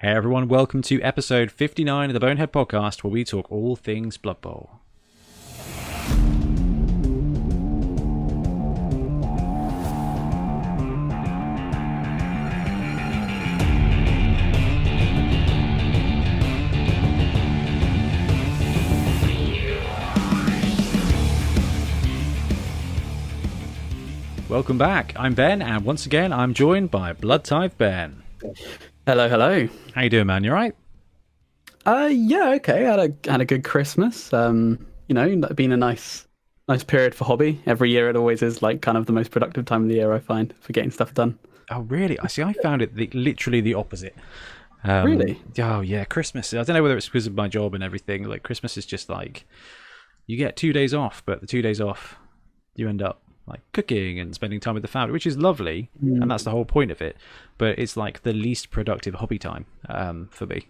Hey everyone, welcome to episode 59 of the Bonehead Podcast, where we talk all things Blood Bowl. Welcome back. I'm Ben, and once again, I'm joined by Blood Type Ben. Hello, hello. How you doing, man? You alright? Yeah, okay. Had a good Christmas. Been a nice period for hobby. Every year, it always is like kind of the most productive time of the year, I find, for getting stuff done. Oh, really? I found it literally the opposite. Really? Oh, yeah. Christmas. I don't know whether it's because of my job and everything. Like Christmas is just like you get 2 days off, but the 2 days off, you end up like cooking and spending time with the family, which is lovely, and that's the whole point of it. But it's like the least productive hobby time for me.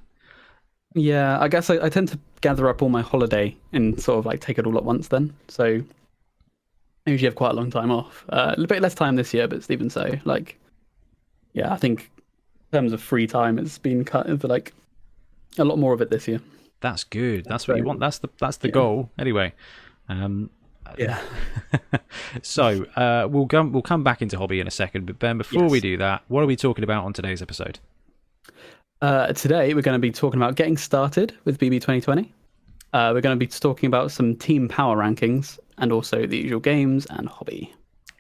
Yeah, I guess I tend to gather up all my holiday and sort of like take it all at once then. So I usually have quite a long time off. A little bit less time this year, but even so, like, yeah, I think in terms of free time, it's been kind of like a lot more of it this year. That's good. That's what you want. That's the goal anyway. Yeah. So we'll come back into hobby in a second, but Ben, before we do that, what are we talking about on today's episode? Today we're going to be talking about getting started with BB 2020. We're going to be talking about some team power rankings and also the usual games and hobby.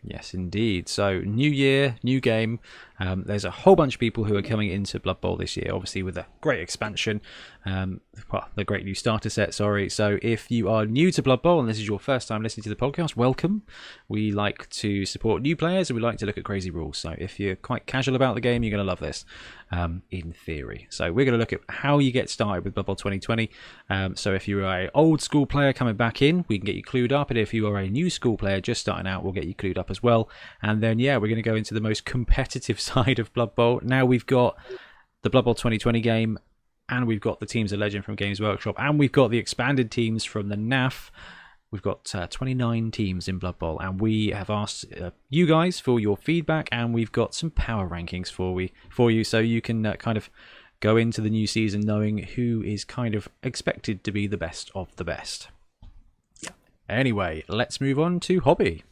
Yes, indeed. So, new year, new game. There's a whole bunch of people who are coming into Blood Bowl this year, obviously with a great expansion. The great new starter set, sorry. So, if you are new to Blood Bowl and this is your first time listening to the podcast, welcome. We like to support new players and we like to look at crazy rules. So, if you're quite casual about the game, you're going to love this, in theory. So, we're going to look at how you get started with Blood Bowl 2020. So, if you're an old school player coming back in, we can get you clued up. And if you are a new school player just starting out, we'll get you clued up as well. And then, we're going to go into the most competitive side of Blood Bowl. Now we've got the Blood Bowl 2020 game, and we've got the Teams of Legend from Games Workshop, and we've got the expanded teams from the NAF. We've got 29 teams in Blood Bowl, and we have asked you guys for your feedback, and we've got some power rankings for you, so you can kind of go into the new season knowing who is kind of expected to be the best of the best. Yeah. Anyway, let's move on to hobby.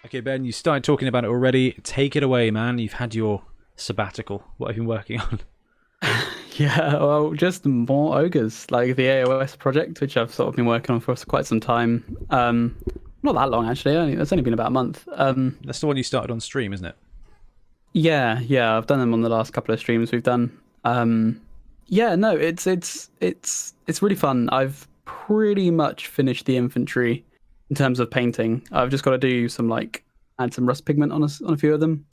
Okay, Ben, you started talking about it already. Take it away, man. You've had your sabbatical. What have you been working on? Yeah, well, just more ogres, like the AOS project, which I've sort of been working on for quite some time. Not that long, actually. It's only been about a month. That's the one you started on stream, isn't it? Yeah, I've done them on the last couple of streams we've done. It's really fun. I've pretty much finished the infantry in terms of painting. I've just got to do some add some rust pigment on a few of them.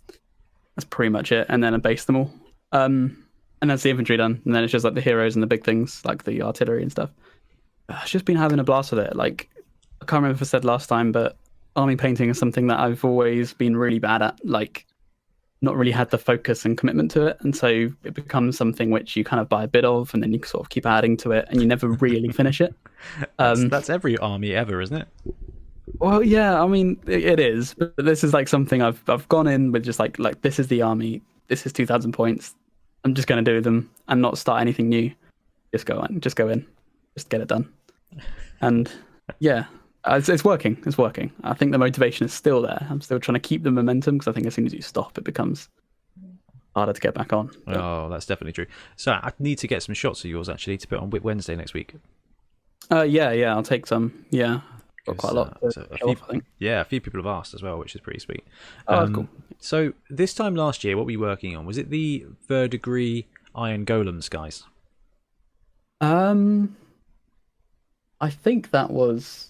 That's pretty much it, and then I base them all. And that's the infantry done, and then it's just like the heroes and the big things like the artillery and stuff. I've just been having a blast with it. Like, I can't remember if I said last time, but army painting is something that I've always been really bad at. Like, not really had the focus and commitment to it, and so it becomes something which you kind of buy a bit of, and then you sort of keep adding to it, and you never really finish it. That's every army ever, isn't it? Well, yeah, I mean, it is, but this is like something I've gone in with just like this is the army, this is 2,000 points. I'm just going to do them and not start anything new. Just go in, just get it done. And yeah, it's working. It's working. I think the motivation is still there. I'm still trying to keep the momentum because I think as soon as you stop, it becomes harder to get back on. But... Oh, that's definitely true. So I need to get some shots of yours actually to put on Whip Wednesday next week. Yeah, I'll take some. Yeah. Got quite a lot. A few people have asked as well, which is pretty sweet. Oh, that's cool. So this time last year, what were you working on? Was it the verdigris Iron Golems, guys? I think that was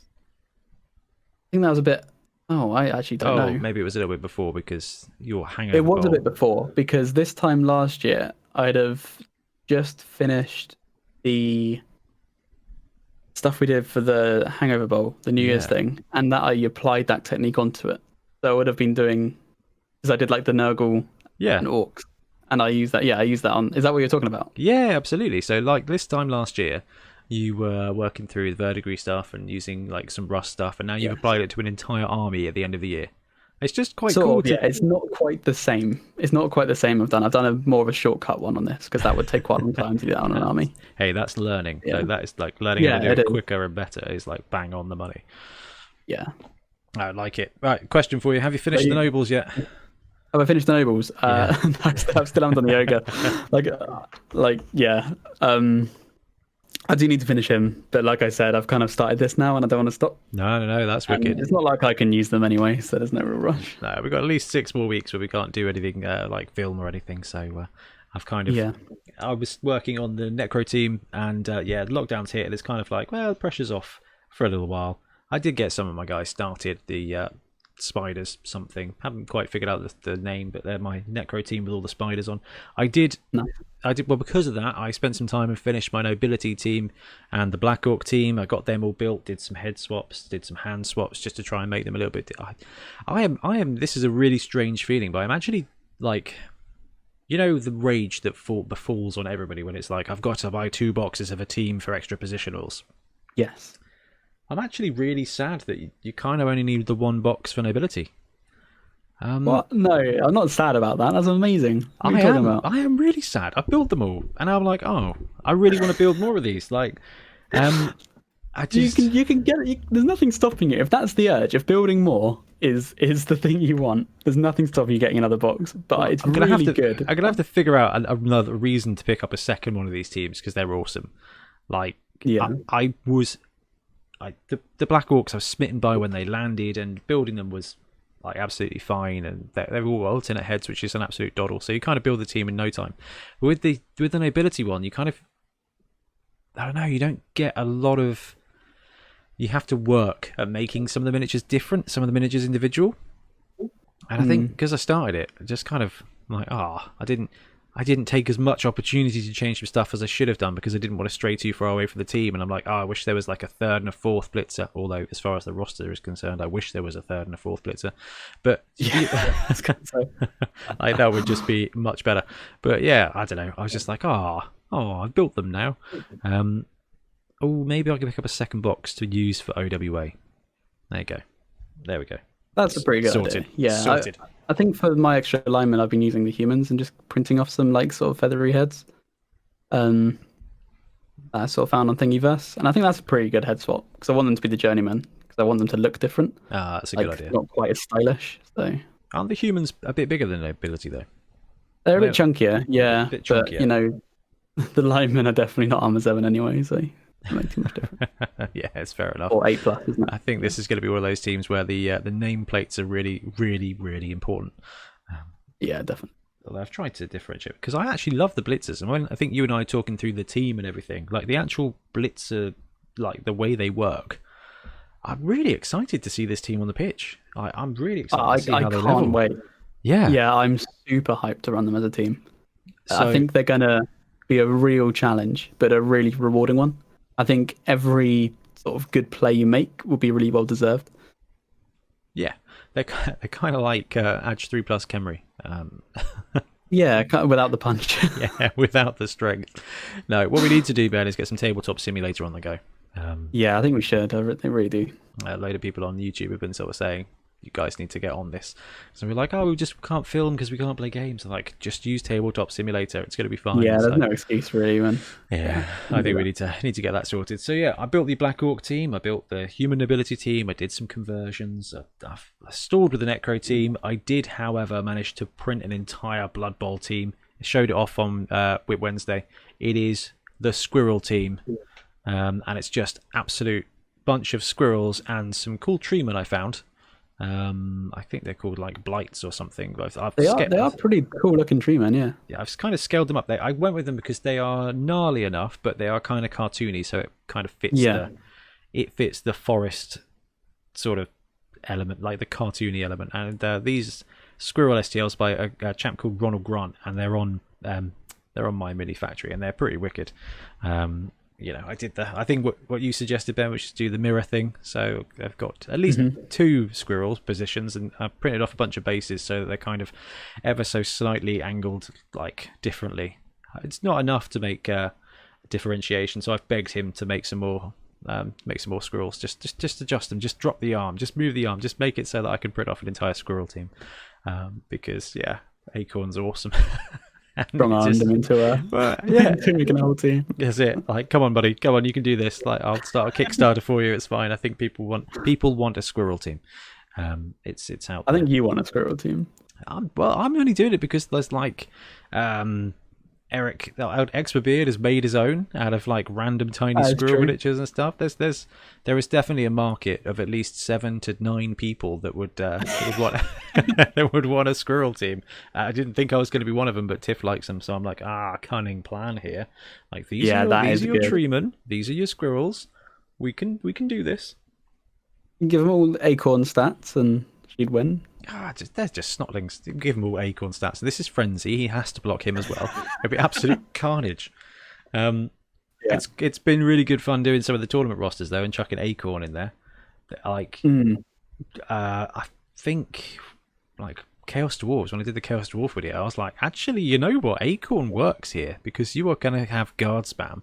a bit. Oh, I actually don't know. Maybe it was a little bit before because your hangover. It was bowl. a bit before because this time last year I'd have just finished the stuff we did for the Hangover Bowl, the New Year's thing, and that I applied that technique onto it. So I would have been doing, because I did like the Nurgle and Orcs, and I used that. Yeah, I used that on. Is that what you're talking about? Yeah, absolutely. So like this time last year, you were working through the verdigris stuff and using like some rust stuff, and now you've applied it to an entire army at the end of the year. It's just quite Sort cool of, yeah, it's not quite the same. It's not quite the same I've done a more of a shortcut one on this because that would take quite a long time to do that on an army. Hey, that's learning. Yeah. So that is like learning how to do it quicker and better is like bang on the money. Yeah. I like it. Right, question for you. Have you finished the nobles yet? Have I finished the nobles? Yeah. I still haven't done the ogre. Yeah. I do need to finish him, but like I said, I've kind of started this now and I don't want to stop. No, that's wicked. It's not like I can use them anyway, so there's no real rush. No, we've got at least 6 more weeks where we can't do anything like film or anything, so I've kind of... Yeah. I was working on the Necro team, and lockdown's hit, and it's kind of like, well, the pressure's off for a little while. I did get some of my guys started, the spiders something. Haven't quite figured out the name, but they're my Necro team with all the spiders on. I did well because of that. I spent some time and finished my nobility team and the Black Orc team. I got them all built, did some head swaps, did some hand swaps just to try and make them a little bit. I am. This is a really strange feeling, but I'm actually like, you know, the rage that befalls on everybody when it's like, I've got to buy 2 boxes of a team for extra positionals. Yes. I'm actually really sad that you kind of only need the 1 box for nobility. What? No, I'm not sad about that. That's amazing. What are you talking about? I am really sad. I built them all, and I'm like, oh, I really want to build more of these. Like, I just... you can get. There's nothing stopping you if that's the urge. If building more is the thing you want, there's nothing stopping you getting another box. But it's really good. I'm gonna have to figure out another reason to pick up a second one of these teams because they're awesome. Like, yeah, the Black Orcs I was smitten by when they landed, and building them was like absolutely fine, and they're all alternate heads, which is an absolute doddle. So you kind of build the team in no time. But with the nobility one, you kind of, I don't know, you don't get a lot of. You have to work at making some of the miniatures different, some of the miniatures individual. And I think because I started it, just kind of like, I didn't take as much opportunity to change some stuff as I should have done because I didn't want to stray too far away from the team. And I'm like, I wish there was like a 3rd and a 4th blitzer. Although, as far as the roster is concerned, I wish there was a 3rd and a 4th blitzer. But yeah, that's kind of so. Like, that would just be much better. But yeah, I don't know. I was just like, I built them now. Maybe I can pick up a second box to use for OWA. There you go. There we go. That's a pretty good idea. Yeah, Sorted. I think for my extra alignment, I've been using the humans and just printing off some like sort of feathery heads. I sort of found on Thingiverse, and I think that's a pretty good head swap because I want them to be the journeymen because I want them to look different. That's a good idea. Not quite as stylish. So aren't the humans a bit bigger than nobility though? They're a bit chunkier, yeah. Bit chunkier. But you know, the linemen are definitely not armor 7 anyway, so. Make too much difference. Yeah, it's fair enough. Or 8+, isn't it? I think this is going to be one of those teams where the nameplates are really, really, really important. Yeah, definitely. Although I've tried to differentiate because I actually love the blitzers, and when I think you and I are talking through the team and everything, like the actual blitzer, like the way they work, I'm really excited to see this team on the pitch. I'm really excited to see how they level. I can't wait. Yeah, I'm super hyped to run them as a team. So, I think they're gonna be a real challenge, but a really rewarding one. I think every sort of good play you make will be really well deserved. Yeah, they're kind of like Edge 3+ Khemri. Yeah, without the punch. Yeah, without the strength. No, what we need to do, Ben, is get some tabletop simulator on the go. Yeah, I think we should. They really do. A load of people on YouTube have been sort of saying, you guys need to get on this. So we're like, we just can't film because we can't play games. I'm like, just use tabletop simulator. It's going to be fine. Yeah, there's no excuse really, man. Yeah, I think we need to get that sorted. So yeah, I built the Black Orc team. I built the Human Nobility team. I did some conversions. I stalled with the Necro team. I did, however, manage to print an entire Blood Bowl team. I showed it off on Whip Wednesday. It is the Squirrel team, and it's just absolute bunch of squirrels and some cool treemen I found. I think they're called like blights or something. They are pretty cool looking treemen, yeah. Yeah, I've kind of scaled them up. I went with them because they are gnarly enough, but they are kind of cartoony, so it kind of fits. Yeah. It fits the forest sort of element, like the cartoony element. And these squirrel STLs by a chap called Ronald Grant, and they're on my mini factory, and they're pretty wicked. I did I think what you suggested, Ben, which is do the mirror thing. So I've got at least 2 squirrels positions, and I've printed off a bunch of bases so that they're kind of ever so slightly angled, like differently. It's not enough to make differentiation, so I've begged him to make some more make some more squirrels. Just adjust them. Just drop the arm. Just move the arm. Just make it so that I can print off an entire squirrel team. Because yeah, Acorn's awesome. Strong armed them into a making a whole team. That's it. Like, come on, buddy, come on, you can do this. Like, I'll start a Kickstarter for you. It's fine. I think people want a squirrel team. It's out there. I think you want a squirrel team. I'm only doing it because there's like Eric Experbeard has made his own out of like random tiny squirrel miniatures and stuff. There is definitely a market of at least 7 to 9 people that would want that would want a squirrel team. I didn't think I was going to be one of them, but Tiff likes them, so I'm like, cunning plan here. Like these are your treemen, these are your squirrels. We can do this. Give them all acorn stats and she'd win. They're just snotlings. Give him all acorn stats. This is Frenzy. He has to block him as well. It'd be absolute carnage. It's been really good fun doing some of the tournament rosters though, and chucking acorn in there. Like, I think like Chaos Dwarves. When I did the Chaos Dwarf video, I was like, actually, you know what? Acorn works here because you are going to have guard spam.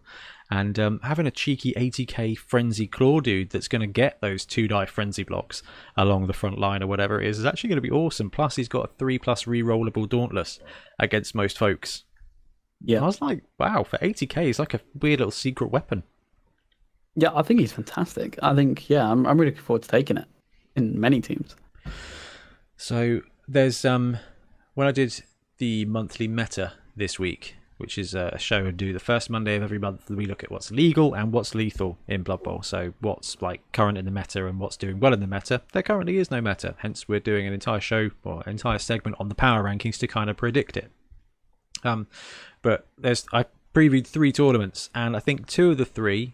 And having a cheeky 80k Frenzy Claw dude that's going to get those 2-die Frenzy blocks along the front line or whatever it is actually going to be awesome. Plus, he's got a 3+ rerollable Dauntless against most folks. Yeah, and I was like, wow, for 80k, he's like a weird little secret weapon. Yeah, I think he's fantastic. I think, I'm really looking forward to taking it in many teams. So there's when I did the monthly meta this week, which is a show I do the first Monday of every month. We look at what's legal and what's lethal in Blood Bowl. So what's like current in the meta and what's doing well in the meta. There currently is no meta. Hence, we're doing an entire show or an entire segment on the power rankings to kind of predict it. But I previewed 3 tournaments, and I think two of the three,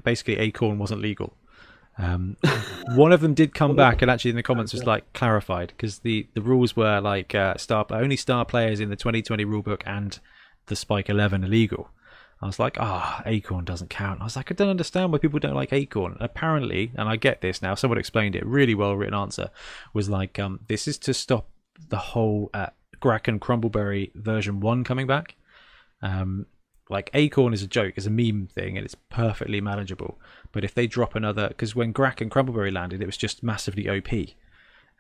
basically Acorn wasn't legal. One of them did come back and actually in the comments was like clarified, because the rules were like only star players in the 2020 rulebook and the Spike 11 illegal. I was like, Acorn doesn't count. I was like, I don't understand why people don't like Acorn. Apparently, and I get this now, someone explained it, really well written answer, was like, this is to stop the whole Gracken Crumbleberry version 1 coming back. Like, Acorn is a joke, it's a meme thing, and it's perfectly manageable. But if they drop another, because when Gracken Crumbleberry landed, it was just massively OP.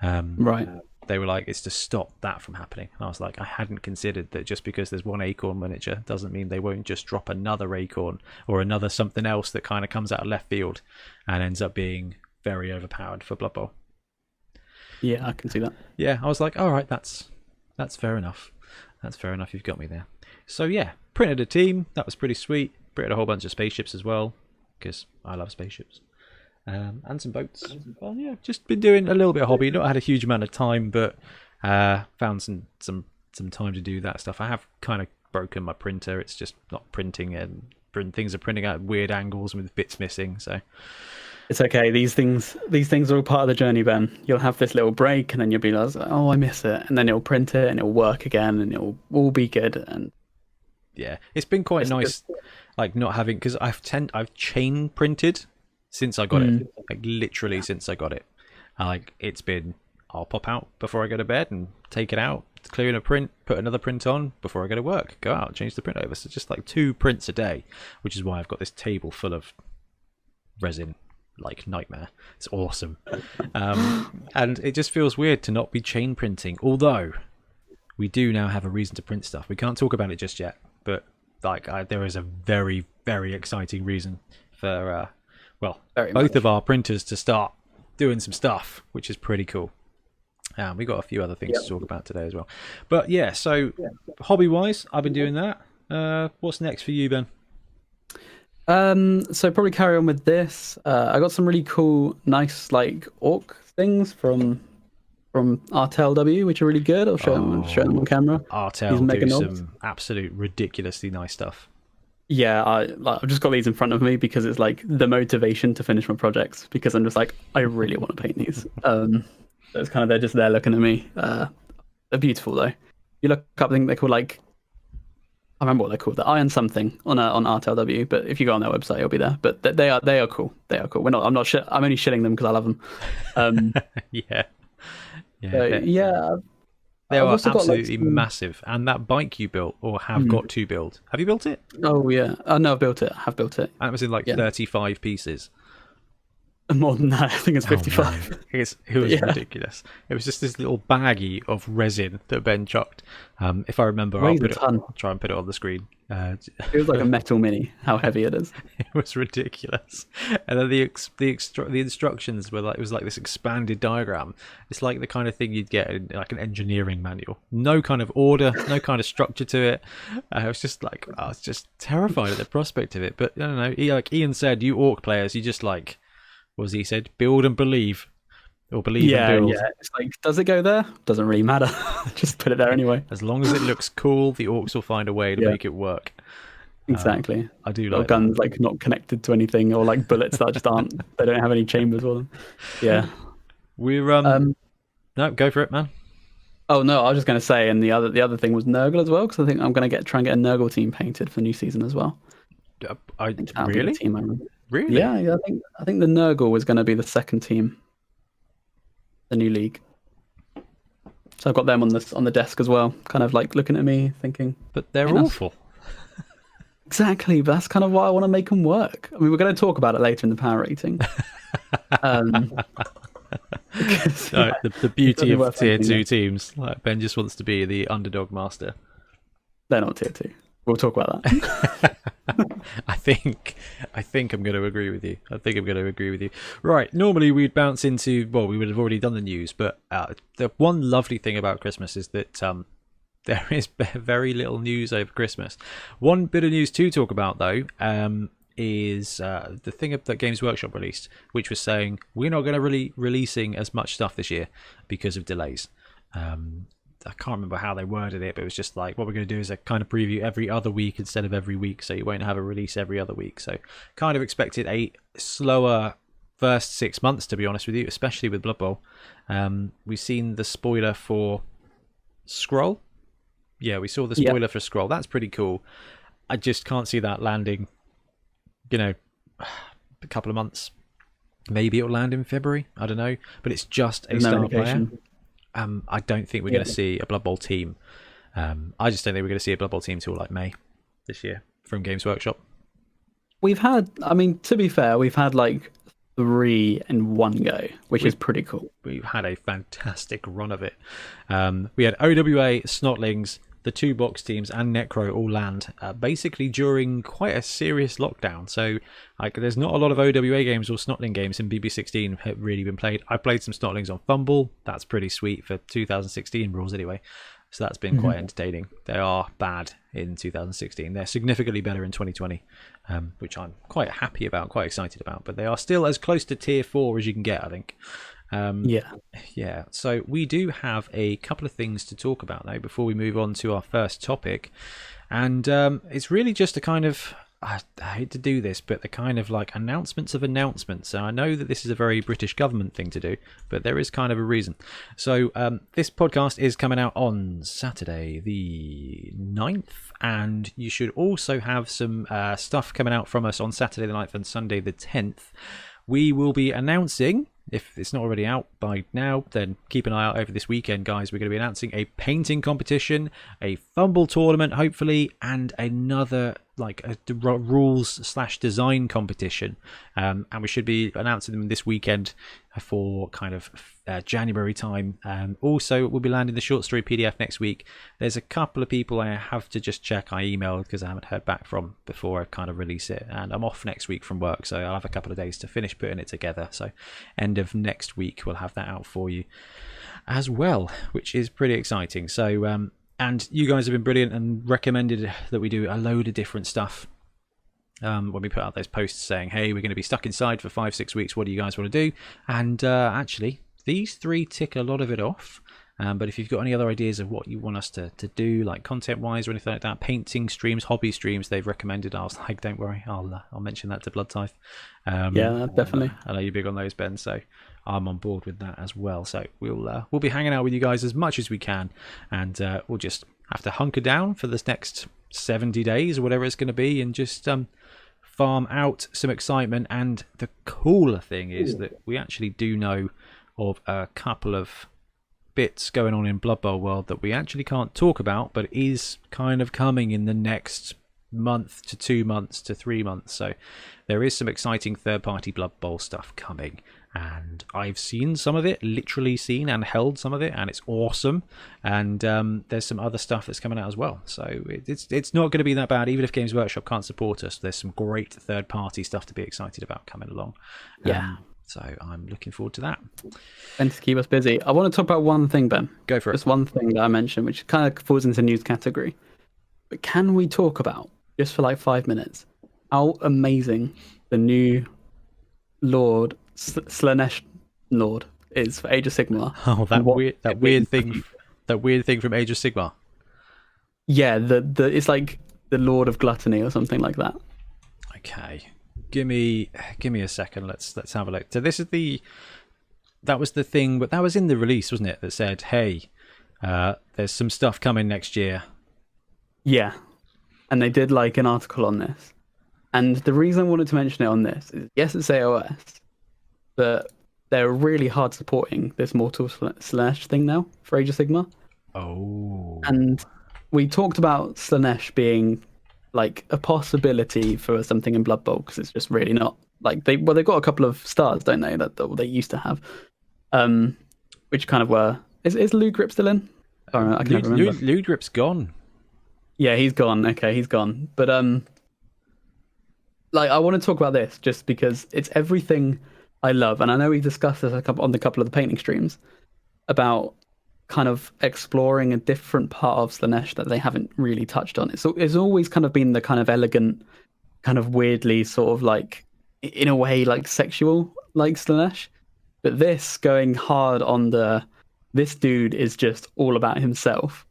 Right. They were like, it's to stop that from happening. And I was like, I hadn't considered that just because there's one Acorn miniature doesn't mean they won't just drop another Acorn or another something else that kind of comes out of left field and ends up being very overpowered for Blood Bowl. Yeah, I can see that. Yeah, I was like, all right, that's fair enough. That's fair enough. You've got me there. So yeah, printed a team. That was pretty sweet. Printed a whole bunch of spaceships as well, because I love spaceships. And some boats. Well, yeah, just been doing a little bit of hobby. Not had a huge amount of time, but found some time to do that stuff. I have kind of broken my printer. It's just not printing, and things are printing out at weird angles with bits missing. So it's okay. These things are all part of the journey, Ben. You'll have this little break, and then you'll be like, oh, I miss it, and then it'll print it, and it'll work again, and it'll all be good. And yeah, it's been quite nice, like not having, because I've chain printed since I got it, like literally since I got it. Like, it's been, I'll pop out before I go to bed and take it out, clear in a print, put another print on before I go to work, go out, change the print over. So just like 2 prints a day, which is why I've got this table full of resin like nightmare. It's awesome. And it just feels weird to not be chain printing, although we do now have a reason to print stuff. We can't talk about it just yet, but like there is a very, very exciting reason for both of our printers to start doing some stuff, which is pretty cool. We got a few other things to talk about today as well. But yeah, so hobby wise, I've been doing that. What's next for you, Ben? So probably carry on with this. I got some really cool, nice like orc things from RTLW, which are really good. I'll show them on camera. RTL do some absolute ridiculously nice stuff. Yeah, I've just got these in front of me because it's like the motivation to finish my projects, because I'm just like, I really want to paint these. So it's kind of, they're just there looking at me. They're beautiful though. You look up, I think they're called like, I remember what they're called, the Iron something on RTLW, but if you go on their website, it'll be there. But they are cool. They are cool. I'm only shilling them because I love them. Yeah. Yeah. They I've are also got like absolutely massive. And that bike you built, or have Hmm. got to build, have you built it? Oh yeah. Oh no, I've built it. I have built it. And it was in like Yeah. 35 pieces. More than that. I think it's Oh no, 55. it But was yeah. ridiculous. It was just this little baggie of resin that Ben chucked. If I remember, Weighs a ton. I'll try and put it on the screen. It feels like a metal mini. How heavy it is. It was ridiculous. And then the instructions were like, it was like this expanded diagram. It's like the kind of thing you'd get in like an engineering manual. No kind of order, no kind of structure to it. I was just like, I was just terrified at the prospect of it. But I don't know. Like Ian said, you orc players, you just like, what was he said? Build and believe, or believe and build. Yeah. It's like, does it go there? Doesn't really matter. Just put it there anyway. As long as it looks cool, the orcs will find a way to make it work. Exactly. I do Little like guns like not connected to anything, or like bullets that just aren't. They don't have any chambers for them. Yeah. that. We're no, go for it, man. Oh no, I was just going to say, and the other thing was Nurgle as well, because I think I'm going to try and get a Nurgle team painted for the new season as well. I think that'll be the really, team I remember. really, Yeah. I think the Nurgle was going to be the second team, the new league. So I've got them on the desk as well, kind of like looking at me, thinking. But they're Enough. awful. Exactly, but that's kind of why I want to make them work. I mean, we're going to talk about it later in the power rating. Because, No, the beauty doesn't of worth tier anything, 2 yeah. teams. Like Ben just wants to be the underdog master. They're not tier 2. We'll talk about that. I think I'm going to agree with you. Right, normally we'd bounce into, well, we would have already done the news, but the one lovely thing about Christmas is that there is very little news over Christmas. One bit of news to talk about, though, is the thing that Games Workshop released, which was saying we're not going to releasing as much stuff this year because of delays. I can't remember how they worded it, but it was just like, what we're going to do is a kind of preview every other week instead of every week, so you won't have a release every other week. So kind of expected a slower first 6 months, to be honest with you, especially with Blood Bowl. We've seen the spoiler for Scroll. Yeah, we saw the spoiler for Scroll. That's pretty cool. I just can't see that landing, a couple of months. Maybe it'll land in February. I don't know. But it's just a star player. I don't think we're going to see a Blood Bowl team. I just don't think we're going to see a Blood Bowl team till like May this year from Games Workshop. We've had, I mean, to be fair, we've had like 3 in one go, which is pretty cool. We've had a fantastic run of it. We had OWA, Snotlings, the 2 box teams, and Necro all land basically during quite a serious lockdown. So like, there's not a lot of OWA games or Snotling games in BB16 have really been played. I played some Snotlings on Fumble. That's pretty sweet for 2016 rules anyway. So that's been quite entertaining. They are bad in 2016. They're significantly better in 2020, which I'm quite happy about, quite excited about. But they are still as close to tier 4 as you can get, I think. Yeah, so we do have a couple of things to talk about though before we move on to our first topic, and it's really just a kind of, I hate to do this, but the kind of like announcements of announcements. And I know that this is a very British government thing to do, but there is kind of a reason. So this podcast is coming out on Saturday the 9th, and you should also have some stuff coming out from us on Saturday the 9th and Sunday the 10th. We will be announcing, if it's not already out by now, then keep an eye out over this weekend, guys. We're going to be announcing a painting competition, a Fumble tournament, hopefully, and another like a rules/design competition. And we should be announcing them this weekend for kind of January time. Also, we'll be landing the short story PDF next week. There's a couple of people I have to just check. I emailed because I haven't heard back from before I kind of release it, and I'm off next week from work, so I'll have a couple of days to finish putting it together. So end of next week we'll have that out for you as well, which is pretty exciting. So and you guys have been brilliant and recommended that we do a load of different stuff when we put out those posts saying, hey, we're going to be stuck inside for 5-6 weeks, what do you guys want to do? And actually these 3 tick a lot of it off. But if you've got any other ideas of what you want us to do, like content-wise or anything like that, painting streams, hobby streams, they've recommended. I was like, don't worry, I'll mention that to Blood Tithe. Yeah, definitely. I know you're big on those, Ben, so I'm on board with that as well. So we'll be hanging out with you guys as much as we can, and we'll just have to hunker down for this next 70 days or whatever it's going to be, and just farm out some excitement. And the cooler thing is that we actually do know of a couple of bits going on in Blood Bowl world that we actually can't talk about, but is kind of coming in the next month to 2 months to 3 months. So there is some exciting third-party Blood Bowl stuff coming, and I've seen some of it, literally seen and held some of it, and it's awesome. And there's some other stuff that's coming out as well, so it's not going to be that bad. Even if Games Workshop can't support us, there's some great third-party stuff to be excited about coming along. So I'm looking forward to that. And to keep us busy, I want to talk about one thing, Ben. Go for it. Just one thing that I mentioned, which kind of falls into the news category. But can we talk about, just for like 5 minutes, how amazing the new Lord, Slaanesh Lord, is for Age of Sigmar? Oh, that weird thing from Age of Sigmar. Yeah, it's like the Lord of Gluttony or something like that. Okay. Give me a second. Let's have a look. So that was the thing, but that was in the release, wasn't it? That said, hey, there's some stuff coming next year. Yeah, and they did like an article on this. And the reason I wanted to mention it on this is, yes, it's AOS, but they're really hard supporting this Mortal Slaanesh thing now for Age of Sigmar. Oh. And we talked about Slaanesh being like a possibility for something in Blood Bowl, because it's just really not like they've got a couple of stars, don't they, that they used to have, which kind of were is Lou Grip still in? Sorry, I can't remember. Lou Grip's gone. Yeah, he's gone. Okay, he's gone. But like I want to talk about this just because it's everything I love, and I know we discussed this on a couple of the painting streams about kind of exploring a different part of Slaanesh that they haven't really touched on. It's always kind of been the kind of elegant, kind of weirdly sort of like, in a way, like sexual, like Slaanesh. But this going hard on this dude is just all about himself.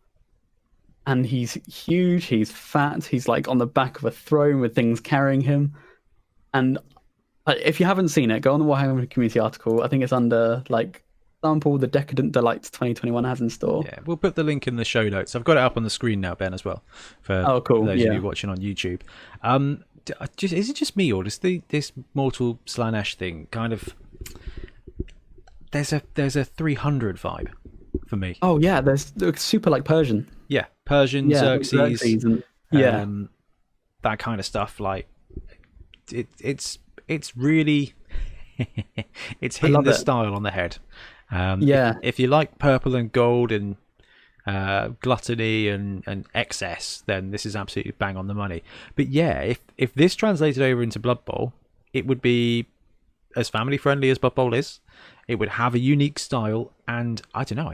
And he's huge, he's fat, he's like on the back of a throne with things carrying him. And if you haven't seen it, go on the Warhammer community article. I think it's under like sample the Decadent Delights 2021 has in store. Yeah, we'll put the link in the show notes. I've got it up on the screen now, Ben, as well, for cool. those of you watching on YouTube. Is it just me, or does this Mortal Slaanesh thing kind of, there's a 300 vibe for me? Oh yeah, there's super like Persian. Yeah, Persian, Xerxes, and, that kind of stuff. Like it's really it's hitting the style on the head. If you like purple and gold and gluttony and excess, then this is absolutely bang on the money. But yeah, if this translated over into Blood Bowl, it would be as family friendly as Blood Bowl is. It would have a unique style, and I don't know.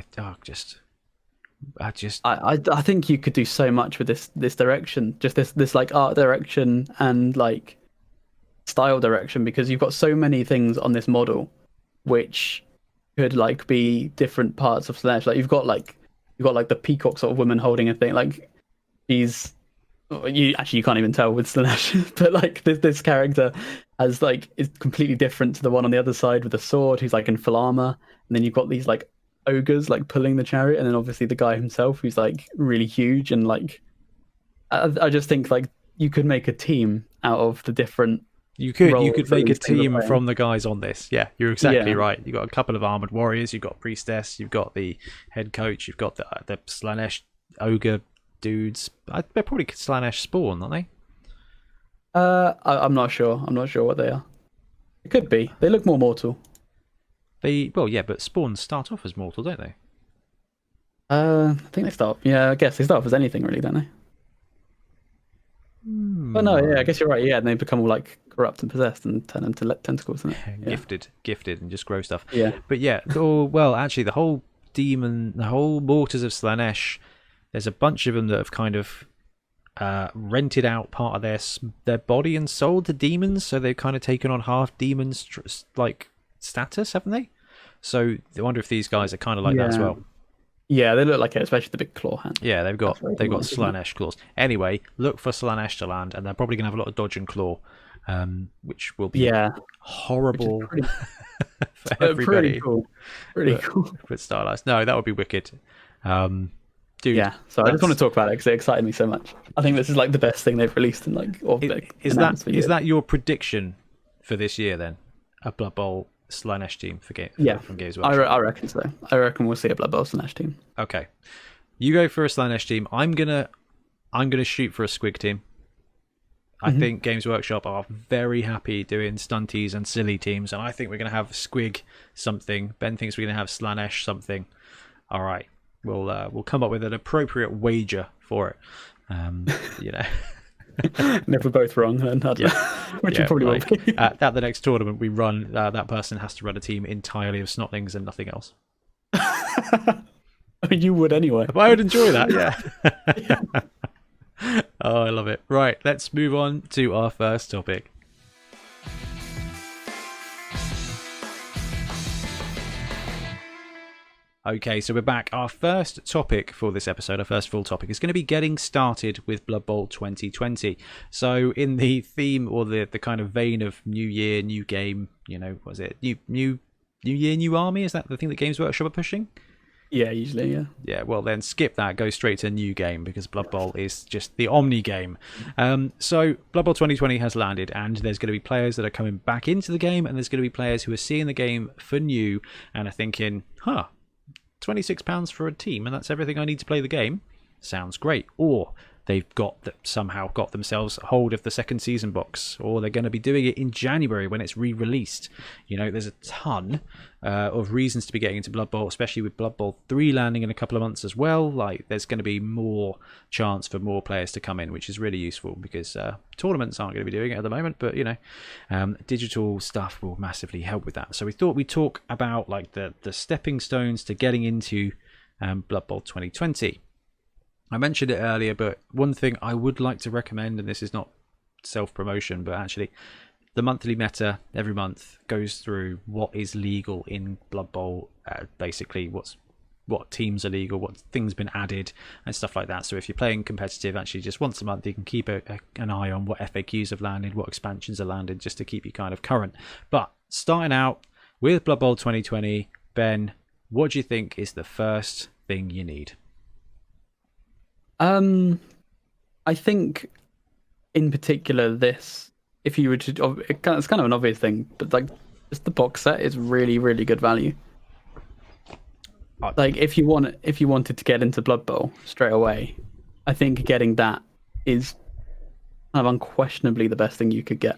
I think you could do so much with this direction, just this like art direction and like style direction, because you've got so many things on this model which could like be different parts of Slaanesh. Like you've got like the peacock sort of woman holding a thing. Like you can't even tell with Slaanesh, but like this character has like is completely different to the one on the other side with the sword, who's like in full armor, and then you've got these like ogres like pulling the chariot, and then obviously the guy himself who's like really huge. And like I just think like you could make a team out of the different. You could make a team from the guys on this. Yeah, you're exactly right. You've got a couple of armored warriors, you've got priestess, you've got the head coach, you've got the Slaanesh ogre dudes. They're probably Slaanesh spawn, aren't they? I'm not sure. I'm not sure what they are. It could be. They look more mortal. But spawns start off as mortal, don't they? I think they start. Yeah, I guess they start off as anything, really, don't they? Oh no, yeah, I guess you're right. Yeah, and they become all like corrupt and possessed and turn into tentacles, isn't it? Yeah. Gifted, and just grow stuff. Yeah, but yeah. Actually, the whole Mortars of Slaanesh. There's a bunch of them that have kind of rented out part of their body and soul to demons, so they've kind of taken on half demons like status, haven't they? So I wonder if these guys are kind of like that as well. Yeah, they look like it, especially the big claw hand. Yeah, they've got Slaanesh claws. Anyway, look for Slaanesh to land, and they're probably going to have a lot of dodge and claw, which will be horrible for everybody. Pretty cool. With stylized. No, that would be wicked. Dude, yeah, so I just want to talk about it because it excited me so much. I think this is like the best thing they've released in like. Is that your prediction for this year then? A Blood Bowl Slaanesh team from Games I Workshop? I reckon so. I reckon we'll see a Blood Bowl Slaanesh team. Okay, you go for a Slaanesh team. I'm gonna shoot for a Squig team. I think Games Workshop are very happy doing stunties and silly teams, and I think we're going to have Squig something. Ben thinks we're going to have Slaanesh something. All right, we'll come up with an appropriate wager for it. You know, And if we're both wrong, then I don't know, which we probably will be. At the next tournament we run, that person has to run a team entirely of Snotlings and nothing else. I mean, you would anyway. I would enjoy that. Yeah. Oh, I love it. Right, let's move on to our first topic. Okay, so we're back. Our first topic for this episode, our first full topic, is going to be getting started with Blood Bowl 2020. So in the theme or the kind of vein of new year, new game, you know, what is it? New year, new army? Is that the thing that Games Workshop are pushing? Yeah, usually, yeah. Yeah, well then skip that, go straight to a new game because Blood Bowl is just the Omni game. So Blood Bowl 2020 has landed and there's going to be players that are coming back into the game and there's going to be players who are seeing the game for new and are thinking, £26 for a team and that's everything I need to play the game? Sounds great. Or they've somehow got themselves hold of the second season box, or they're going to be doing it in January when it's re-released. You know, there's a ton of reasons to be getting into Blood Bowl, especially with Blood Bowl 3 landing in a couple of months as well. Like, there's going to be more chance for more players to come in, which is really useful because tournaments aren't going to be doing it at the moment, but you know, digital stuff will massively help with that. So we thought we'd talk about like the stepping stones to getting into Blood Bowl 2020. I mentioned it earlier, but one thing I would like to recommend, and this is not self-promotion, but actually the monthly meta every month goes through what is legal in Blood Bowl, basically what teams are legal, what things been added and stuff like that. So if you're playing competitive, actually just once a month you can keep an eye on what FAQs have landed, what expansions have landed, just to keep you kind of current. But starting out with Blood Bowl 2020, Ben, what do you think is the first thing you need? I think in particular if you were to, it's kind of an obvious thing, but like just the box set is really, really good value. Like if you wanted to get into Blood Bowl straight away, I think getting that is kind of unquestionably the best thing you could get.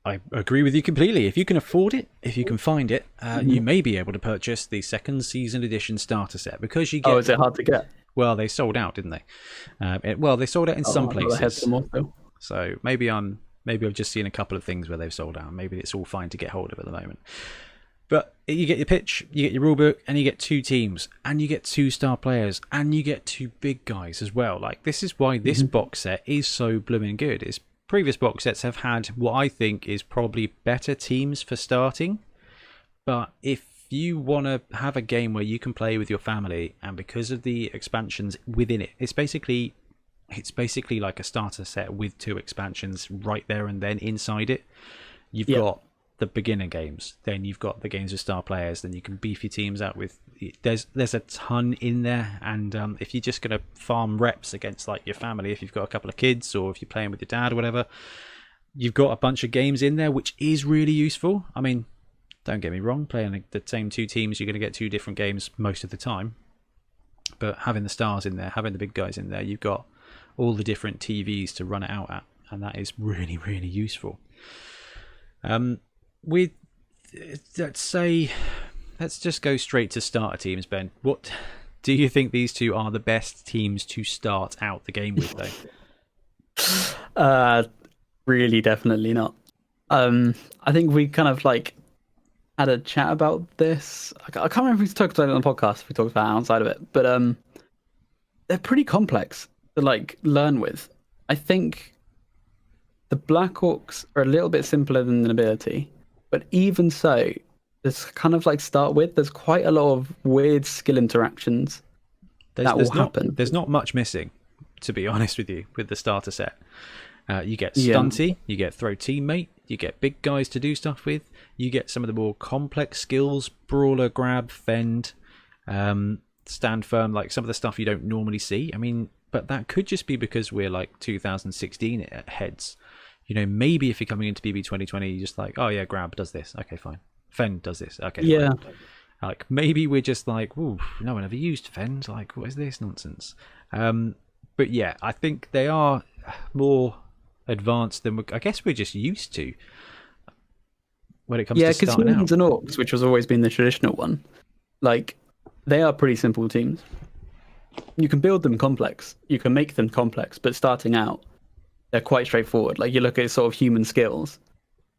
I agree with you completely. If you can afford it, if you can find it, you may be able to purchase the second season edition starter set because you get. Oh, is it hard to get? Well, they sold out, didn't they? They sold out in some places. So maybe I've just seen a couple of things where they've sold out. Maybe it's all fine to get hold of at the moment. But you get your pitch, you get your rulebook, and you get 2 teams, and you get 2 star players, and you get 2 big guys as well. Like, this is why this box set is so blooming good. Is previous box sets have had what I think is probably better teams for starting, but if you want to have a game where you can play with your family, and because of the expansions within it, it's basically like a starter set with 2 expansions right there and then inside it. You've got the beginner games, then you've got the games with star players, then you can beef your teams out with. There's a ton in there, and if you're just going to farm reps against like your family, if you've got a couple of kids or if you're playing with your dad or whatever, you've got a bunch of games in there, which is really useful. I mean, don't get me wrong, playing the same 2 teams, you're going to get 2 different games most of the time. But having the stars in there, having the big guys in there, you've got all the different TVs to run it out at, and that is really, really useful. Let's just go straight to starter teams, Ben. What do you think these 2 are the best teams to start out the game with, though? Really, definitely not. I think we kind of like had a chat about this. I can't remember if we talked about it on the podcast, if we talked about it outside of it, but they're pretty complex to like learn with. I think the Black Orcs are a little bit simpler than the nobility, but even so, there's kind of like there's quite a lot of weird skill interactions that will happen. There's not much missing, to be honest with you, with the starter set. You get stunty, you get throw teammate, you get big guys to do stuff with, you get some of the more complex skills, brawler, grab, fend, stand firm, like some of the stuff you don't normally see. I mean, but that could just be because we're like 2016 heads. You know, maybe if you're coming into BB 2020, you're just like, oh yeah, grab does this. Okay, fine. Fend does this. Okay. Yeah. Fine. Like maybe we're just like, ooh, no one ever used Fend. Like, what is this nonsense? But yeah, I think they are more advanced than I guess we're just used to when it comes to because starting humans out. and orcs, which has always been the traditional one, like they are pretty simple teams. You can build them complex, you can make them complex, but starting out, they're quite straightforward. Like you look at sort of human skills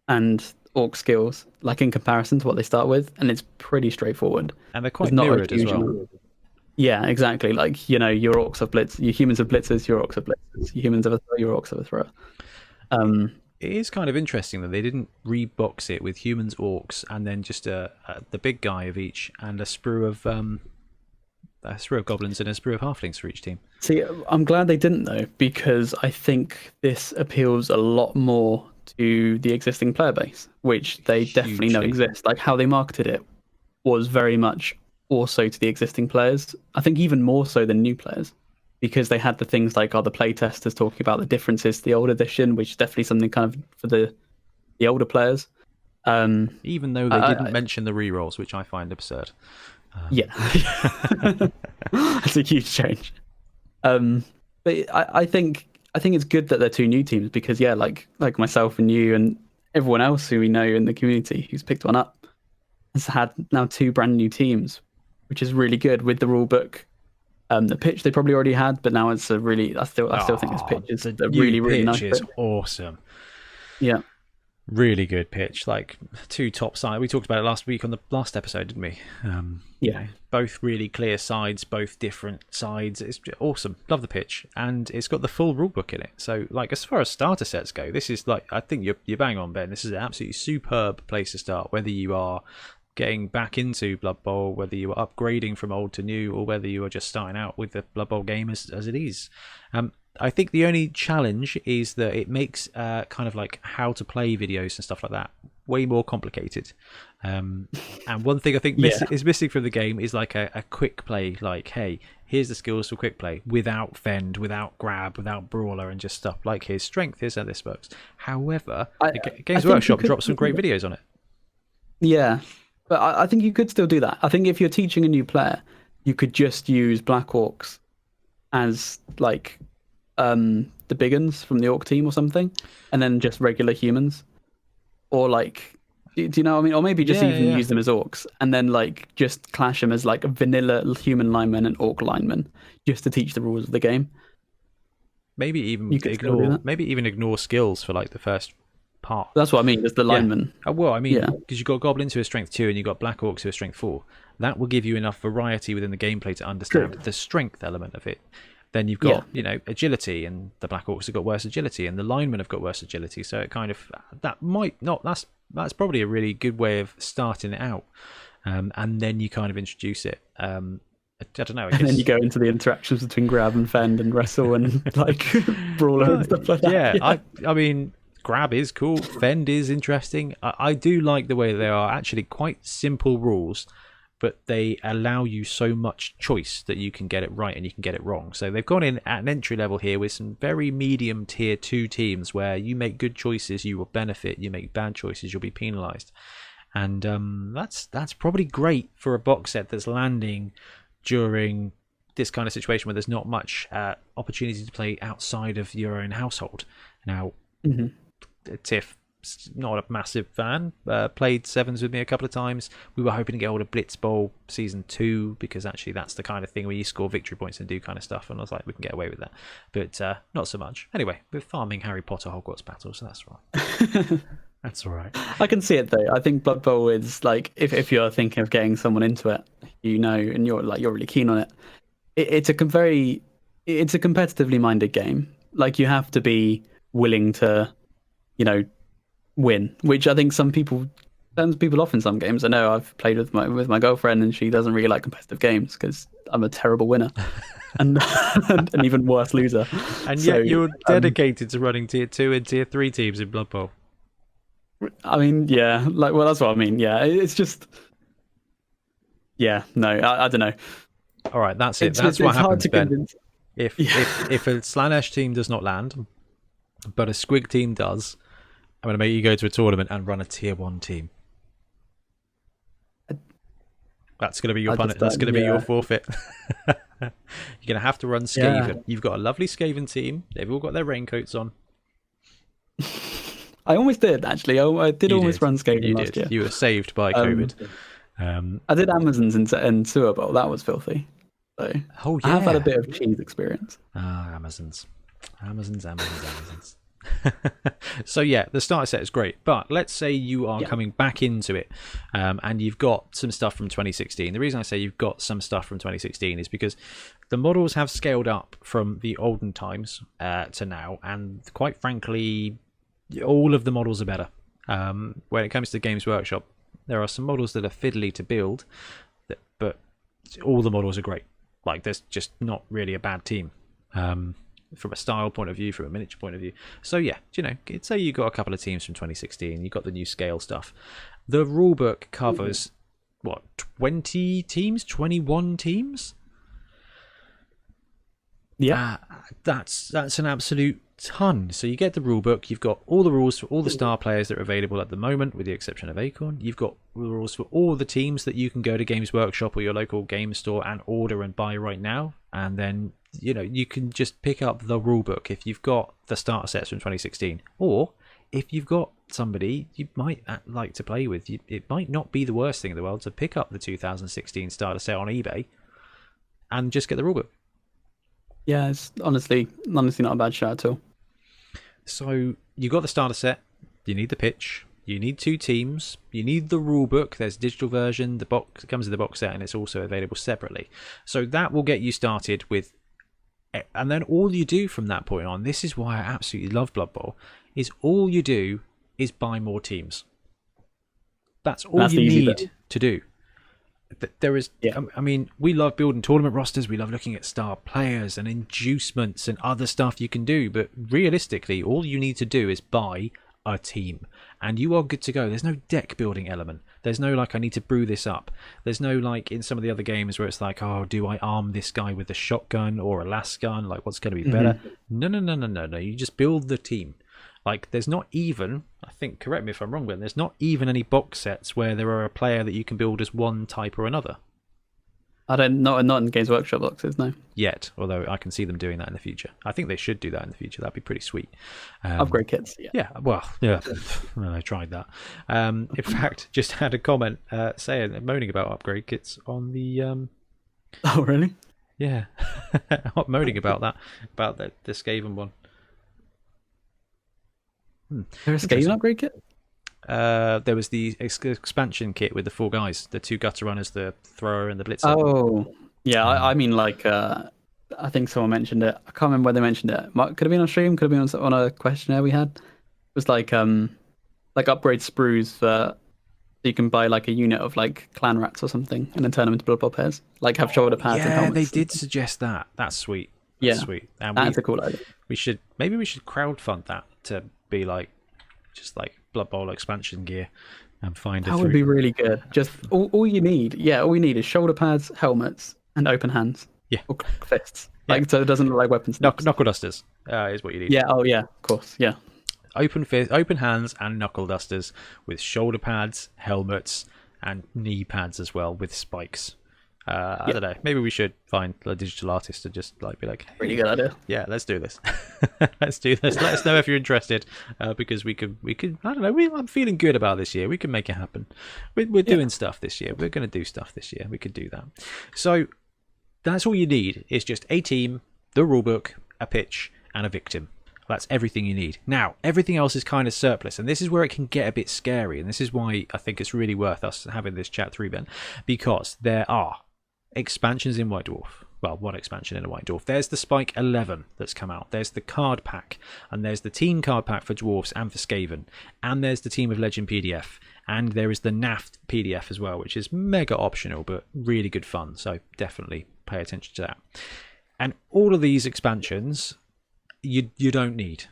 and orc skills, like in comparison to what they start with, and it's pretty straightforward. And they're There's quite not a mirrored as huge well. Yeah, exactly. Like, your orcs have blitz, your humans have blitzers, your orcs have blitzers, your humans have a throw, your orcs have a thrower. It is kind of interesting that they didn't rebox it with humans, orcs, and then just the big guy of each, and a sprue of goblins and a sprue of halflings for each team. See, I'm glad they didn't though, because I think this appeals a lot more to the existing player base, which they definitely know Hugely. exists. Like how they marketed it was very much also to the existing players. I think even more so than new players, because they had the things like the play testers talking about the differences to the old edition, which is definitely something kind of for the older players. Even though they didn't mention the rerolls, which I find absurd. Yeah, that's a huge change. But I think it's good that they're two new teams because like myself and you and everyone else who we know in the community who's picked one up has had now two brand new teams, which is really good with the rule book. The pitch they probably already had, but now it's a really. I still think this pitch is a really nice pitch. Is awesome. Yeah. Really good pitch, like two top sides. We talked about it last week on the last episode, didn't we? Both really clear sides, both different sides. It's awesome. Love the pitch, and it's got the full rulebook in it. So, like as far as starter sets go, this is like I think you're bang on, Ben. This is an absolutely superb place to start. Whether you are getting back into Blood Bowl, whether you are upgrading from old to new, or whether you are just starting out with the Blood Bowl game as it is. I think the only challenge is that it makes kind of like how to play videos and stuff like that way more complicated. And one thing I think is missing from the game is like a quick play, like, hey, here's the skills for quick play without Fend, without Grab, without Brawler, and just stuff like here's Strength, here's how this works. However, Games Workshop dropped some great videos on it. Yeah, but I think you could still do that. I think if you're teaching a new player, you could just use Black Orcs as like the big uns from the orc team or something, and then just regular humans, or like, do you know what I mean? Or maybe just use them as orcs, and then like just clash them as like a vanilla human lineman and orc lineman, just to teach the rules of the game. Maybe even ignore skills for like the first part. That's what I mean. Just the lineman. Well, I mean, because you've got goblins who are strength 2 and you've got black orcs who are strength 4. That will give you enough variety within the gameplay to understand the strength element of it. Then you've got, agility, and the Black Orcs have got worse agility, and the linemen have got worse agility. So it kind of that's probably a really good way of starting it out, and then you kind of introduce it. I don't know. And then you go into the interactions between Grab and Fend and Wrestle and like Brawler and stuff like that. Yeah. I mean, Grab is cool. Fend is interesting. I do like the way they are actually quite simple rules, but they allow you so much choice that you can get it right and you can get it wrong. So they've gone in at an entry level here with some very medium tier 2 teams where you make good choices, you will benefit. You make bad choices, you'll be penalised. And that's probably great for a box set that's landing during this kind of situation where there's not much opportunity to play outside of your own household. Now, Tiff, not a massive fan, played sevens with me a couple of times. We were hoping to get hold of Blitz Bowl Season 2 because actually that's the kind of thing where you score victory points and do kind of stuff, and I was like, we can get away with that, but not so much. Anyway, we're farming Harry Potter Hogwarts battles, so that's right. That's all right. I can see it though. I think Blood Bowl is like, if you're thinking of getting someone into it, and you're really keen on it, it's a competitively minded game. Like, you have to be willing to win, which I think some people turns people off in some games. I know I've played with my girlfriend, and she doesn't really like competitive games because I'm a terrible winner and an even worse loser. And yet you're dedicated to running tier 2 and tier 3 teams in Blood Bowl. I mean, yeah, like, well, that's what I mean. Yeah, it's just, yeah, no, I don't know. All right, that's it. That's what happens, Ben. If a Slanesh team does not land, but a Squig team does, I'm going to make you go to a tournament and run a tier 1 team. That's going to be your I pun. just That's going to don't- be your yeah. forfeit. You're going to have to run Skaven. You've got a lovely Skaven team. They've all got their raincoats on. I almost did actually. I did You almost did. run Skaven You last did. year. You were saved by COVID. I did Amazons in Sewer Bowl. That was filthy. So Oh I have had a yeah. bit of cheese experience. Amazons. So yeah, the starter set is great, but let's say you are coming back into it, and you've got some stuff from 2016. The reason I say you've got some stuff from 2016 is because the models have scaled up from the olden times to now, and quite frankly, all of the models are better. When it comes to Games Workshop, there are some models that are fiddly to build, but all the models are great. Like, there's just not really a bad team. From a style point of view, from a miniature point of view. So yeah, say you got a couple of teams from 2016, you got the new scale stuff. The rulebook covers what, 20 teams, 21 teams? Yeah, That's an absolute ton. So you get the rulebook, you've got all the rules for all the star players that are available at the moment, with the exception of Acorn. You've got rules for all the teams that you can go to Games Workshop or your local game store and order and buy right now, and then you can just pick up the rulebook if you've got the starter sets from 2016, or if you've got somebody you might like to play with. It might not be the worst thing in the world to pick up the 2016 starter set on eBay and just get the rulebook. yeah. It's honestly not a bad shout at all. So you got the starter set, you need the pitch, you need 2 teams, you need the rulebook. There's a digital version, the box comes in the box set, and it's also available separately. So that will get you started with, and then all you do from that point on, this is why I absolutely love Blood Bowl, is all you do is buy more teams. That's all you need to do. There is, I mean, we love building tournament rosters, we love looking at star players and inducements and other stuff you can do, but realistically, all you need to do is buy a team and you are good to go. There's no deck building element. There's no like, I need to brew this up. There's no like in some of the other games where it's like, oh, do I arm this guy with a shotgun or a las gun? Like, what's going to be better? No. You just build the team. Like, there's not even, I think, correct me if I'm wrong, but there's not even any box sets where there are a player that you can build as one type or another. Not in Games Workshop boxes, no. Yet, although I can see them doing that in the future. I think they should do that in the future. That'd be pretty sweet. Upgrade kits. Yeah, well, yeah. Well, I tried that. In fact, just had a comment moaning about upgrade kits on the. Oh, really? Yeah, moaning about that, about the Skaven one. There's a Skaven upgrade kit? There was the expansion kit with the 4 guys, the 2 gutter runners, the thrower, and the blitzer. Oh, yeah. I mean, like, I think someone mentioned it. I can't remember where they mentioned it. Could have been on stream. Could have been on a questionnaire we had. It was like upgrade sprues for. You can buy like a unit of like clan rats or something, and then turn them into Blood Bowl pairs. Like have shoulder pads and yeah, helmets. they did suggest that. That's sweet. That's sweet. And that's a cool idea. We should crowdfund that to be like just like Blood Bowl expansion gear and find that would be really good. Just all you need is shoulder pads, helmets, and open hands. Yeah, or fists. Like so it doesn't look like weapons. Knuckle dusters is what you need. Yeah. Oh yeah. Of course. Yeah. Open hands and knuckle dusters with shoulder pads, helmets, and knee pads as well with spikes. I don't know. Maybe we should find a digital artist to just like be like, hey, really good idea. Yeah, let's do this. Let's do this. Let us know if you're interested, because we could. I don't know. I'm feeling good about this year. We can make it happen. We're doing stuff this year. We're going to do stuff this year. We could do that. So that's all you need. Is just a team, the rulebook, a pitch, and a victim. That's everything you need. Now, everything else is kind of surplus, and this is where it can get a bit scary, and this is why I think it's really worth us having this chat through, Ben, because there are expansions in White Dwarf. Well, one expansion in a White Dwarf. There's the Spike 11 that's come out. There's the card pack, and there's the team card pack for Dwarfs and for Skaven, and there's the Team of Legend PDF, and there is the NAF PDF as well, which is mega optional, but really good fun, so definitely pay attention to that. And all of these expansions... You don't need,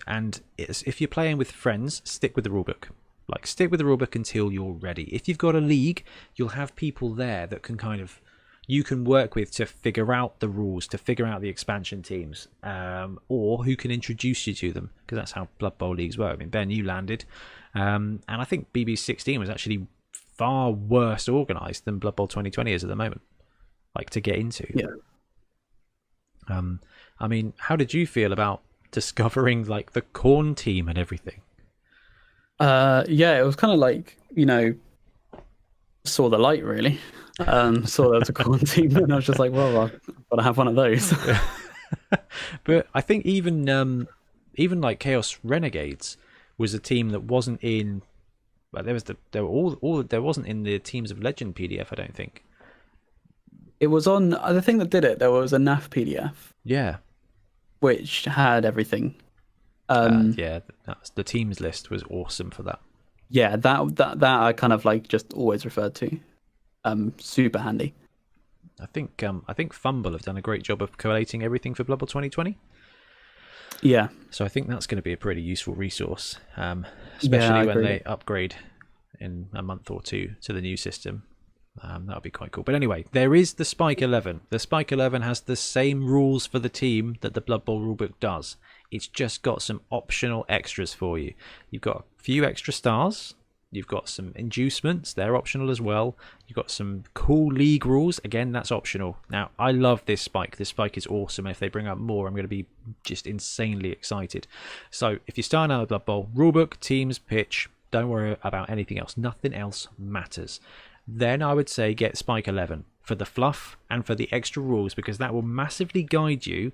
and if you're playing with friends, stick with the rulebook. Like, stick with the rulebook until you're ready. If you've got a league, you'll have people there that can you can work with to figure out the rules, to figure out the expansion teams, or who can introduce you to them, because that's how Blood Bowl leagues work. I mean, Ben, you landed, and I think BB16 was actually far worse organized than Blood Bowl 2020 is at the moment, like to get into. Yeah. I mean, how did you feel about discovering like the Khorne team and everything? Yeah, it was kind of like, saw the light really. Saw there was a Khorne team, and I was just like, well, I've got to have one of those. But I think even like Chaos Renegades was a team that wasn't in. Well, there wasn't in the Teams of Legend PDF. I don't think It was on the thing that did it. There was a NAF PDF. Yeah. Which had everything. Yeah, the teams list was awesome for that. Yeah, that I kind of like just always referred to. Super handy. I think Fumble have done a great job of collating everything for Blood Bowl 2020. Yeah. So I think that's going to be a pretty useful resource, especially when they upgrade in a month or two to the new system. That'll be quite cool. But anyway, there is the Spike 11. The Spike 11 has the same rules for the team that the Blood Bowl rulebook does. It's just got some optional extras for you. You've got a few extra stars. You've got some inducements. They're optional as well. You've got some cool league rules. Again, that's optional. Now, I love this Spike. This Spike is awesome. And if they bring out more, I'm going to be just insanely excited. So if you're starting out with Blood Bowl, rulebook, teams, pitch, don't worry about anything else. Nothing else matters. Then I would say get Spike 11 for the fluff and for the extra rules, because that will massively guide you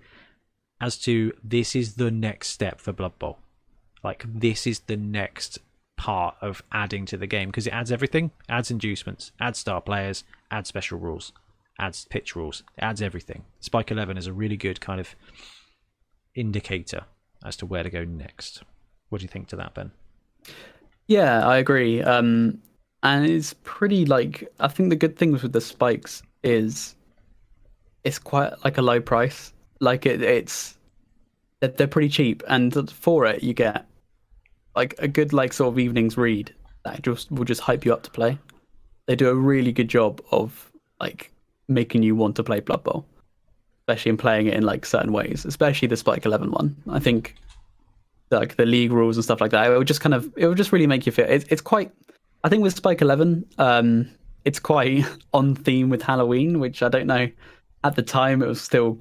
as to this is the next step for Blood Bowl. Like, this is the next part of adding to the game, because it adds everything. Adds inducements, adds star players, adds special rules, adds pitch rules, adds everything. Spike 11 is a really good kind of indicator as to where to go next. What do you think to that, Ben? Yeah, I agree. And it's pretty like, I think the good things with the spikes is it's quite like a low price. Like they're pretty cheap, and for it you get like a good like sort of evening's read that will just hype you up to play. They do a really good job of like making you want to play Blood Bowl, especially in playing it in like certain ways, especially the Spike 11 one. I think like the league rules and stuff like that, it would just really make you feel it's quite. I think with Spike 11, it's quite on theme with Halloween, which I don't know. At the time, it was still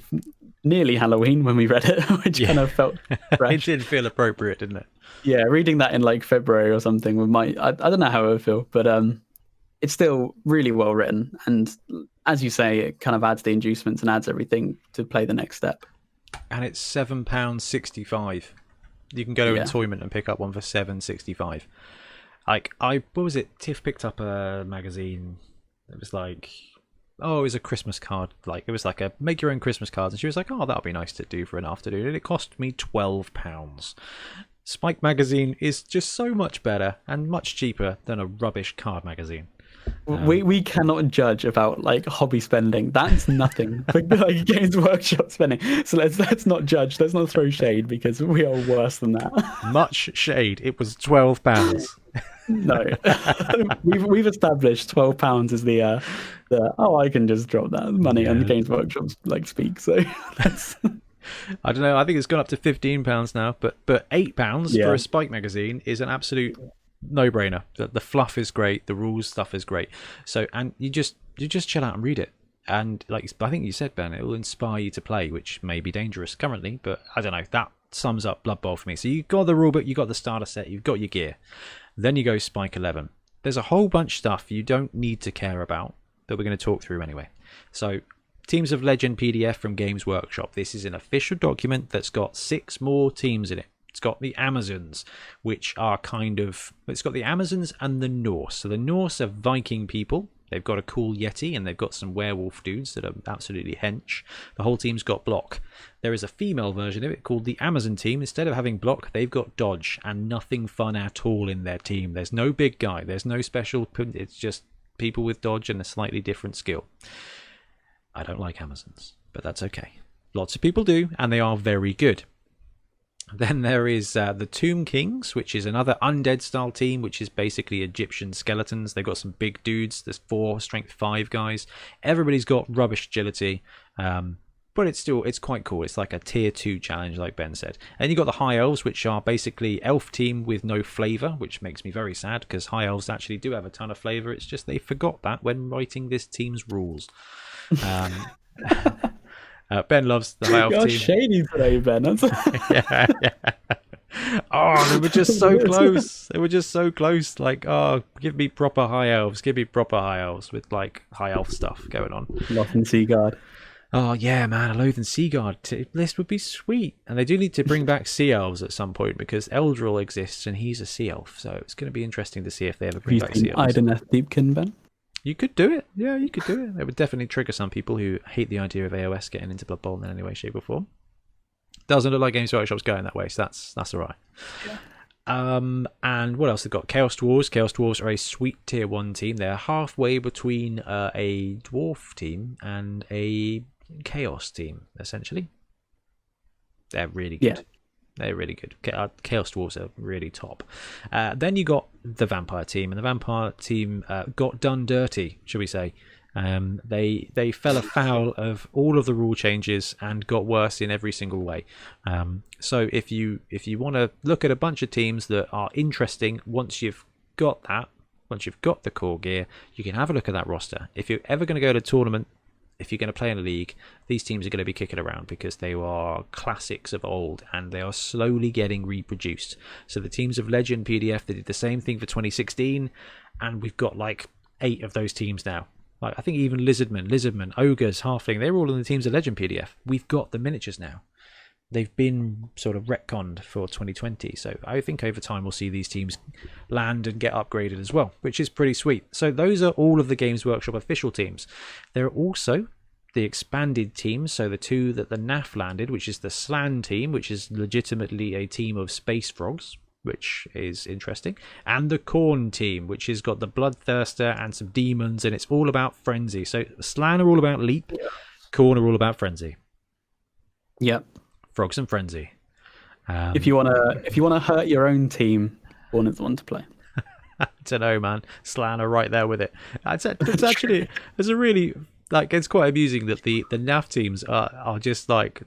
nearly Halloween when we read it, which kind of felt fresh. It did feel appropriate, didn't it? Yeah, reading that in like February or something I don't know how it would feel, but it's still really well written. And as you say, it kind of adds the inducements and adds everything to play the next step. And it's £7.65. You can go to Entoyment and pick up one for £7.65. Like, what was it? Tiff picked up a magazine that was like, it was a Christmas card. Like, it was like a make your own Christmas cards. And she was like, that'll be nice to do for an afternoon. And it cost me £12. Spike magazine is just so much better and much cheaper than a rubbish card magazine. We cannot judge about like hobby spending. That's nothing. Like Games Workshop spending. So let's not judge. Let's not throw shade, because we are worse than that. Much shade. It was £12. No, we've established £12 is the I can just drop that money on Games Workshop like speak. So that's. I don't know. I think it's gone up to £15 now, but £8 for a Spike magazine is an absolute no-brainer. The fluff is great, the rules stuff is great. So, and you just chill out and read it, and like I think you said, Ben, it will inspire you to play, which may be dangerous currently, but I don't know. That sums up Blood Bowl for me. So you got the rulebook, you got the starter set, you've got your gear. Then you go Spike 11. There's a whole bunch of stuff you don't need to care about that we're going to talk through anyway. So, Teams of Legend PDF from Games Workshop. This is an official document that's got 6 more teams in it. It's got the Amazons, which are it's got the Amazons and the Norse. So the Norse are Viking people. They've got a cool Yeti, and they've got some werewolf dudes that are absolutely hench. The whole team's got block. There is a female version of it called the Amazon team. Instead of having block, they've got dodge, and nothing fun at all in their team. There's no big guy. There's no special. It's just people with dodge and a slightly different skill. I don't like Amazons, but that's okay. Lots of people do, and they are very good. Then there is the Tomb Kings, which is another undead style team, which is basically Egyptian skeletons. They've got some big dudes. There's 4 strength 5 guys. Everybody's got rubbish agility. but it's quite cool. It's like a tier 2 challenge, like Ben said. And you got the High Elves, which are basically elf team with no flavour, which makes me very sad because High Elves actually do have a ton of flavour. It's just they forgot that when writing this team's rules. Ben loves the High Elf You're team. shady today, Ben. Yeah. Oh, they were just so close. They were just so close. Like, oh, give me proper High Elves. Give me proper High Elves with like High Elf stuff going on. Lothern Seaguard. Oh yeah, man, a Lothern Seaguard list would be sweet. And they do need to bring back Sea Elves at some point because Eldril exists and he's a Sea Elf. So it's going to be interesting to see if they ever bring back Sea Elves. Ideneth Deepkin, Ben? You could do it. Yeah, you could do it. It would definitely trigger some people who hate the idea of AOS getting into Blood Bowl in any way, shape or form. Doesn't look like Games Workshop's going that way, so that's all right. Yeah. And what else they've got? Chaos Dwarves. Chaos Dwarves are a sweet tier 1 team. They're halfway between a dwarf team and a chaos team, essentially. They're really good. Yeah. They're really good. Chaos Dwarves are really top. Then you got the Vampire team, and the Vampire team got done dirty, shall we say. They fell afoul of all of the rule changes and got worse in every single way. So if you want to look at a bunch of teams that are interesting, once you've got the core gear, you can have a look at that roster. If you're ever going to go to a tournament, if you're going to play in a league, these teams are going to be kicking around because they are classics of old and they are slowly getting reproduced. So the teams of Legend PDF, they did the same thing for 2016, and we've got like 8 of those teams now. Like I think even Lizardmen, Ogres, Halfling, they're all in the teams of Legend PDF. We've got the miniatures now. They've been sort of retconned for 2020. So I think over time we'll see these teams land and get upgraded as well, which is pretty sweet. So those are all of the Games Workshop official teams. There are also the expanded teams. So the 2 that the NAF landed, which is the Slan team, which is legitimately a team of space frogs, which is interesting, and the Khorne team, which has got the Bloodthirster and some demons, and it's all about frenzy. So Slan are all about leap, Khorne are all about frenzy. Yep. Frogs and frenzy. If you wanna hurt your own team, Khorne is the one to play. I don't know, man. Slan are right there with it. It's actually it's a really like it's quite amusing that the NAF teams are just like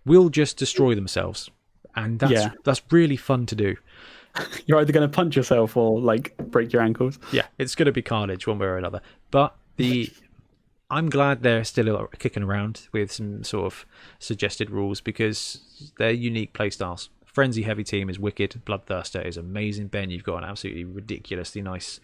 will just destroy themselves. And that's really fun to do. You're either going to punch yourself or like break your ankles. Yeah, it's going to be carnage one way or another. But I'm glad they're still kicking around with some sort of suggested rules because they're unique playstyles. Frenzy heavy team is wicked. Bloodthirster is amazing. Ben, you've got an absolutely ridiculously nice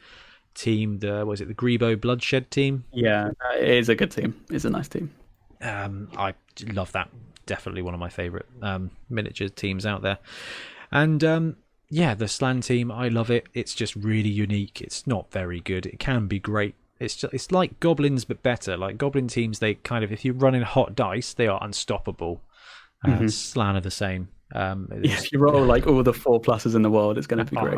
team. The Grebo Bloodshed team? Yeah, it is a good team. It's a nice team. I love that. Definitely one of my favourite miniature teams out there. And the Slan team, I love it. It's just really unique. It's not very good. It can be great. It's like Goblins but better. Like Goblin teams, they kind of, if you run in hot dice, they are unstoppable. Slan are the same. If you roll like all the 4+ in the world, it's going to be great.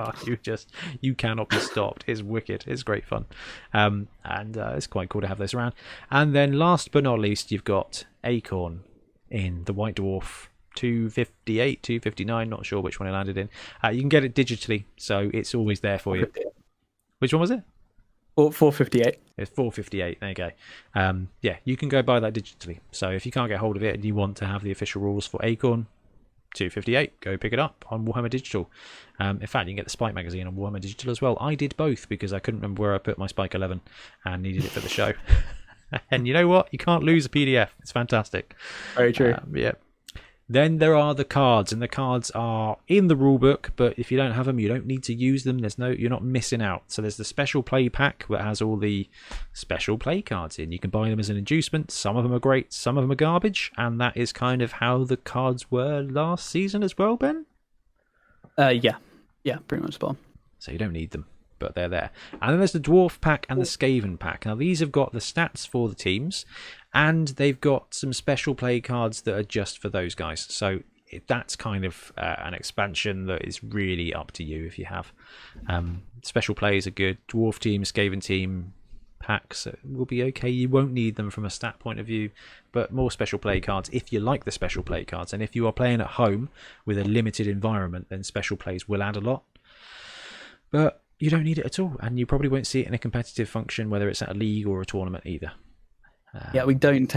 You cannot be stopped. It's wicked. It's great fun. And it's quite cool to have this around. And then last but not least, you've got Acorn in the White Dwarf 258, 259, not sure which one it landed in. You can get it digitally, so it's always there for you. Which one was it? 458. It's 458, there you go. You can go buy that digitally. So if you can't get hold of it and you want to have the official rules for Acorn 258, go pick it up on Warhammer Digital. In fact, you can get the Spike magazine on Warhammer Digital as well. I did both because I couldn't remember where I put my Spike 11 and needed it for the show. And you know what? You can't lose a PDF. It's fantastic. Very true. Then there are the cards, and the cards are in the rulebook, but if you don't have them, you don't need to use them. You're not missing out. So there's the special play pack that has all the special play cards in. You can buy them as an inducement. Some of them are great, some of them are garbage, and that is kind of how the cards were last season as well, Ben? Yeah, pretty much spot on. So you don't need them, but they're there. And then there's the Dwarf pack and the Skaven pack. Now these have got the stats for the teams, and they've got some special play cards that are just for those guys. So that's kind of an expansion that is really up to you if you have. Special plays are good. Dwarf team, Skaven team packs will be okay. You won't need them from a stat point of view, but more special play cards if you like the special play cards. And if you are playing at home with a limited environment, then special plays will add a lot. But you don't need it at all, and you probably won't see it in a competitive function, whether it's at a league or a tournament either. Yeah, we don't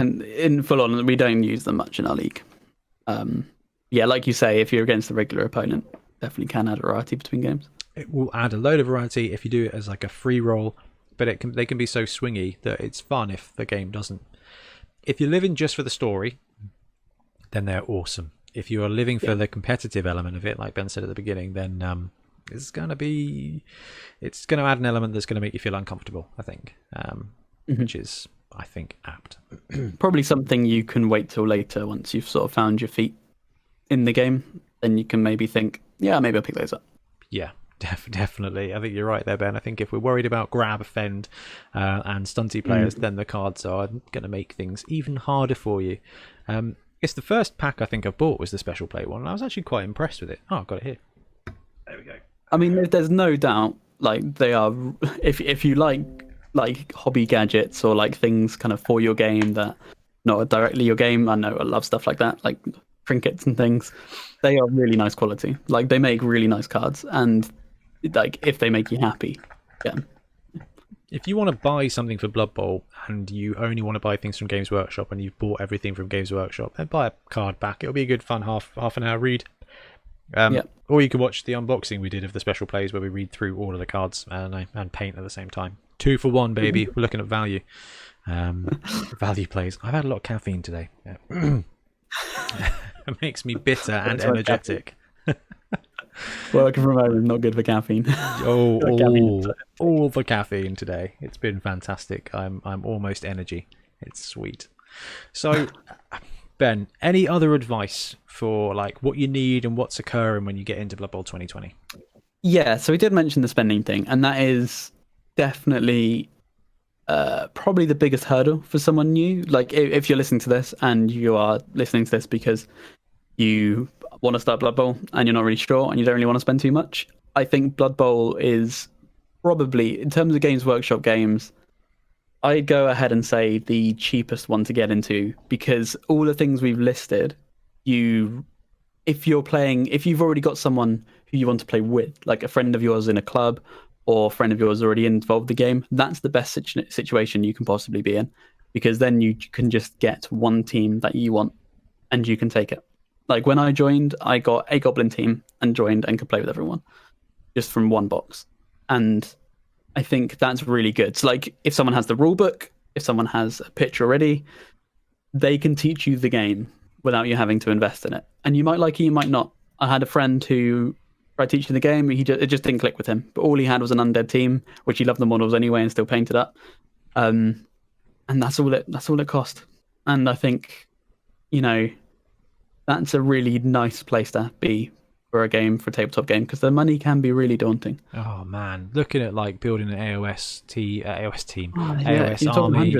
we don't use them much in our league. Yeah, like you say, if you're against the regular opponent, definitely can add variety between games. It will add a load of variety if you do it as like a free roll, but they can be so swingy that it's fun if the game doesn't. If you're living just for the story, then they're awesome. If you are living for the competitive element of it, like Ben said at the beginning, then it's going to add an element that's going to make you feel uncomfortable, I think, which is, I think, apt. Probably something you can wait till later once you've sort of found your feet in the game. Then you can maybe think, yeah, maybe I'll pick those up. Yeah, definitely. I think you're right there, Ben. I think if we're worried about grab, offend, and stunty players, then the cards are going to make things even harder for you. It's the first pack I think I bought was the special play one, and I was actually quite impressed with it. Oh, I've got it here. There we go. I mean, there's no doubt, like, they are, if you like hobby gadgets or like things kind of for your game that not directly your game, I know I love stuff like that, like trinkets and things. They are really nice quality. Like, they make really nice cards, and like if they make you happy, yeah. If you want to buy something for Blood Bowl and you only want to buy things from Games Workshop and you've bought everything from Games Workshop, then buy a card back. It'll be a good fun half an hour read. Or you can watch the unboxing we did of the special plays where we read through all of the cards and paint at the same time. 2 for 1, baby. We're looking at value. Value plays. I've had a lot of caffeine today. Yeah. It makes me bitter and energetic. Working from home is not good for caffeine. All the caffeine today. It's been fantastic. I'm almost energy. It's sweet. So, Ben, any other advice for like what you need and what's occurring when you get into Blood Bowl 2020? Yeah, so we did mention the spending thing, and that is definitely probably the biggest hurdle for someone new. Like, if you're listening to this and you are listening to this because you want to start Blood Bowl and you're not really sure and you don't really want to spend too much, I think Blood Bowl is probably, in terms of Games Workshop games, I'd go ahead and say the cheapest one to get into, because all the things we've listed, if you've already got someone who you want to play with, like a friend of yours in a club or a friend of yours already involved in the game, that's the best situation you can possibly be in, because then you can just get one team that you want and you can take it. Like, when I joined, I got a Goblin team and joined and could play with everyone just from one box. And I think that's really good. So, like, if someone has the rule book, if someone has a pitch already, they can teach you the game without you having to invest in it. And you might like it, you might not. I had a friend who tried teaching the game. It just didn't click with him. But all he had was an undead team, which he loved the models anyway and still painted up. And that's all it cost. And I think, that's a really nice place to be for a tabletop game, because the money can be really daunting. Oh man, looking at like building an AOS team, AOS army,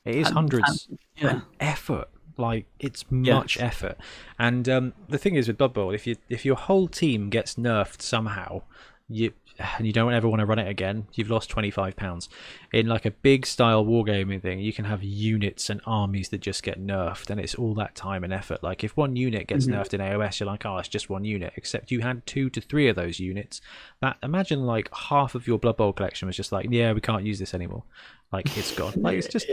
it is hundreds. And effort, like it's much effort. And the thing is with Blood Bowl, if your whole team gets nerfed somehow, and you don't ever want to run it again, you've lost £25. In like a big style wargaming thing, you can have units and armies that just get nerfed, and it's all that time and effort. Like, if one unit gets nerfed in AOS, you're like, oh, it's just one unit, except you had 2 to 3 of those units. Imagine like half of your Blood Bowl collection was just like, yeah, we can't use this anymore, like it's gone. Like, it's just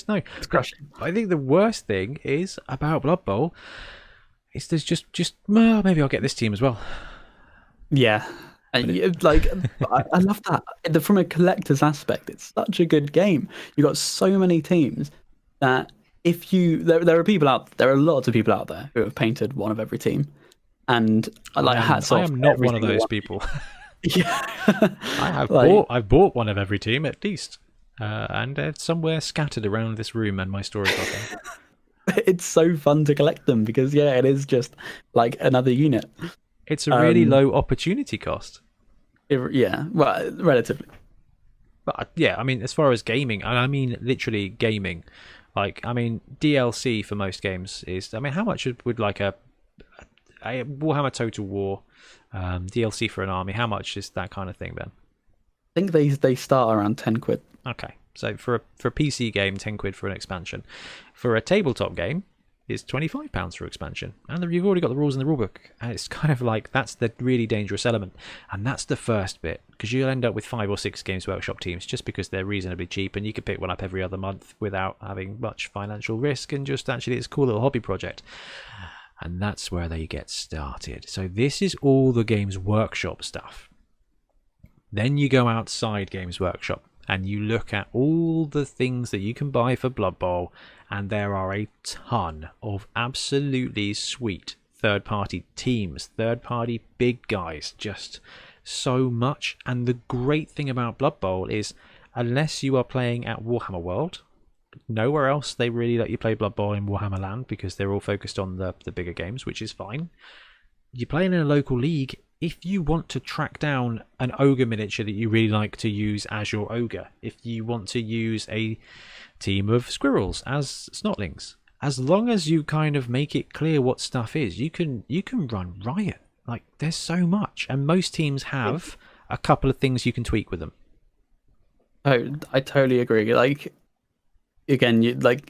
no. It's crushing. I think the worst thing is about Blood Bowl is there's just well, maybe I'll get this team as well. Yeah. And like, I love that. From a collector's aspect, it's such a good game. You've got so many teams that there are lots of people out there who have painted one of every team, and hats off. I am not one of those people. Yeah, I've bought one of every team at least, and they're somewhere scattered around this room and my storage locker. It's so fun to collect them because it is just like another unit. It's a really low opportunity cost. Well, relatively. But I mean, as far as gaming, and I mean literally gaming, like, I mean, DLC for most games is, I mean, how much would like a Warhammer Total War DLC for an army, how much is that kind of thing then? I think they start around £10. Okay, so for a PC game, £10 for an expansion. For a tabletop game, is £25 for expansion, and you've already got the rules in the rulebook. And it's kind of like, that's the really dangerous element, and that's the first bit, because you'll end up with 5 or 6 Games Workshop teams just because they're reasonably cheap, and you can pick one up every other month without having much financial risk, and just actually it's a cool little hobby project. And that's where they get started. So this is all the Games Workshop stuff. Then you go outside Games Workshop and you look at all the things that you can buy for Blood Bowl, and there are a ton of absolutely sweet third-party teams, third-party big guys, just so much. And the great thing about Blood Bowl is, unless you are playing at Warhammer World, nowhere else they really let you play Blood Bowl in Warhammer Land, because they're all focused on the bigger games, which is fine. You're playing in a local league. If you want to track down an ogre miniature that you really like to use as your ogre, if you want to use a team of squirrels as snotlings, as long as you kind of make it clear what stuff is, you can run riot. Like, there's so much, and most teams have a couple of things you can tweak with them. Oh, I totally agree. Like, again,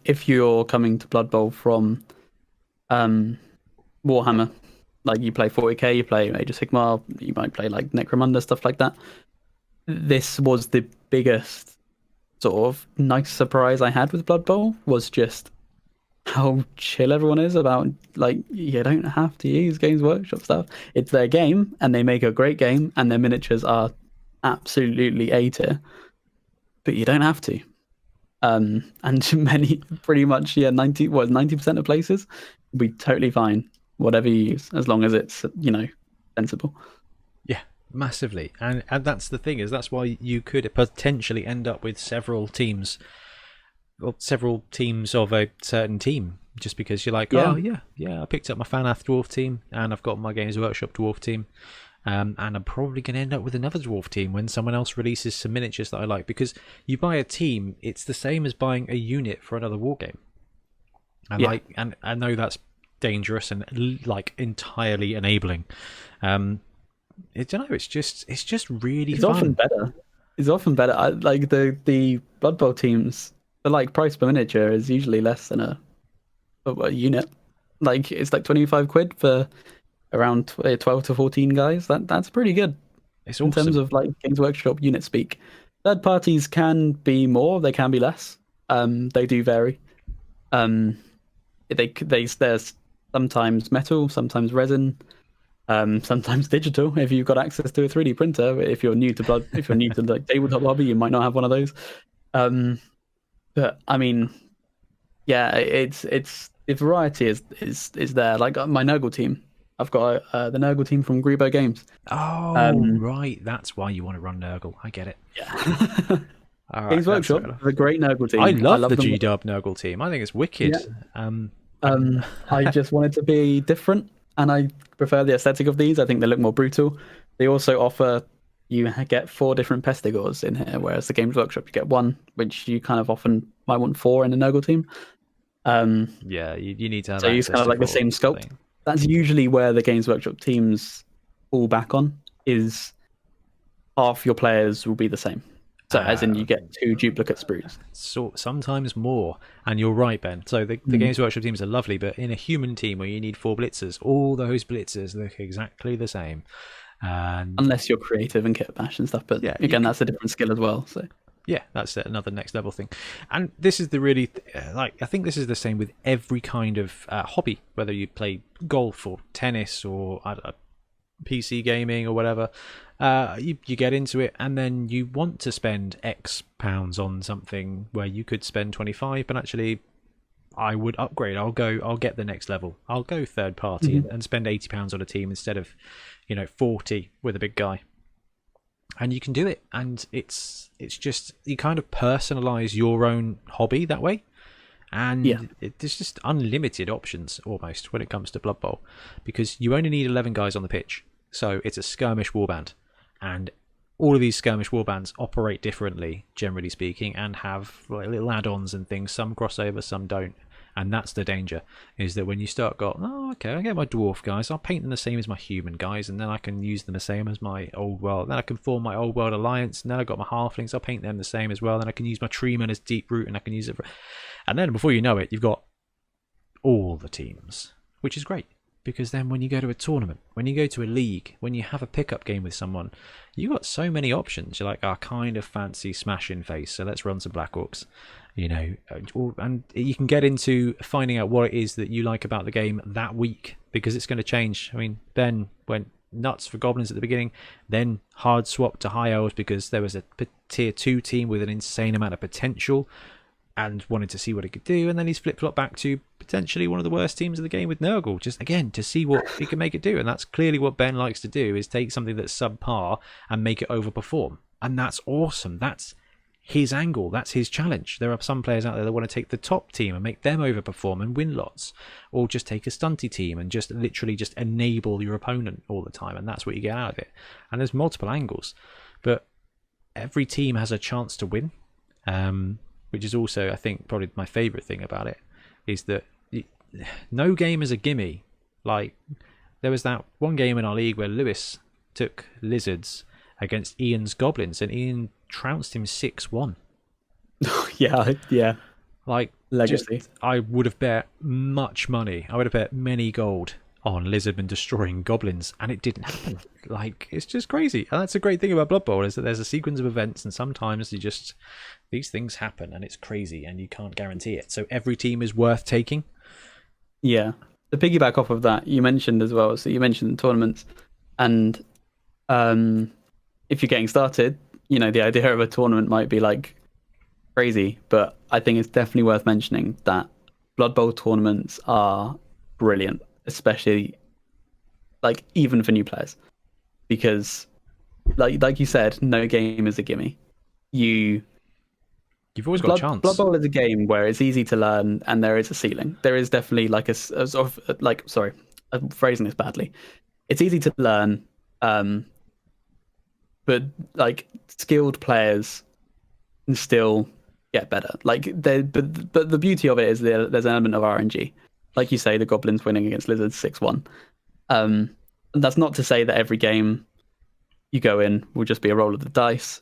if you're coming to Blood Bowl from Warhammer, like you play 40k, you play Age of Sigmar, you might play like Necromunda, stuff like that. This was the biggest sort of nice surprise I had with Blood Bowl, was just how chill everyone is about, like, you don't have to use Games Workshop stuff. It's their game, and they make a great game, and their miniatures are absolutely A tier, but you don't have to. And pretty much 90% of places will be totally fine, whatever you use, as long as it's sensible. Yeah, massively. And that's the thing, is that's why you could potentially end up with several teams of a certain team, just because you're like, I picked up my Fanath dwarf team, and I've got my Games Workshop dwarf team, and I'm probably going to end up with another dwarf team when someone else releases some miniatures that I like. Because you buy a team, it's the same as buying a unit for another war game. And and I know that's dangerous and like entirely enabling. It's just really fun. It's often better. I like the Blood Bowl teams. The price per miniature is usually less than a unit. Like, it's like 25 quid for around 12 to 14 guys. That's pretty good. It's awesome. In terms of like Games Workshop unit speak. Third parties can be more, they can be less. They do vary. There's sometimes metal, sometimes resin, sometimes digital. If you've got access to a 3D printer, if you're new to like tabletop hobby, you might not have one of those. But I mean, yeah, it's the variety is there. Like my Nurgle team, I've got the Nurgle team from Grebo Games. Oh, right, that's why you want to run Nurgle. I get it. Yeah. All right, Games Workshop, the great Nurgle team. I love the G-Dub Nurgle team. I think it's wicked. Yeah. I just wanted to be different, and I prefer the aesthetic of these. I think they look more brutal. They also offer, you get 4 different Pestigors in here, whereas the Games Workshop you get 1, which you kind of often might want 4 in a Nurgle team. You need to have. So you use kind of like the same sculpt. That's usually where the Games Workshop teams fall back on, is half your players will be the same. So as in you get 2 duplicate sprues. So sometimes more. And you're right, Ben. So the Games Workshop teams are lovely, but in a human team where you need 4 blitzers, all those blitzers look exactly the same. And unless you're creative and kit bash and stuff, but again, that's a different skill as well. So yeah, that's another next level thing. And this is the really I think this is the same with every kind of hobby, whether you play golf or tennis or PC gaming or whatever. You get into it, and then you want to spend X pounds on something where you could spend 25, but actually I would upgrade. I'll get the next level. I'll go third party and spend £80 on a team instead of 40 with a big guy. And you can do it, and it's just, you kind of personalize your own hobby that way. And there's just unlimited options almost when it comes to Blood Bowl, because you only need 11 guys on the pitch. So it's a skirmish warband, and all of these skirmish warbands operate differently, generally speaking, and have little add-ons and things. Some cross over, some don't. And that's the danger, is that when you start I get my dwarf guys, I'll paint them the same as my human guys, and then I can use them the same as my old world. Then I can form my old world alliance, and then I've got my halflings, I'll paint them the same as well. Then I can use my treeman as deep root, and I can use it and then before you know it, you've got all the teams, which is great. Because then when you go to a tournament, when you go to a league, when you have a pickup game with someone, you got so many options. You're like, I kind of fancy smashing face, so let's run some Black Orcs. And you can get into finding out what it is that you like about the game that week, because it's going to change. I mean, Ben went nuts for goblins at the beginning, then hard swapped to high elves because there was a tier 2 team with an insane amount of potential and wanted to see what it could do, and then he's flip-flopped back to potentially one of the worst teams of the game with Nurgle, just again to see what he can make it do. And that's clearly what Ben likes to do, is take something that's subpar and make it overperform. And that's awesome. That's his angle, that's his challenge. There are some players out there that want to take the top team and make them overperform and win lots, or just take a stunty team and just literally just enable your opponent all the time, and that's what you get out of it. And there's multiple angles, but every team has a chance to win, which is also, I think, probably my favourite thing about it, is that no game is a gimme. Like, there was that one game in our league where Lewis took Lizards against Ian's Goblins, and Ian trounced him 6-1. yeah. Like, legacy. I would have bet much money. I would have bet many gold on Lizardmen destroying goblins, and it didn't happen. Like, it's just crazy. And that's a great thing about Blood Bowl, is that there's a sequence of events, and sometimes these things happen, and it's crazy, and you can't guarantee it. So every team is worth taking. Yeah. To piggyback off of that, you mentioned as well, so you mentioned tournaments, and if you're getting started, the idea of a tournament might be like crazy, but I think it's definitely worth mentioning that Blood Bowl tournaments are brilliant, especially like even for new players, because like you said, no game is a gimme. You've always got a chance. Blood Bowl is a game where it's easy to learn, and there is a ceiling. There is definitely like a sort of like, sorry, I'm phrasing this badly. It's easy to learn, but like skilled players can still get better. Like, but the beauty of it is there's an element of RNG. Like you say, the goblins winning against lizards 6-1. That's not to say that every game you go in will just be a roll of the dice,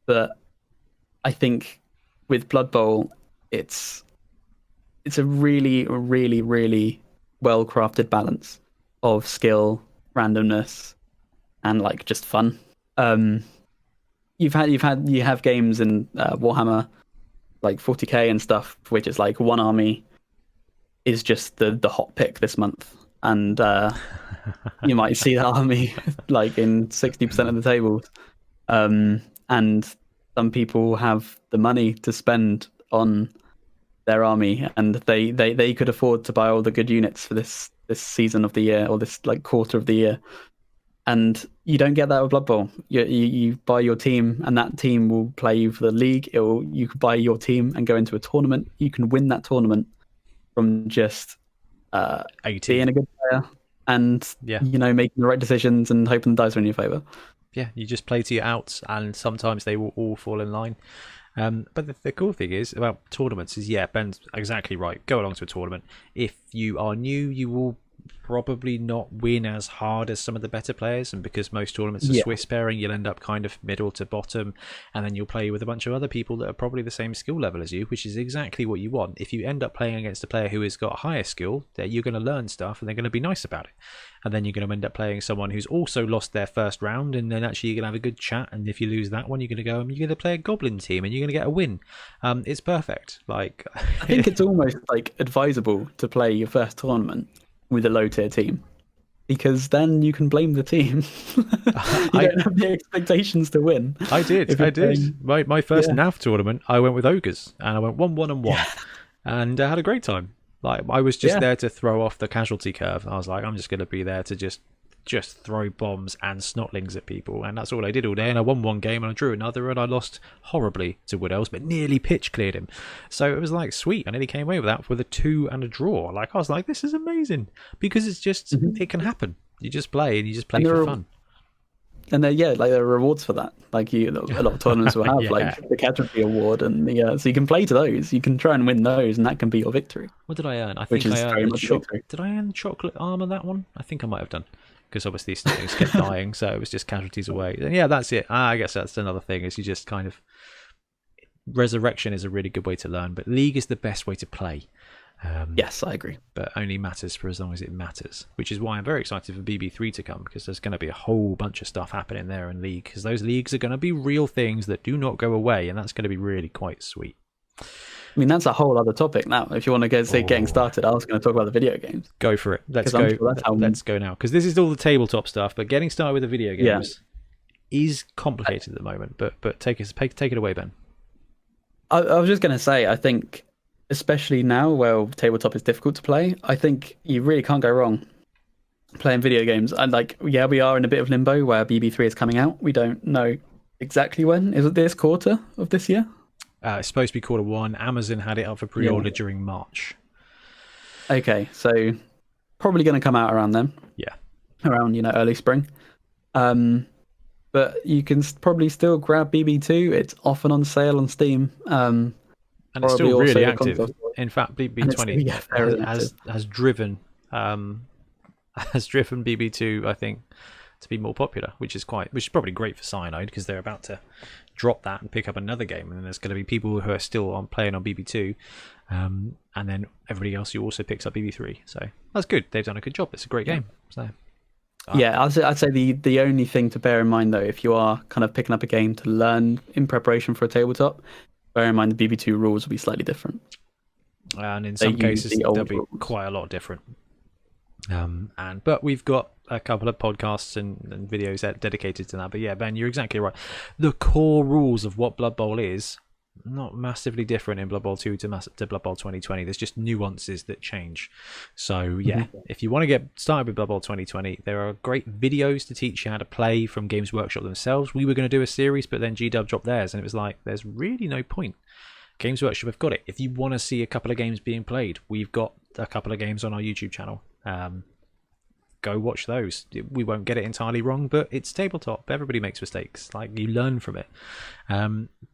but I think with Blood Bowl, it's a really, really, really well crafted balance of skill, randomness, and like just fun. You have games in Warhammer like 40k and stuff, which is like one army is just the hot pick this month, and you might see that army like in 60% of the tables, and some people have the money to spend on their army, and they could afford to buy all the good units for this season of the year, or this like quarter of the year. And you don't get that with Blood Bowl. You buy your team, and that team will play you for the league. You can buy your team and go into a tournament. You can win that tournament from just being a good player and making the right decisions and hoping the dice are in your favour. Yeah, you just play to your outs, and sometimes they will all fall in line. But the cool thing is about tournaments is, Ben's exactly right. Go along to a tournament. If you are new, you will probably not win as hard as some of the better players, and because most tournaments are Swiss pairing, you'll end up kind of middle to bottom, and then you'll play with a bunch of other people that are probably the same skill level as you, which is exactly what you want. If you end up playing against a player who has got higher skill, you're going to learn stuff, and they're going to be nice about it, and then you're going to end up playing someone who's also lost their first round, and then actually you're going to have a good chat, and if you lose that one, you're going to go and you're going to play a goblin team, and you're going to get a win. It's perfect. Like, I think it's almost like advisable to play your first tournament with a low tier team, because then you can blame the team. You don't have the expectations to win. I did. My first NAV tournament, I went with ogres, and I went 1-1 and 1, and I had a great time. Like, I was just there to throw off the casualty curve. I was like, I'm just going to be there to just throw bombs and snotlings at people, and that's all I did all day. And I won one game, and I drew another, and I lost horribly to Wood Elves, but nearly pitch cleared him. So it was like, sweet. I nearly came away with that with a 2 and a draw. Like, I was like, this is amazing, because it's just it can happen. You just play, and you just play for fun. And there are rewards for that. Like, a lot of tournaments will have like the casualty award, and so you can play to those. You can try and win those, and that can be your victory. What did I earn? I think I earned Did I earn chocolate armor that one? I think I might have done, because obviously things kept dying, so it was just casualties away. And that's it. I guess that's another thing, is you just kind of... Resurrection is a really good way to learn, but League is the best way to play. Yes, I agree. But only matters for as long as it matters, which is why I'm very excited for BB3 to come, because there's going to be a whole bunch of stuff happening there in League, because those leagues are going to be real things that do not go away, and that's going to be really quite sweet. I mean, that's a whole other topic now. If you want to getting started, I was going to talk about the video games. Go for it. Let's go. Sure let's go now, because this is all the tabletop stuff, but getting started with the video games is complicated at the moment. But take it away, Ben. I was just going to say, I think, especially now where tabletop is difficult to play, I think you really can't go wrong playing video games. And we are in a bit of limbo where BB3 is coming out. We don't know exactly when. Is it this quarter of this year? It's supposed to be Q1. Amazon had it up for pre-order during March. Okay, so probably going to come out around then. Yeah. Around, early spring. But you can probably still grab BB2. It's often on sale on Steam. And it's still really active. In fact, BB20 has driven BB2, I think, to be more popular, which is probably great for Cyanide, because they're about to drop that and pick up another game, and there's going to be people who are still playing on BB2, and then everybody else who also picks up BB3. So that's good. They've done a good job. It's a great game. So. I'd say the only thing to bear in mind, though, if you are kind of picking up a game to learn in preparation for a tabletop, bear in mind the BB2 rules will be slightly different. And in some cases, they'll be quite a lot different. But we've got a couple of podcasts and videos dedicated to that. But yeah, Ben, you're exactly right. The core rules of what Blood Bowl is not massively different in Blood Bowl 2 to Blood Bowl 2020. There's just nuances that change. So yeah, if you want to get started with Blood Bowl 2020, there are great videos to teach you how to play from Games Workshop themselves. We were going to do a series, but then GW dropped theirs, and it was like, there's really no point. Games Workshop have got it. If you want to see a couple of games being played, we've got a couple of games on our YouTube channel. Go watch those. We won't get it entirely wrong, but it's tabletop. Everybody makes mistakes. You learn from it.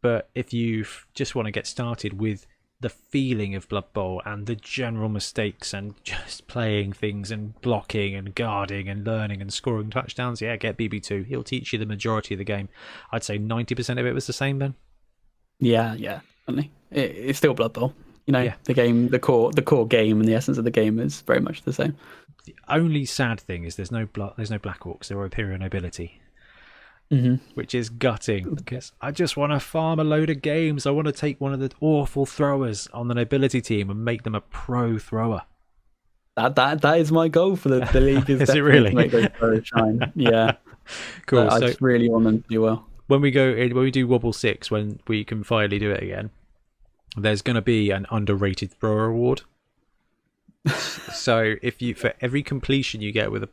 But if you just want to get started with the feeling of Blood Bowl and the general mistakes and just playing things and blocking and guarding and learning and scoring touchdowns, get BB2. He'll teach you the majority of the game. I'd say 90% of it was the same, Ben. Yeah, definitely. It's still Blood Bowl. The game, the core game and the essence of the game is very much the same. The only sad thing is there's no Black Orcs. There are Imperial Nobility, which is gutting, because I just want to farm a load of games. I want to take one of the awful throwers on the Nobility team and make them a pro thrower. That is my goal for the league. Is it really? To make those throwers shine. Yeah, cool. I just really want them to do well. When we do Wobble 6, when we can finally do it again, there's going to be an underrated thrower award. So for every completion you get with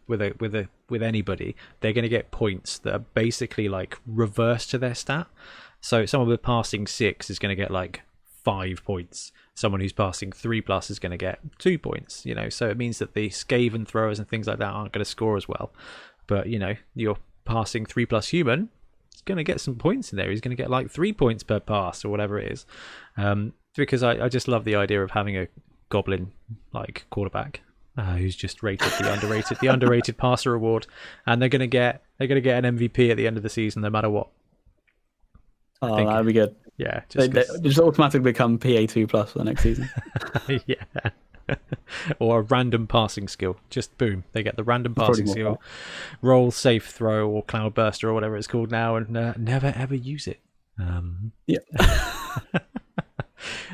anybody, they're going to get points that are basically reverse to their stat. So someone with passing 6 is going to get 5 points. Someone who's passing 3+ is going to get 2 points. So it means that the Skaven throwers and things like that aren't going to score as well. But your passing 3+ human is going to get some points in there. He's going to get 3 points per pass or whatever it is. Because I just love the idea of having a goblin quarterback who's just rated the underrated passer award, and they're gonna get an MVP at the end of the season no matter what. That'd be good. Yeah, they just automatically become PA2+ for the next season. Yeah. Or a random passing skill. Just boom, they get the random passing skill. Roll, safe throw, or cloud burster, or whatever it's called now, and never ever use it.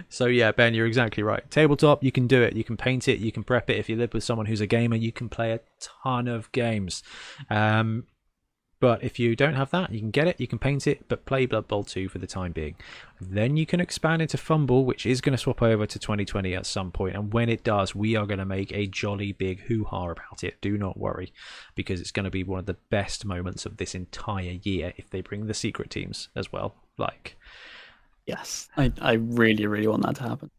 So yeah, Ben, you're exactly right. Tabletop, you can do it. You can paint it. You can prep it. If you live with someone who's a gamer, you can play a ton of games. But if you don't have that, you can get it, you can paint it, but play Blood Bowl 2 for the time being. Then you can expand into Fumble, which is going to swap over to 2020 at some point. And when it does, we are going to make a jolly big hoo-ha about it. Do not worry, because it's going to be one of the best moments of this entire year if they bring the secret teams as well. Yes, I really, really want that to happen.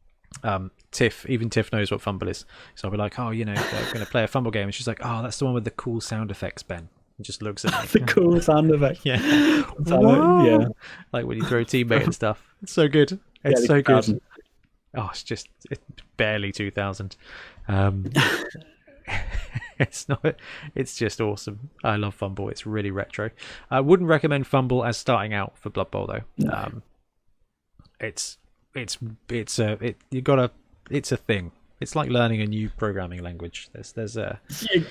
Tiff knows what Fumble is. So I'll be like, they're going to play a Fumble game. And she's like, that's the one with the cool sound effects, Ben. And just looks at me. The cool sound effects. Yeah. Yeah. When you throw a teammate and stuff. It's so good. It's so good. Oh, it's barely 2000. It's just awesome. I love Fumble. It's really retro. I wouldn't recommend Fumble as starting out for Blood Bowl though. No. It's a thing. It's like learning a new programming language. There's a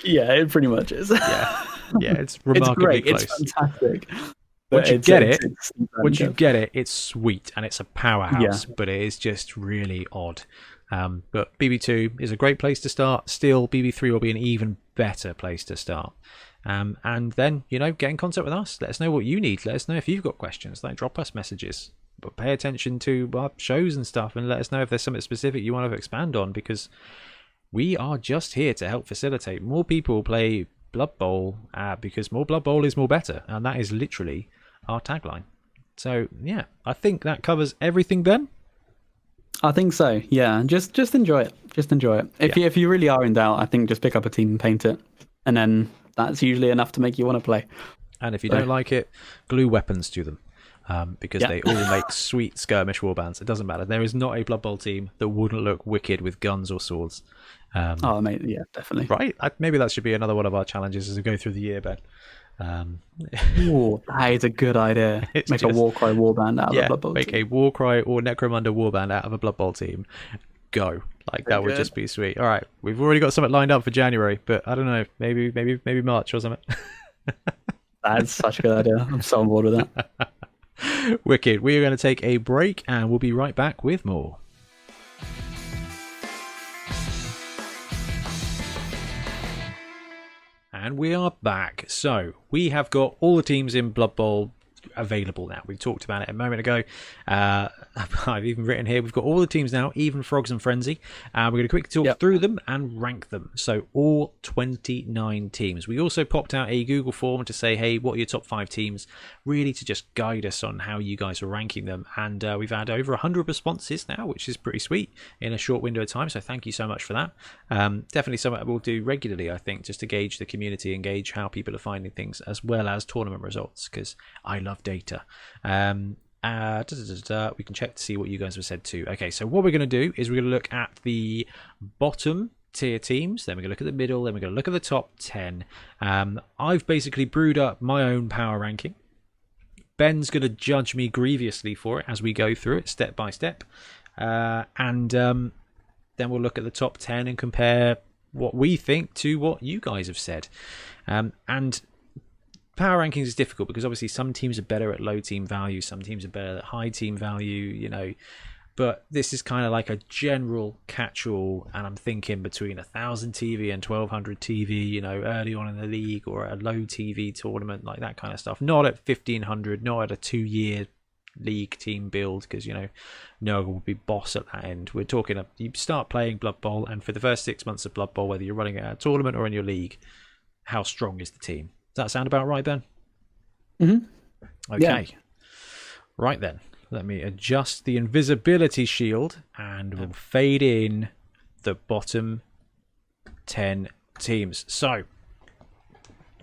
Yeah, it pretty much is. yeah, it's It's remarkably great. close. It's fantastic. Once But you get it, it's once you get it, it's sweet and it's a powerhouse. Yeah. But it is just really odd. But BB2 is a great place to start. Still, BB3 will be an even better place to start. And then, get in contact with us. Let us know what you need. Let us know if you've got questions. Like, drop us messages. But pay attention to our shows and stuff, and let us know if there's something specific you want to expand on, because we are just here to help facilitate more people play Blood Bowl, because more Blood Bowl is more better, and that is literally our tagline. So yeah, I think that covers everything, Ben. I think so. Yeah, just enjoy it. Just enjoy it. If you really are in doubt, I think just pick up a team and paint it, and then that's usually enough to make you want to play. And if you don't like it, glue weapons to them, because they all make sweet skirmish warbands. It doesn't matter. There is not a Blood Bowl team that wouldn't look wicked with guns or swords. Oh, mate, yeah, definitely. Right? Maybe that should be another one of our challenges as we go through the year, Ben. Ooh, that is a good idea. Make a Warcry warband out of a Blood Bowl make team. a Warcry or Necromunda warband out of a Blood Bowl team. Go. That would just be sweet. All right, we've already got something lined up for January, but I don't know, maybe March or something. That's such a good idea. I'm so on board with that. Wicked. We are going to take a break and we'll be right back with more. And we are back. So we have got all the teams in Blood Bowl available now. We talked about it a moment ago. I've even written here, we've got all the teams now, even Frogs and Frenzy. We're going to quickly talk through them and rank them. So all 29 teams. We also popped out a Google form to say, hey, what are your top 5 teams? Really to just guide us on how you guys are ranking them. And we've had over 100 responses now, which is pretty sweet in a short window of time. So thank you so much for that. Definitely something that we'll do regularly, I think, just to gauge the community and gauge how people are finding things, as well as tournament results, because I love data. We can check to see what you guys have said too. Okay, so what we're going to do is we're going to look at the bottom tier teams, then we're going to look at the middle, then we're going to look at the top 10. I've basically brewed up my own power ranking. Ben's going to judge me grievously for it as we go through it step by step, and then we'll look at the top 10 and compare what we think to what you guys have said. And power rankings is difficult because obviously some teams are better at low team value, some teams are better at high team value, but this is kind of like a general catch-all, and I'm thinking between 1,000 TV and 1,200 TV, early on in the league, or a low TV tournament, like that kind of stuff. Not at 1,500, not at a 2-year league team build, because Nurgle will be boss at that end. We're talking you start playing Blood Bowl, and for the first 6 months of Blood Bowl, whether you're running at a tournament or in your league, how strong is the team? Does that sound about right, Ben? Mm-hmm. Okay. Yeah. Right then. Let me adjust the invisibility shield and we'll fade in the bottom 10 teams. So,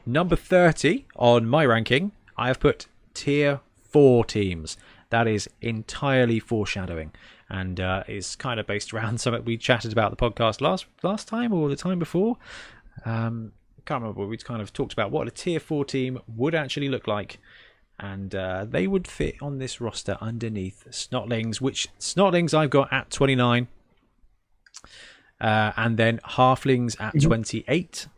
number 30 on my ranking, I have put tier 4 teams. That is entirely foreshadowing, and is kind of based around something we chatted about the podcast last time or the time before. Can't remember. We kind of talked about what a tier 4 team would actually look like, and they would fit on this roster underneath Snotlings, which Snotlings I've got at 29, and then Halflings at 28,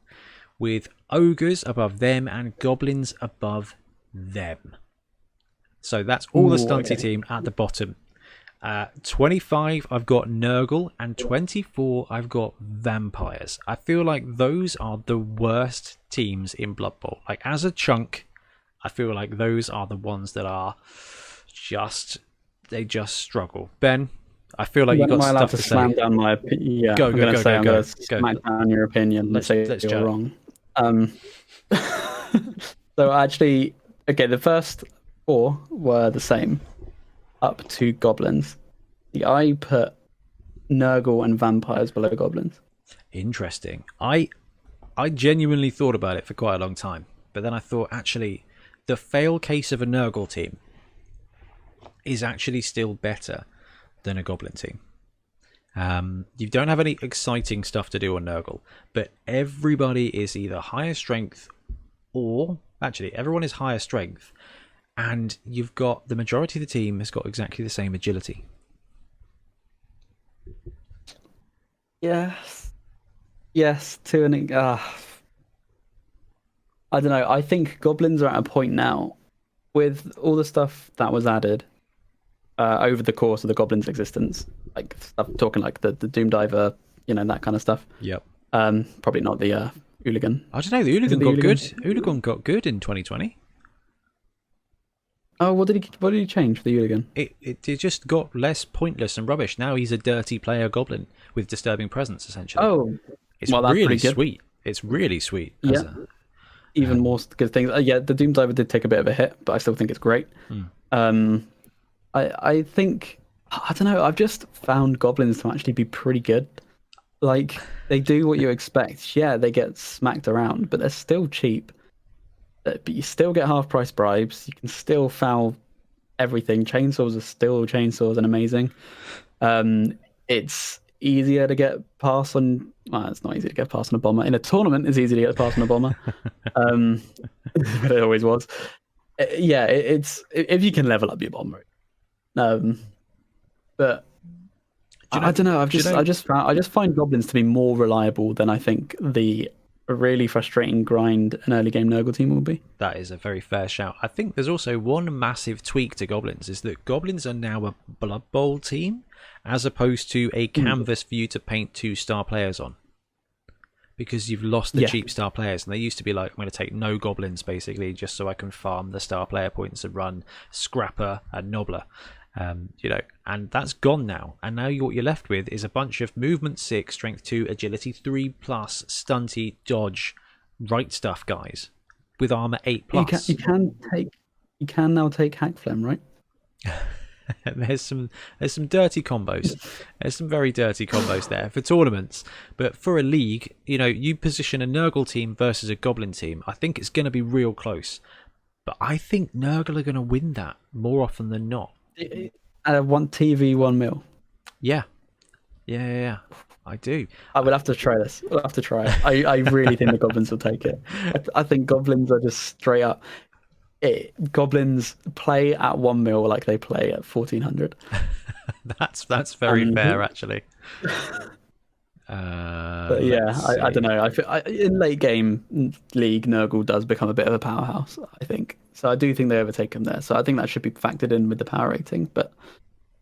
with Ogres above them and Goblins above them. So that's all the stunty team at the bottom. 25 I've got Nurgle, and 24 I've got Vampires. I feel like those are the worst teams in Blood Bowl. Like, as a chunk, I feel like those are the ones that are just struggle. Ben, I feel like you got stuff to say. Slam down my opinion? Yeah, I'm going to smack down your opinion. Let's say you're chat. wrong. So actually, okay, the first 4 were the same, up to Goblins. I put Nurgle and Vampires below Goblins. Interesting. I genuinely thought about it for quite a long time, but then I thought, actually, the fail case of a Nurgle team is actually still better than a Goblin team. You don't have any exciting stuff to do on Nurgle, but everybody is either higher strength, or actually everyone is higher strength, and you've got the majority of the team has got exactly the same agility. Yes, to an I don't know. I think goblins are at a point now with all the stuff that was added over the course of the goblins' existence, like stuff talking like the Doom Diver, that kind of stuff. Yep. Probably not the hooligan. I don't know. The Is it hooligan the got hooligan? good. Hooligan got good in 2020. Oh, what did he change for the hooligan? It just got less pointless and rubbish. Now he's a dirty player goblin with disturbing presence, essentially. Oh, It's well, that's really pretty good. sweet. It's really sweet. Yeah, even more good things. Yeah, the Doom Diver did take a bit of a hit, but I still think it's great. Um, I think I don't know. I've just found goblins to actually be pretty good. Like they do what you expect. Yeah, they get smacked around, but they're still cheap. But you still get half price bribes. You can still foul everything. Chainsaws are still chainsaws and amazing. It's easier to get past on. Well, it's not easy to get past on a bomber. In a tournament, it's easy to get past on a bomber. But it always was. Yeah, it's if you can level up your bomber. But I don't know. I just find goblins to be more reliable than I think the really frustrating grind an early game Nurgle team will be. That is a very fair shout. I think there's also one massive tweak to goblins is that goblins are now a Blood Bowl team as opposed to a canvas for you to paint 2-star players on. Because you've lost the cheap star players, and they used to be like, I'm going to take no goblins basically just so I can farm the star player points and run Scrapper and Nobbler. And that's gone now. And now what you're left with is a bunch of movement 6, strength 2, agility 3+, stunty, dodge, right stuff guys with armor 8+. You can now take hack phlegm, right? There's some dirty combos. There's some very dirty combos there for tournaments. But for a league, you position a Nurgle team versus a Goblin team. I think it's going to be real close. But I think Nurgle are going to win that more often than not. One TV, 1 mil. Yeah. I do. I will have to try this. We'll have to try it. I really think the goblins will take it. I think goblins are just straight up. Goblins play at 1 mil like they play at 1400. That's very fair, actually. But yeah, I don't know. In late game league, Nurgle does become a bit of a powerhouse, I think. So I do think they overtake him there. So I think that should be factored in with the power rating. But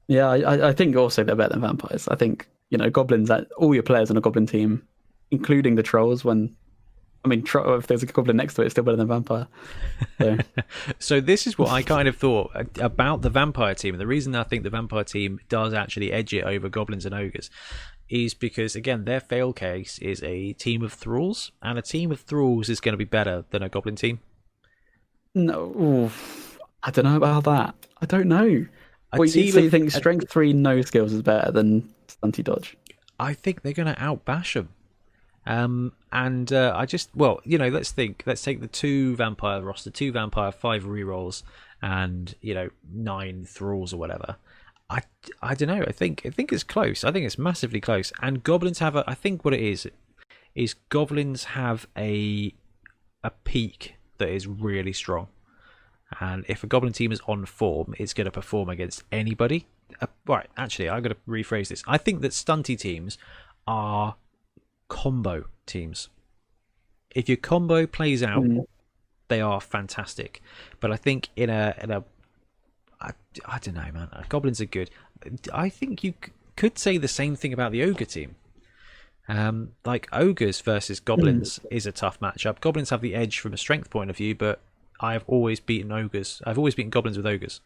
yeah, I think also they're better than vampires. I think goblins. All your players on a goblin team, including the trolls. If there's a goblin next to it, it's still better than vampire. So this is what I kind of thought about the vampire team. And the reason I think the vampire team does actually edge it over goblins and ogres is because, again, their fail case is a team of thralls, and a team of thralls is going to be better than a goblin team. No, I don't know about that. I don't know. So you think strength 3 no skills is better than stunty dodge? I think they're going to outbash them. Let's think. Let's take the 2 vampire roster, 2 vampire, 5 rerolls, and 9 thralls or whatever. I don't know. I think it's close. I think it's massively close. And goblins have I think what it is goblins have a peak that is really strong. And if a goblin team is on form, it's going to perform against anybody. Right, actually, I've got to rephrase this. I think that stunty teams are combo teams. If your combo plays out, they are fantastic. But I think I don't know, man. Goblins are good. I think you could say the same thing about the ogre team. Like ogres versus goblins is a tough matchup. Goblins have the edge from a strength point of view, but I've always beaten ogres. I've always beaten goblins with ogres.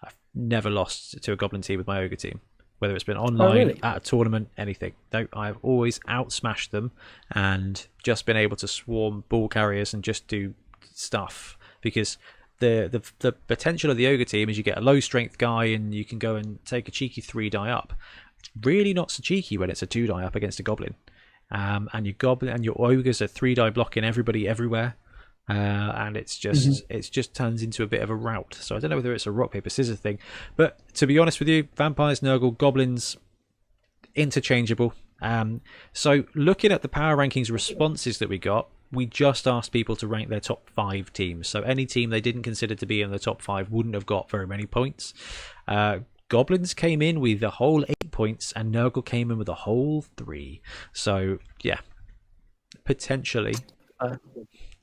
I've never lost to a goblin team with my ogre team, whether it's been online, at a tournament, anything. No, I've always outsmashed them and just been able to swarm ball carriers and just do stuff, because the potential of the ogre team is you get a low strength guy and you can go and take a cheeky 3 die up. It's really not so cheeky when it's a 2 die up against a goblin. And your ogres are 3 die blocking everybody everywhere. And it's just turns into a bit of a rout. So I don't know whether it's a rock paper scissors thing, but to be honest with you, vampires, Nurgle, goblins, interchangeable. So looking at the power rankings responses that we got, we just asked people to rank their top 5 teams. So any team they didn't consider to be in the top 5 wouldn't have got very many points. Goblins came in with a whole 8 points, and Nurgle came in with a whole 3. So yeah, potentially.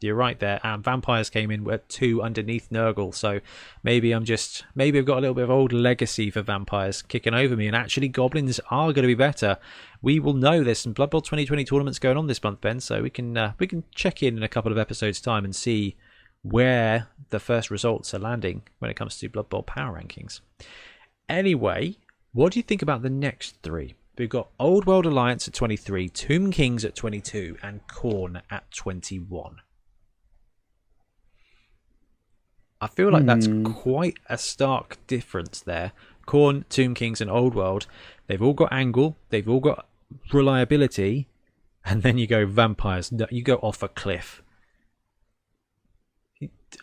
You're right there. Vampires came in with 2 underneath Nurgle, so maybe I've got a little bit of old legacy for vampires kicking over me, and actually goblins are going to be better. We will know. There's some Blood Bowl 2020 tournaments going on this month, Ben, so we can check in a couple of episodes' time and see where the first results are landing when it comes to Blood Bowl power rankings. Anyway, what do you think about the next 3? We've got Old World Alliance at 23, Tomb Kings at 22, and Khorne at 21. I feel like that's quite a stark difference there. Khorne, Tomb Kings, and Old World, they've all got angle, they've all got reliability, and then you go vampires, you go off a cliff.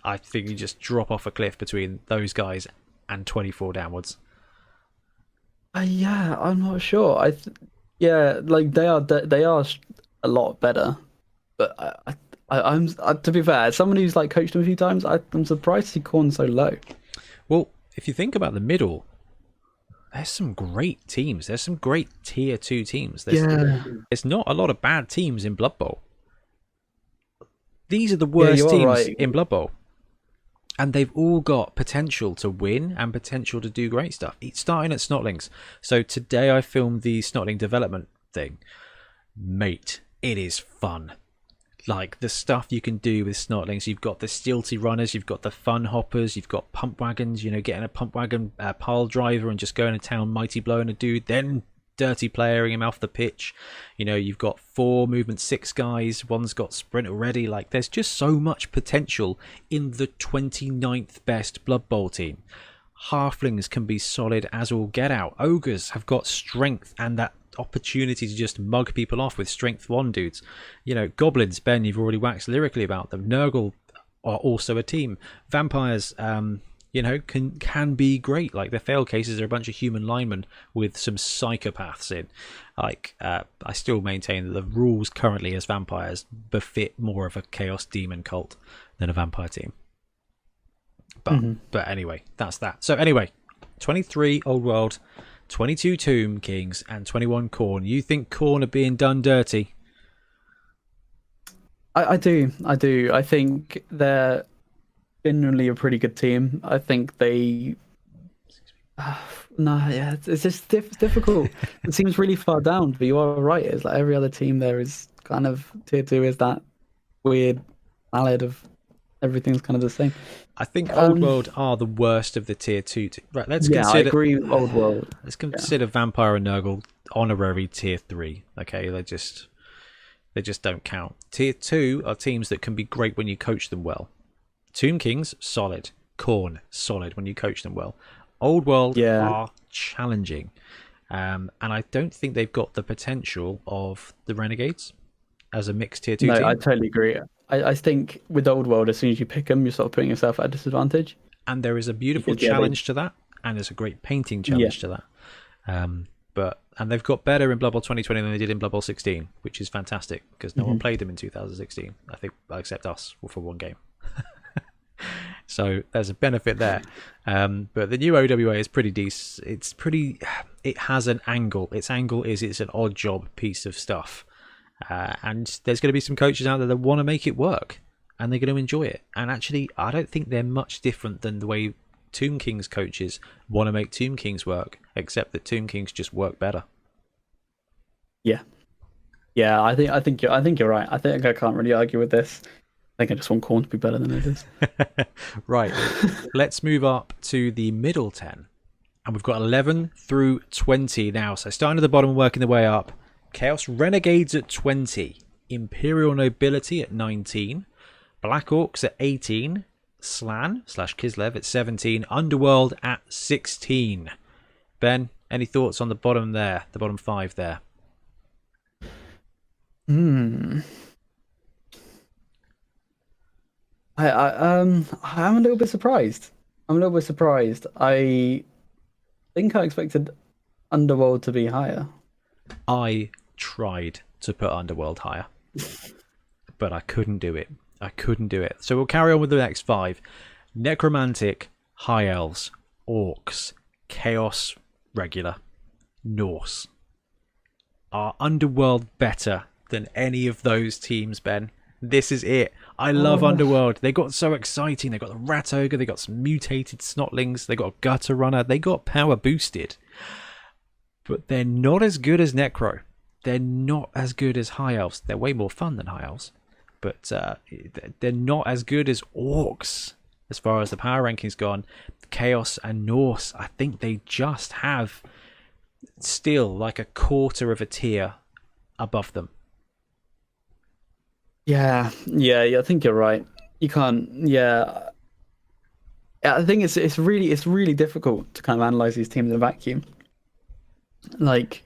I think you just drop off a cliff between those guys and 24 downwards. Yeah, I'm not sure. Like they are a lot better, but I'm to be fair, as someone who's like coached them a few times, I'm surprised to see Khorne so low. Well, if you think about the middle, there's some great teams. There's some great tier 2 teams. There's not a lot of bad teams in Blood Bowl. These are the worst teams in Blood Bowl. And they've all got potential to win and potential to do great stuff. It's starting at Snotlings. So today I filmed the Snotling development thing. Mate, it is fun. Like the stuff you can do with Snotlings. You've got the Stealthy Runners, you've got the Fun Hoppers, you've got Pump Wagons, getting a Pump Wagon pile driver and just going to town mighty blowing a dude, then dirty playering him off the pitch. You've got 4 movement 6 guys, one's got sprint already. Like there's just so much potential in the 29th best Blood Bowl team. Halflings can be solid as all get out. Ogres have got strength and that opportunity to just mug people off with strength 1 dudes. Goblins, Ben, you've already waxed lyrically about them. Nurgle are also a team. Vampires can be great. Like their fail cases are a bunch of human linemen with some psychopaths in. I still maintain that the rules currently as vampires befit more of a chaos demon cult than a vampire team. But anyway, that's that. So anyway, 23 Old World, 22 Tomb Kings, and 21 Khorne. You think Khorne are being done dirty? I do. I think they're genuinely a pretty good team. I think they... it's just difficult. It seems really far down, but you are right. It's like every other team there is kind of tier 2 is that weird ballad of everything's kind of the same. I think Old World are the worst of the tier 2. Right, I agree with Old World. Let's consider Vampire and Nurgle honorary tier 3. Okay, they just don't count. Tier 2 are teams that can be great when you coach them well. Tomb Kings, solid. Khorne, solid when you coach them well. Old World are challenging. And I don't think they've got the potential of the Renegades as a mixed tier 2 team. No, I totally agree. I think with Old World, as soon as you pick them, you're sort of putting yourself at a disadvantage. And there is a beautiful challenge to that, and there's a great painting challenge to that. And they've got better in Blood Bowl 2020 than they did in Blood Bowl 16, which is fantastic because no one played them in 2016. I think, except us for 1 game. So there's a benefit there. But the new OWA is pretty decent. It has an angle. Its angle is it's an odd job piece of stuff. And there's going to be some coaches out there that want to make it work and they're going to enjoy it. And actually, I don't think they're much different than the way Tomb Kings coaches want to make Tomb Kings work, except that Tomb Kings just work better. Yeah, I think you're right. I think I can't really argue with this. I think I just want Khorne to be better than it is. Right. Let's move up to the middle 10. And we've got 11 through 20 now. So starting at the bottom and working the way up. Chaos Renegades at 20. Imperial Nobility at 19. Black Orcs at 18. Slan/Kislev at 17. Underworld at 16. Ben, any thoughts on the bottom there? The bottom 5 there? I'm a little bit surprised. I think I expected Underworld to be higher. I tried to put Underworld higher, but I couldn't do it. So we'll carry on with the next 5. Necromantic, High Elves, Orcs, Chaos, regular. Norse. Are Underworld better than any of those teams, Ben? This is it. I love Underworld. They got so exciting. They got the Rat Ogre. They got some mutated Snotlings. They got a Gutter Runner. They got power boosted. But they're not as good as Necro. They're not as good as High Elves. They're way more fun than High Elves. But they're not as good as Orcs. As far as the power rankings gone, Chaos and Norse, I think they just have still like a quarter of a tier above them. Yeah, I think you're right. You can't. Yeah, I think it's really difficult to kind of analyze these teams in a vacuum. Like,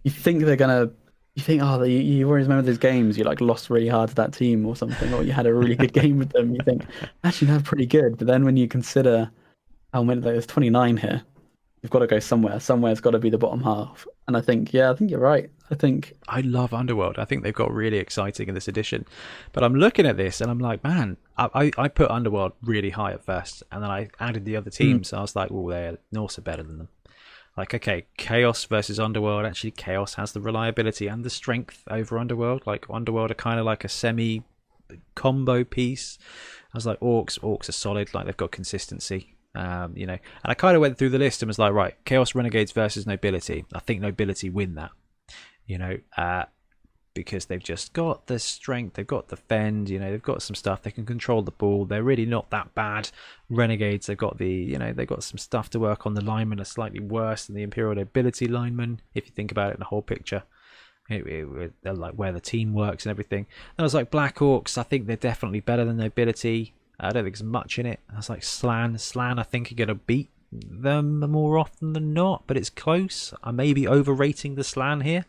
you think they're gonna. You think, you always remember those games you like lost really hard to that team or something, or you had a really good game with them. You think, actually, they're pretty good. But then when you consider how many there's 29 here, you've got to go somewhere. Somewhere's got to be the bottom half. And I think you're right. I love Underworld. I think they've got really exciting in this edition. But I'm looking at this and I'm like, man, I put Underworld really high at first, and then I added the other teams. I was like, they're Norse are better than them. Like, okay, Chaos versus Underworld. Actually, Chaos has the reliability and the strength over Underworld. Like, Underworld are kind of like a semi-combo piece. I was like, Orcs are solid. Like, they've got consistency. And I kind of went through the list and was like, right, Chaos Renegades versus Nobility. I think Nobility win that, because they've just got the strength, they've got the fend, they've got some stuff, they can control the ball, they're really not that bad. Renegades, they've got they've got some stuff to work on. The linemen are slightly worse than the Imperial Nobility linemen, if you think about it in the whole picture. They're like where the team works and everything. And I was like, Black Orcs, I think they're definitely better than Nobility. I don't think there's much in it. I was like, Slan, I think are going to beat them more often than not, but it's close. I may be overrating the Slan here.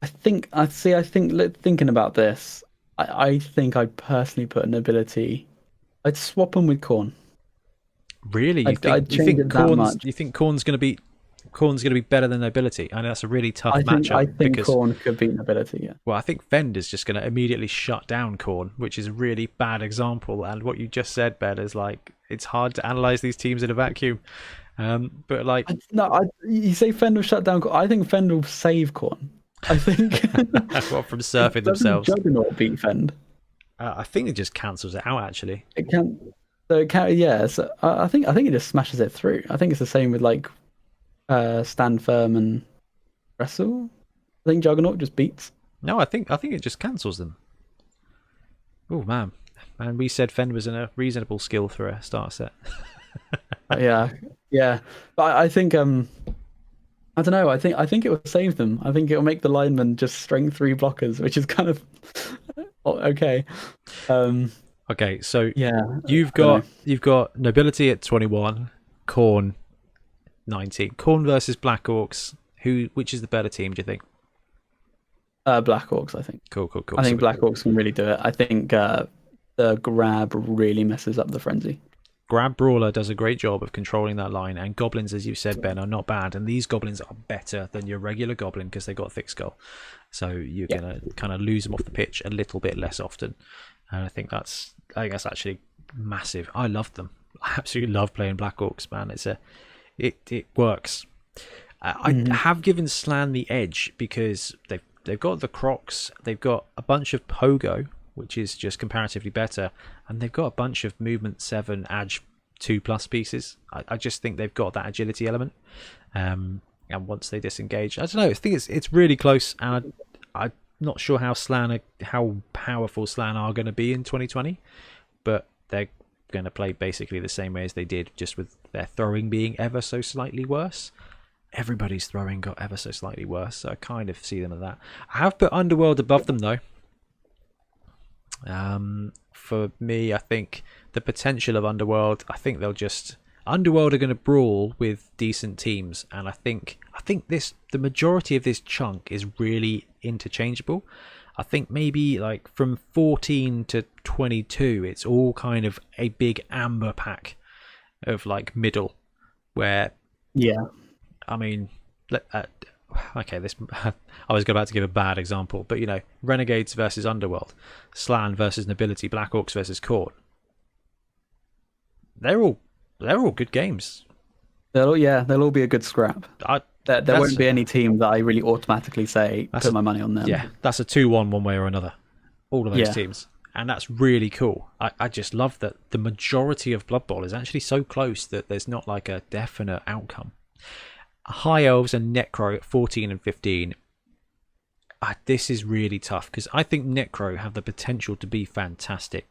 thinking about this, I think I'd personally put Nobility. I'd swap them with Khorne. Really? You think Khorne's going to be better than Nobility? I know that's a really tough matchup. I think Khorne could beat Nobility, yeah. Well, I think Fend is just going to immediately shut down Khorne, which is a really bad example. And what you just said, Ben, is like, it's hard to analyze these teams in a vacuum. But like, you say Fend will shut down Khorne. I think Fend will save Khorne. I think from surfing themselves. Juggernaut beat Fend. I think it just cancels it out. Actually, it can. So it can. Yeah. So I think it just smashes it through. I think it's the same with like Stand Firm and Wrestle. I think Juggernaut just beats. No, I think it just cancels them. Oh man, and we said Fend was in a reasonable skill for a starter set. Yeah. But I think I don't know. I think it will save them. I think it will make the linemen just strength 3 blockers, which is kind of okay. Okay, so yeah, you've got Nobility at 21, Khorne 19. Khorne versus Black Orcs. Which is the better team, do you think? Black Orcs, I think. Cool. I think Black Orcs can really do it. I think the grab really messes up the frenzy. Grab Brawler does a great job of controlling that line, and Goblins, as you said, Ben, are not bad. And these Goblins are better than your regular Goblin because they got a thick skull. So you're gonna kind of lose them off the pitch a little bit less often. And I think that's actually massive. I love them. I absolutely love playing Black Orcs, man. It works. I have given Slan the edge because they've got the Crocs, they've got a bunch of Pogo, which is just comparatively better, and they've got a bunch of Movement 7 Ag 2+ pieces. I just think they've got that agility element. And once they disengage, I don't know. I think it's really close, and I'm not sure how powerful Slan are going to be in 2020, but they're going to play basically the same way as they did, just with their throwing being ever so slightly worse. Everybody's throwing got ever so slightly worse, so I kind of see them at that. I have put Underworld above them though. For me, I think the potential of Underworld, Underworld are going to brawl with decent teams, and I think the majority of this chunk is really interchangeable. I think maybe like from 14 to 22, it's all kind of a big amber pack of like middle, where I mean, okay, this I was about to give a bad example, but Renegades versus Underworld, Slan versus Nobility, Black Orcs versus Khorne. They're all good games. they'll all be a good scrap. There won't be any team that I really automatically say put my money on them. Yeah, that's a 2-1 one way or another. All of those teams. And that's really cool. I just love that the majority of Blood Bowl is actually so close that there's not like a definite outcome. High Elves and Necro at 14 and 15. This is really tough because I think Necro have the potential to be fantastic,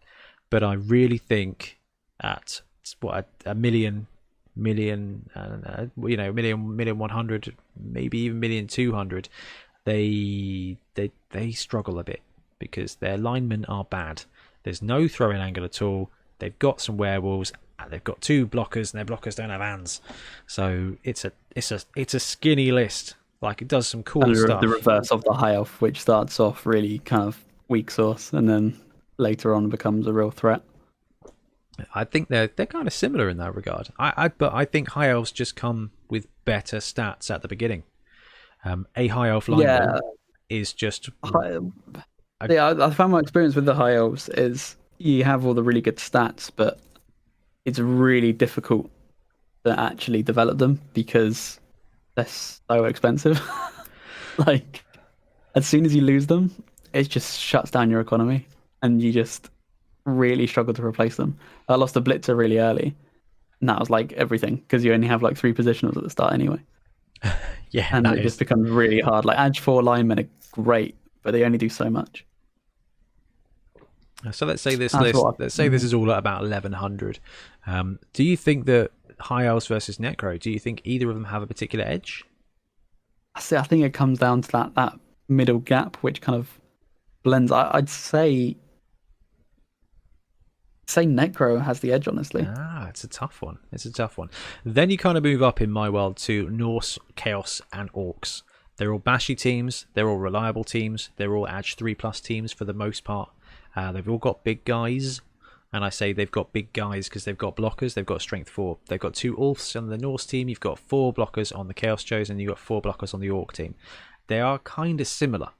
but I really think at a million, 100, maybe even 1,200,000, they struggle a bit because their linemen are bad. There's no throwing angle at all. They've got some werewolves. They've got 2 blockers, and their blockers don't have hands. So it's a skinny list. Like, it does some cool stuff. The reverse of the high elf, which starts off really kind of weak sauce, and then later on becomes a real threat. I think they're kind of similar in that regard. But I think high elves just come with better stats at the beginning. A high elf lineman is just. I found my experience with the high elves is you have all the really good stats, but it's really difficult to actually develop them because they're so expensive. Like, as soon as you lose them, it just shuts down your economy, and you just really struggle to replace them. I lost a blitzer really early, and that was like everything because you only have like 3 positionals at the start anyway. Yeah, and it just becomes really hard. Like, Edge 4 linemen are great, but they only do so much. So let's say this is all at about 1,100. Do you think that High Elves versus Necro, do you think either of them have a particular edge? I think it comes down to that middle gap, which kind of blends. I'd say Necro has the edge, honestly. It's a tough one. Then you kind of move up in my world to Norse, Chaos, and Orcs. They're all bashy teams. They're all reliable teams. They're all Edge 3+ teams for the most part. They've all got big guys. And I say they've got big guys because they've got blockers. They've got strength 4. They've got 2 Ulfs on the Norse team. You've got 4 blockers on the Chaos Chosen. You've got 4 blockers on the Orc team. They are kind of similar.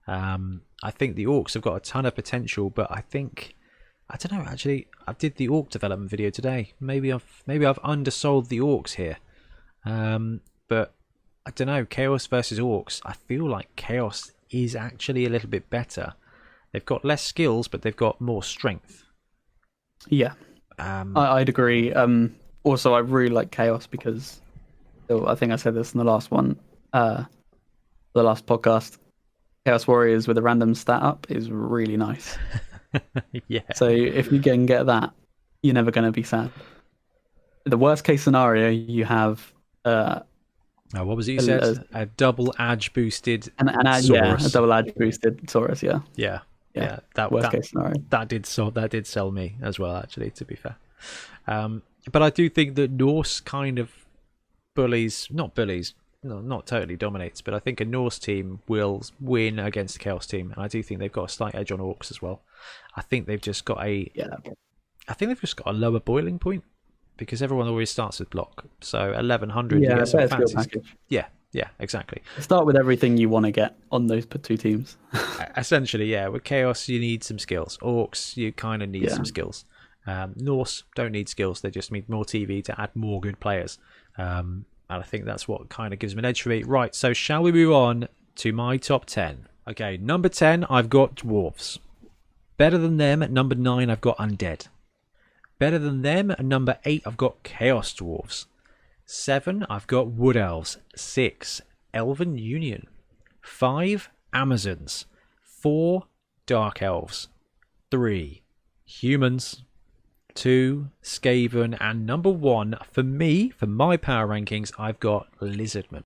I think the Orcs have got a ton of potential, but I don't know. Actually, I did the Orc development video today. Maybe I've undersold the Orcs here. But I don't know. Chaos versus Orcs. I feel like Chaos is actually a little bit better. They've got less skills, but they've got more strength. Yeah, I'd agree. Also, I really like Chaos because I think I said this in the last one, the last podcast. Chaos Warriors with a random stat up is really nice. Yeah. So if you can get that, you're never going to be sad. The worst case scenario, you have. What was it you said? A double edge boosted. A double edge boosted Saurus. Yeah. Yeah, worst case scenario. That did sell me as well, actually, to be fair. But I do think that Norse kind of not totally dominates, but I think a Norse team will win against a Chaos team, and I do think they've got a slight edge on Orcs as well. I think they've just got a lower boiling point because everyone always starts with block. So 1,100, you get some fancy package. Yeah, exactly. Start with everything you want to get on those 2 teams. Essentially, yeah. With Chaos, you need some skills. Orcs, you kind of need some skills. Norse don't need skills. They just need more TV to add more good players. And I think that's what kind of gives them an edge for me. Right, so shall we move on to my top 10? Okay, number 10, I've got Dwarves. Better than them at number 9, I've got Undead. Better than them at number 8, I've got Chaos Dwarves. 7, I've got Wood Elves. 6, Elven Union. 5, Amazons. 4, Dark Elves. 3, Humans. 2, Skaven. And number 1, for me, for my power rankings, I've got Lizardmen.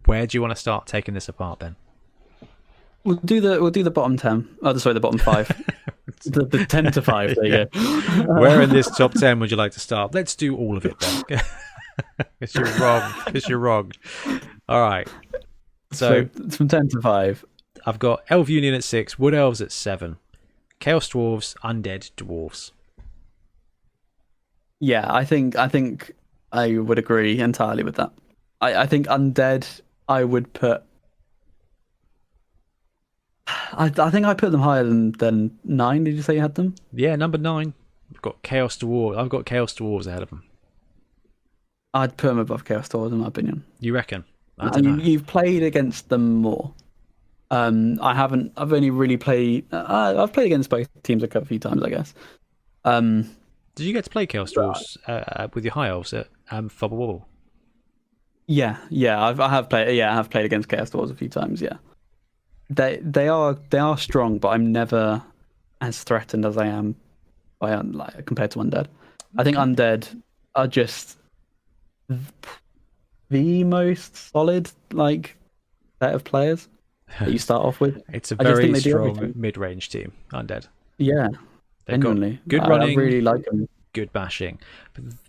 Where do you want to start taking this apart, Ben? We'll do the bottom 10. Oh, sorry, the bottom 5. the 10 to 5. There you go. Where in this top 10 would you like to start? Let's do all of it then. Because you're wrong. All right. So it's from 10 to 5. I've got Elf Union at 6, Wood Elves at 7, Chaos Dwarves, Undead Dwarves. Yeah, I think I would agree entirely with that. I think Undead I would put. I think I put them higher than 9. Did you say you had them? Yeah, number 9. I've got Chaos Dwarves ahead of them. I'd put them above Chaos Dwarves in my opinion. You reckon? I Now, don't know. you've played against them more. I haven't. I've only really played. I've played against both teams a few times, I guess. Did you get to play Chaos Dwarves with your High Elves at Fubble Wobble? Yeah. I have played. Yeah, I have played against Chaos Dwarves a few times. Yeah, they are strong, but I'm never as threatened as I am by like compared to undead. I think undead are just the most solid like set of players that you start off with. It's a I just very think they do strong everything. mid-range team, Undead. Yeah, They've got genuinely. good I running, really like them. good bashing.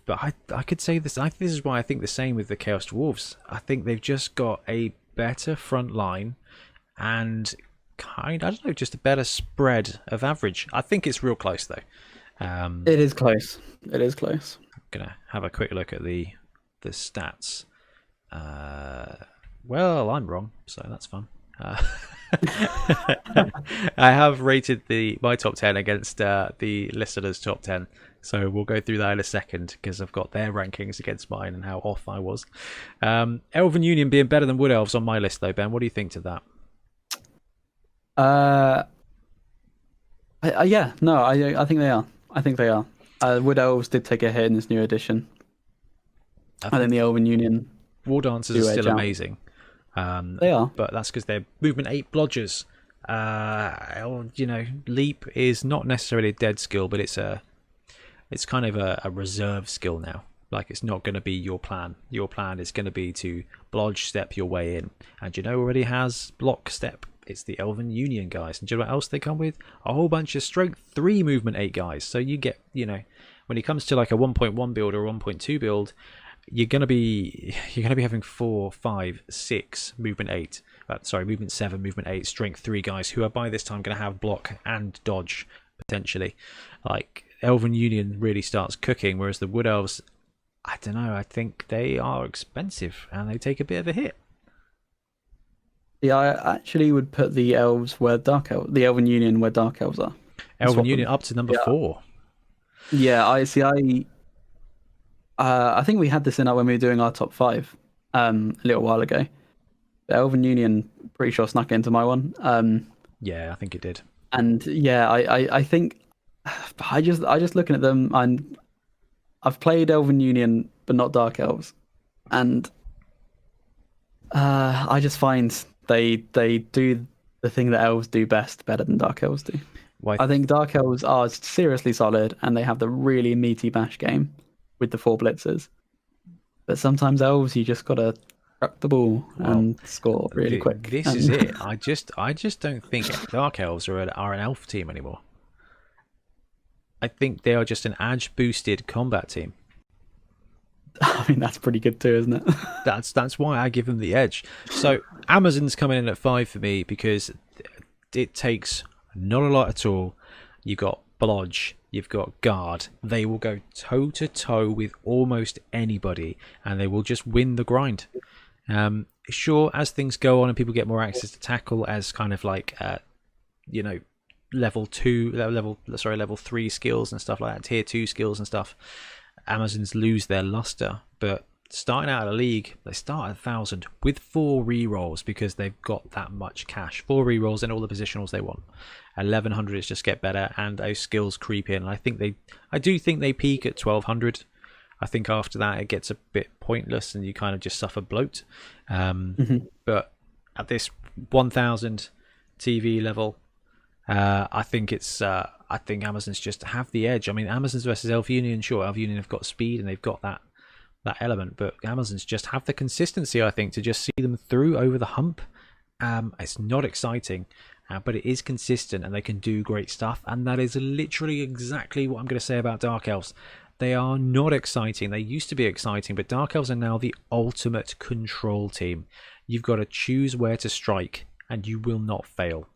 But I could say this. This is why I think the same with the Chaos Dwarves. I think they've just got a better front line and I don't know, just a better spread of average. I think it's real close though. It is close. It is close. I'm gonna have a quick look at the stats. Well, I'm wrong, so that's fun. I have rated my top 10 against the listeners' top 10, so we'll go through that in a second because I've got their rankings against mine and how off I was. Elven Union being better than Wood Elves on my list, though, Ben. What do you think to that? Yeah, no, I think they are. I think they are. Wood Elves did take a hit in this new edition. I think the Elven Union. War Dancers are still amazing. They are, but that's because they're movement 8 blodgers. Leap is not necessarily a dead skill, but it's kind of a reserve skill now. Like, it's not going to be your plan. Your plan is going to be to blodge step your way in, and already has block step. It's the Elven Union guys, and do you know what else they come with? A whole bunch of strength 3 movement 8 guys. So you get, when it comes to like a 1.1 build or a 1.2 build, you're gonna be having 4, 5, 6 movement 8. Movement 7, movement 8, strength 3 guys who are by this time going to have block and dodge potentially. Like, Elven Union really starts cooking, whereas the Wood Elves, I don't know. I think they are expensive and they take a bit of a hit. Yeah, I actually would put the elves where the Elven Union where Dark Elves are. Elven Union up to number 4. Yeah, I see. I think we had this in when we were doing our top 5 a little while ago. The Elven Union, pretty sure, snuck into my one. Yeah, I think it did. And yeah, I think I just looking at them, I've played Elven Union but not Dark Elves, and I just find they do the thing that elves do best better than Dark Elves do. Why? I think Dark Elves are seriously solid and they have the really meaty bash game with the 4 blitzers. But sometimes elves, you just gotta truck the ball and score really quick. This is it. I just don't think Dark Elves are an elf team anymore. I think they are just an edge boosted combat team. I mean, that's pretty good too, isn't it? That's why I give them the edge. So Amazon's coming in at 5 for me because it takes not a lot at all. You've got blodge, you've got guard. They will go toe to toe with almost anybody, and they will just win the grind. Sure, as things go on and people get more access to tackle, as kind of like level 3 skills and stuff like that, tier 2 skills and stuff, Amazons lose their luster. But starting out of the league, they start at 1,000 with 4 rerolls because they've got that much cash. 4 rerolls and all the positionals they want. 1,100 is just get better, and those skills creep in. I do think they peak at 1,200. I think after that it gets a bit pointless and you kind of just suffer bloat. But at this 1,000 TV level, I think Amazons just have the edge. I mean, Amazons versus Elven Union, sure, Elven Union have got speed and they've got that element, but Amazons just have the consistency, I think, to just see them through over the hump. It's not exciting, but it is consistent and they can do great stuff, and that is literally exactly what I'm going to say about Dark Elves. They are not exciting. They used to be exciting, but Dark Elves are now the ultimate control team. You've got to choose where to strike and you will not fail.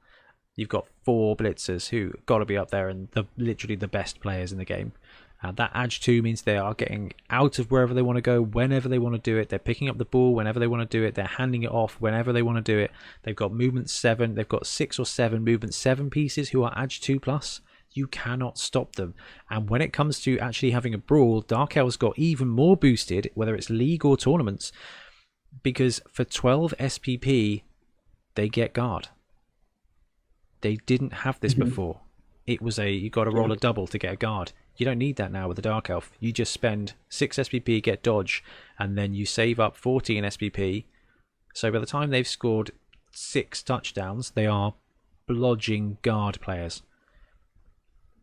You've got 4 blitzers who got to be up there and literally the best players in the game. That Edge 2 means they are getting out of wherever they want to go, whenever they want to do it. They're picking up the ball whenever they want to do it. They're handing it off whenever they want to do it. They've got movement 7. They've got 6 or 7 movement 7 pieces who are Edge 2 plus. You cannot stop them. And when it comes to actually having a brawl, Dark Elves got even more boosted, whether it's league or tournaments, because for 12 SPP, they get guard. They didn't have this before. It was you got to roll a double to get a guard. You don't need that now with the Dark Elf. You just spend 6 SPP, get dodge, and then you save up 14 SPP. So by the time they've scored 6 touchdowns, they are blodging guard players.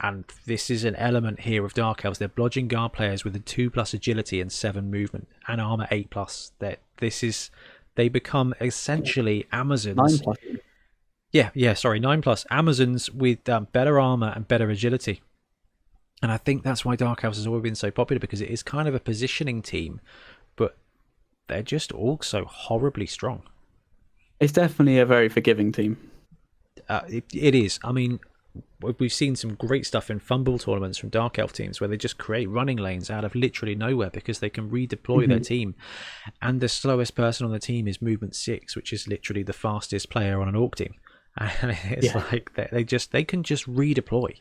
And this is an element here of Dark Elves. They're blodging guard players with a 2+ agility and 7 movement and armor 8+. They become essentially Amazons. 9+. Yeah, sorry, 9+. Amazons with better armor and better agility. And I think that's why Dark Elves has always been so popular, because it is kind of a positioning team, but they're just all so horribly strong. It's definitely a very forgiving team. It is. I mean, we've seen some great stuff in fumble tournaments from Dark Elf teams where they just create running lanes out of literally nowhere because they can redeploy their team. And the slowest person on the team is movement 6, which is literally the fastest player on an Orc team. And it's like they can just redeploy.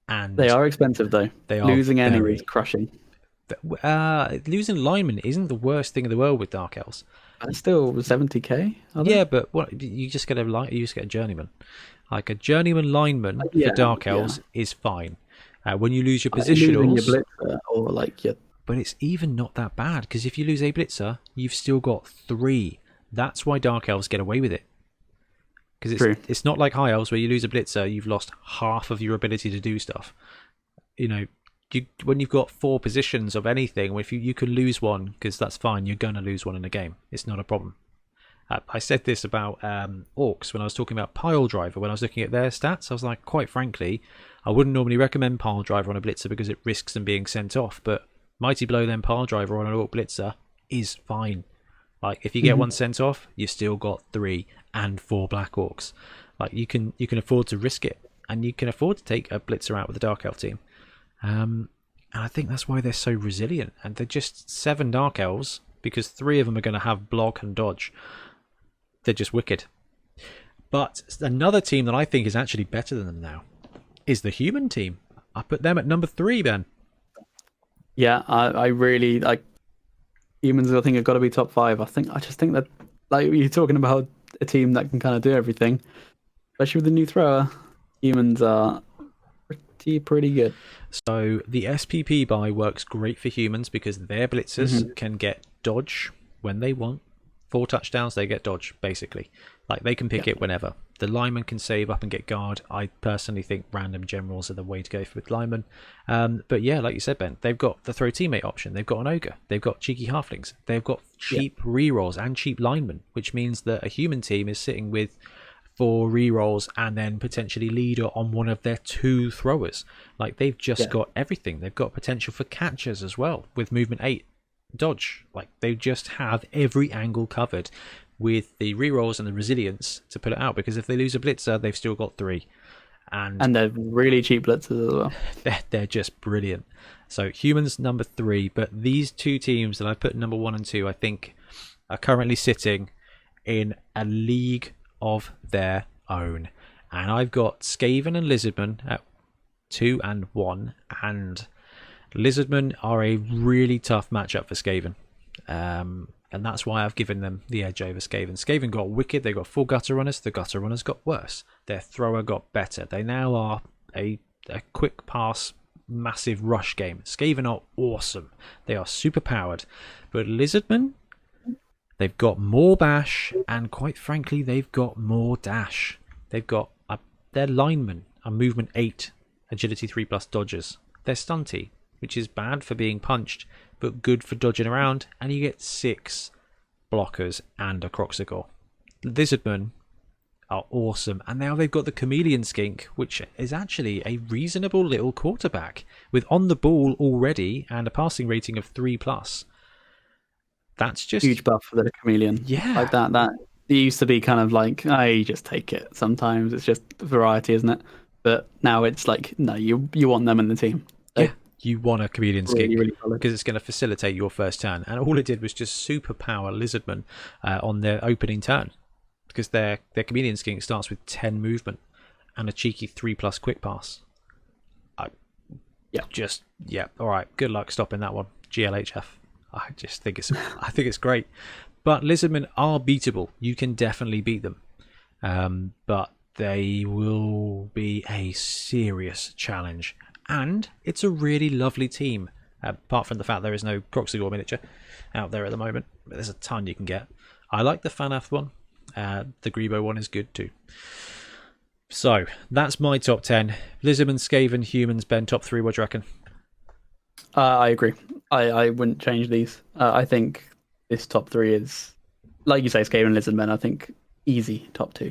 And they are expensive though. They are losing any is crushing. Losing linemen isn't the worst thing in the world with Dark Elves. It's still 70k. Yeah, but what you just get a journeyman. Like a journeyman lineman for Dark Elves is fine. When you lose your positionals, your blitzer or like your... but it's even not that bad, because if you lose a blitzer, you've still got 3. That's why Dark Elves get away with it. Because it's not like High Elves where you lose a blitzer, you've lost half of your ability to do stuff. You know, when you've got 4 positions of anything, if you can lose one, because that's fine, you're going to lose one in a game. It's not a problem. I said this about Orcs when I was talking about Pile Driver. When I was looking at their stats, I was like, quite frankly, I wouldn't normally recommend Pile Driver on a blitzer because it risks them being sent off. But Mighty Blow then Pile Driver on an Orc blitzer is fine. Like if you get one sent off, you've still got 3 and 4 Black Orcs. Like you can afford to risk it, and you can afford to take a blitzer out with the Dark Elf team. And I think that's why they're so resilient. And they're just 7 Dark Elves, because 3 of them are going to have block and dodge. They're just wicked. But another team that I think is actually better than them now is the human team. I put them at number 3, Ben. Yeah, I really like humans. I think have got to be top 5. I just think that, like, you're talking about a team that can kind of do everything, especially with the new thrower. Humans are pretty good. So the SPP buy works great for humans because their blitzers can get dodge when they want. 4 touchdowns, they get dodge, basically. Like, they can pick it whenever. The lineman can save up and get guard. I personally think random generals are the way to go with linemen. But yeah, like you said, Ben, they've got the throw teammate option. They've got an ogre. They've got cheeky halflings. They've got cheap rerolls and cheap linemen, which means that a human team is sitting with 4 rerolls and then potentially leader on one of their 2 throwers. Like, they've just got everything. They've got potential for catchers as well with movement 8. Dodge. Like, they just have every angle covered with the rerolls and the resilience to put it out, because if they lose a blitzer, they've still got 3, and they're really cheap blitzers as well. They're just brilliant. So humans number 3, but these 2 teams that I put number 1 and 2, I think are currently sitting in a league of their own, and I've got Skaven and Lizardmen at 2 and 1, and Lizardmen are a really tough matchup for Skaven, and that's why I've given them the edge over Skaven. Skaven got wicked. They got 4 gutter runners. The gutter runners got worse. Their thrower got better. They now are a quick pass, massive rush game. Skaven are awesome. They are super powered, but Lizardmen, they've got more bash, and quite frankly, they've got more dash. They've got their linemen are movement 8, agility 3+ dodgers. They're stunty, which is bad for being punched, but good for dodging around, and you get 6 blockers and a Croxicle. Lizardmen are awesome, and now they've got the Chameleon Skink, which is actually a reasonable little quarterback, with on the ball already and a passing rating of 3+. That's just huge buff for the Chameleon. Yeah. Like that it used to be kind of like, you just take it. Sometimes it's just variety, isn't it? But now it's like, no, you want them in the team. So, yeah. You want a Chameleon Skink really because it's going to facilitate your first turn. And all it did was just superpower Lizardmen on their opening turn, because their Chameleon Skink starts with 10 movement and a cheeky 3+ quick pass. Yeah. All right. Good luck stopping that one. GLHF. I think it's great. But Lizardmen are beatable. You can definitely beat them. But they will be a serious challenge. And it's a really lovely team. Apart from the fact there is no Croxigor miniature out there at the moment. But there's a ton you can get. I like the Fanath one. The Grebo one is good too. So, that's my top 10. Lizardmen, Skaven, Humans, Ben, top 3. What do you reckon? I agree. I wouldn't change these. I think this top 3 is, like you say, Skaven, Lizardmen. I think easy top 2.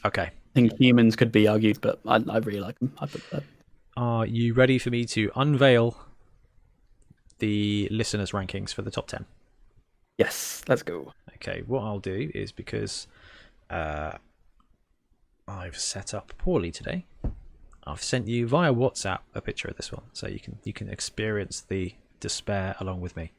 Okay. I think Humans could be argued, but I really like them. I put that. Are you ready for me to unveil the listeners' rankings for the top 10? Yes, let's go. Okay, what I'll do is, because I've set up poorly today, I've sent you via WhatsApp a picture of this one, so you can experience the despair along with me.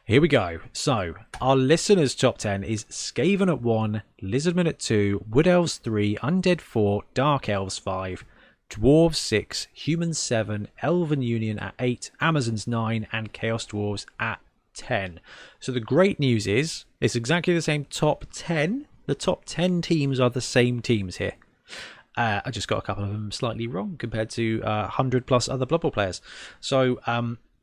Here we go. So our listeners' top 10 is Skaven at 1, Lizardmen at 2, Wood Elves 3, Undead 4, Dark Elves 5, Dwarves 6, Humans 7, Elven Union at 8, Amazons 9, and Chaos Dwarves at 10. So the great news is it's exactly the same top 10. The top 10 teams are the same teams here. I just got a couple of them slightly wrong compared to 100 plus other Blood Bowl players. So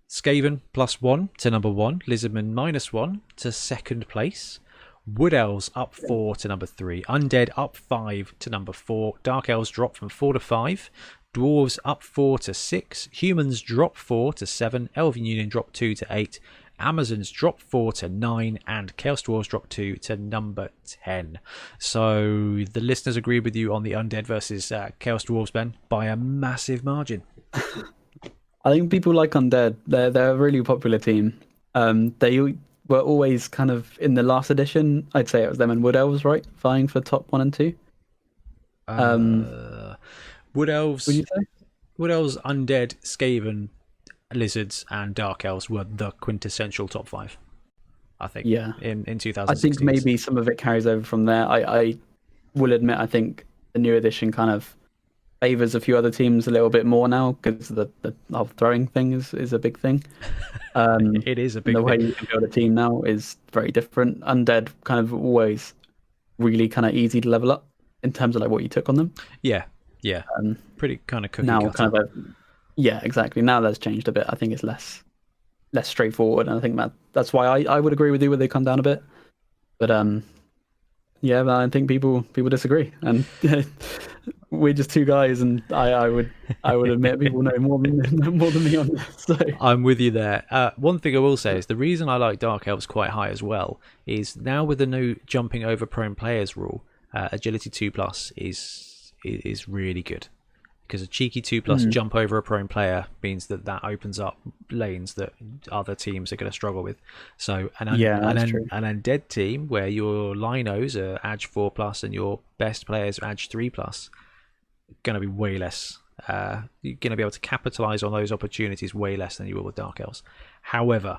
Skaven +1 to number 1, Lizardmen -1 to second place, Wood Elves up 4 to number 3, Undead up 5 to number 4, Dark Elves drop from 4 to 5, Dwarves up 4 to 6, Humans drop 4 to 7, Elven Union drop 2 to 8, Amazons drop 4 to 9, and Chaos Dwarves drop 2 to number 10. So the listeners agree with you on the Undead versus Chaos Dwarves, Ben, by a massive margin. I think people like Undead. They're a really popular team. They were always kind of in the last edition. I'd say it was them and Wood Elves, right, vying for top 1 and 2. Wood Elves. Would you say? Wood Elves, Undead, Skaven, Lizards, and Dark Elves were the quintessential top 5. I think. Yeah. In 2016. I think maybe some of it carries over from there. I will admit, I think the new edition kind of favors a few other teams a little bit more now because the whole throwing thing is a big thing. It is a big thing. The way you can build a team now is very different. Undead kind of always really kind of easy to level up in terms of like what you took on them. Yeah. Pretty kind of cookie now cutter. Kind of yeah, exactly. Now that's changed a bit. I think it's less straightforward, and I think that's why I would agree with you where they come down a bit. But yeah, but I think people disagree, and we're just two guys, and I would admit people know more than me on this. So. I'm with you there. One thing I will say is the reason I like Dark Elves quite high as well is now with the new jumping over prone players rule, agility 2+ is really good. Because a cheeky 2+ jump over a prone player means that opens up lanes that other teams are going to struggle with. So an undead team where your linos are Edge 4+ and your best players are Edge 3+, going to be way less. You're going to be able to capitalize on those opportunities way less than you will with Dark Elves. However,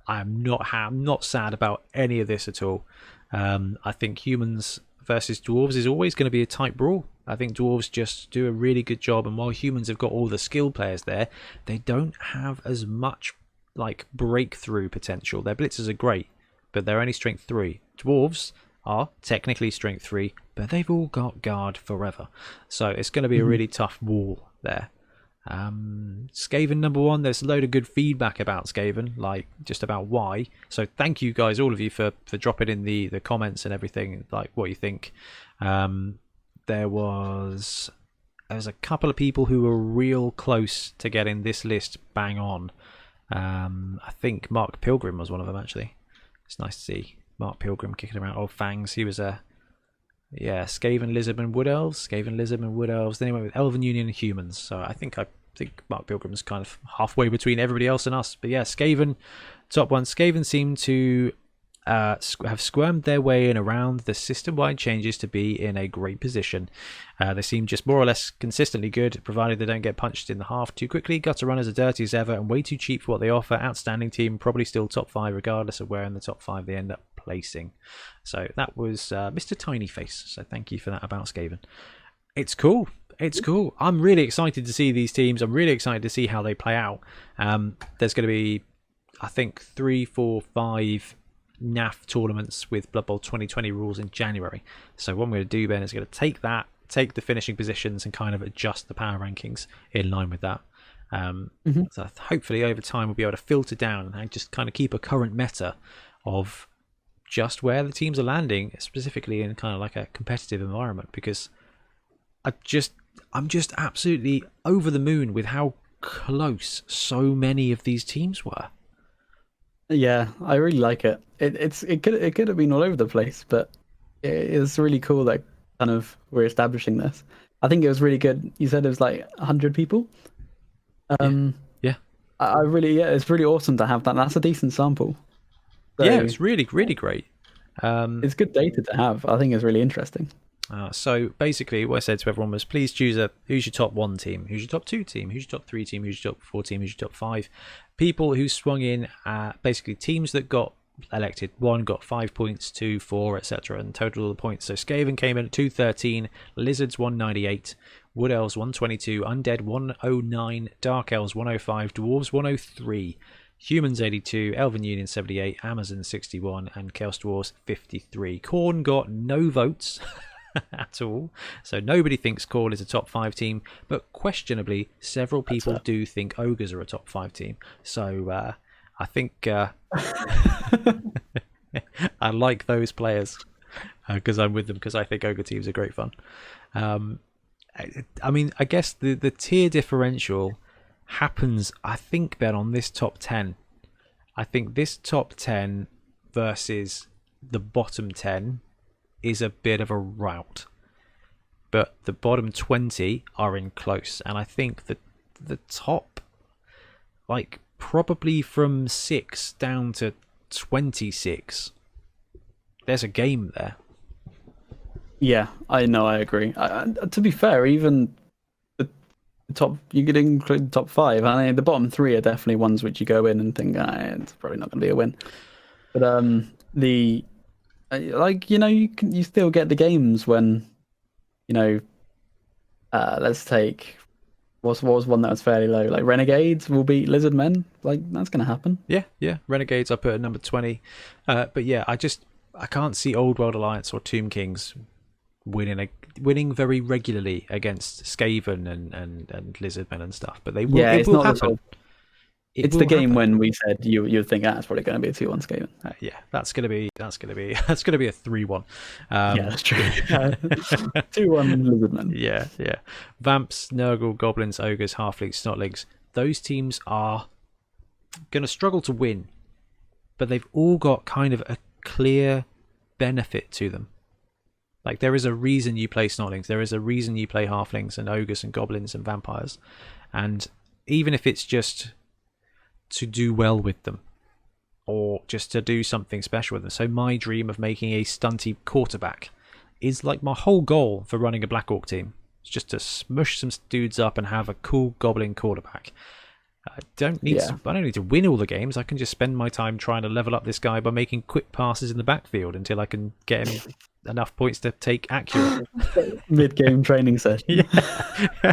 I'm not sad about any of this at all. I think Humans versus Dwarves is always going to be a tight brawl. I think Dwarves just do a really good job, and while Humans have got all the skill players there, they don't have as much like breakthrough potential. Their blitzers are great, but they're only strength 3. Dwarves are technically strength 3, but they've all got guard forever. So it's going to be a really tough wall there. Skaven number 1, there's a load of good feedback about Skaven, like just about why. So thank you guys, all of you, for dropping in the comments and everything, like what you think. There was a couple of people who were real close to getting this list bang on. I think Mark Pilgrim was one of them, actually. It's nice to see Mark Pilgrim kicking around. Old Fangs, he was Skaven, Lizardmen, Wood Elves. Skaven, Lizardmen, Wood Elves. Then he went with Elven Union and Humans. So I think Mark Pilgrim's kind of halfway between everybody else and us. But yeah, Skaven, top 1. Skaven seem to have squirmed their way in around the system-wide changes to be in a great position. They seem just more or less consistently good, provided they don't get punched in the half too quickly. Gutter runners are dirty as ever and way too cheap for what they offer. Outstanding team, probably still top 5 regardless of where in the top 5 they end up placing. So that was Mr. Tinyface. So thank you for that about Skaven. It's cool. It's cool. I'm really excited to see these teams. I'm really excited to see how they play out. There's going to be, I think, 3, 4, 5 NAF tournaments with Blood Bowl 2020 rules in January. So what I'm going to do, Ben, is going to take the finishing positions and kind of adjust the power rankings in line with that. So hopefully over time we'll be able to filter down and just kind of keep a current meta of just where the teams are landing, specifically in kind of like a competitive environment, because I'm just absolutely over the moon with how close so many of these teams were. Yeah, I really like it. It could have been all over the place, but it's really cool that kind of we're establishing this. I think it was really good. You said it was like 100 people. Yeah. It's really awesome to have that. That's a decent sample. So, yeah, it's really, really great. It's good data to have. I think it's really interesting. So basically what I said to everyone was, please choose who's your top 1 team, who's your top 2 team, who's your top 3 team, who's your top 4 team, who's your top 5. People who swung in, basically teams that got elected. 1 got 5 points, 2, 4, etc. and total of the points. So Skaven came in at 213, Lizards 198, Wood Elves 122, Undead 109, Dark Elves 105, Dwarves 103, Humans 82, Elven Union 78, Amazon 61, and Chaos Dwarves 53. Khorne got no votes at all, so nobody thinks Khorne is a top 5 team, but questionably several people do think Ogres are a top 5 team. So I think I like those players because I'm with them, because I think Ogre teams are great fun. I mean, I guess the tier differential happens, I think, Ben, on this top 10. I think this top 10 versus the bottom 10 is a bit of a rout, but the bottom 20 are in close, and I think that the top, like, probably from 6 down to 26, there's a game there. Yeah, I know, I agree. To be fair, even the top, you could include the top 5. I mean, the bottom 3 are definitely ones which you go in and think, it's probably not going to be a win. But you still get the games when, let's take what was one that was fairly low, like Renegades will beat Lizard Men. Like, that's going to happen. Yeah. Renegades I put at number 20. But yeah, I can't see Old World Alliance or Tomb Kings winning very regularly against Skaven and Lizardmen and stuff, but they will. Yeah, it will happen. It's the game when we said you'd think it's probably going to be a 2-1 Skaven. Yeah, that's gonna be a 3-1. Yeah, that's true. 2-1 Lizardmen. Yeah. Vamps, Nurgle, Goblins, Ogres, Halflings, Snotlings. Those teams are gonna struggle to win, but they've all got kind of a clear benefit to them. Like, there is a reason you play Snotlings, there is a reason you play Halflings and Ogres and Goblins and Vampires, and even if it's just to do well with them or just to do something special with them. So my dream of making a stunty quarterback is like my whole goal for running a Black Orc team. It's just to smush some dudes up and have a cool Goblin quarterback. I don't need to win all the games. I can just spend my time trying to level up this guy by making quick passes in the backfield until I can get him enough points to take accurate. Mid-game training session.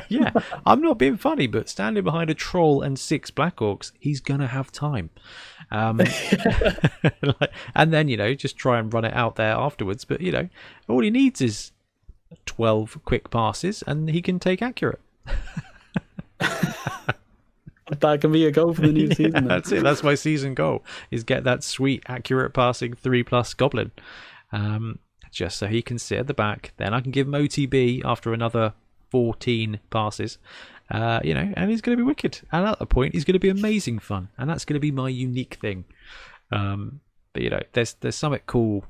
Yeah. I'm not being funny, but standing behind a troll and 6 Black Orcs, he's gonna have time. And then, just try and run it out there afterwards. But, all he needs is 12 quick passes and he can take accurate. That can be a goal for the new season. That's it. That's my season goal, is get that sweet accurate passing 3+ Goblin. Just so he can sit at the back. Then I can give him OTB after another 14 passes. And he's going to be wicked. And at that point, he's going to be amazing fun. And that's going to be my unique thing. But there's something cool.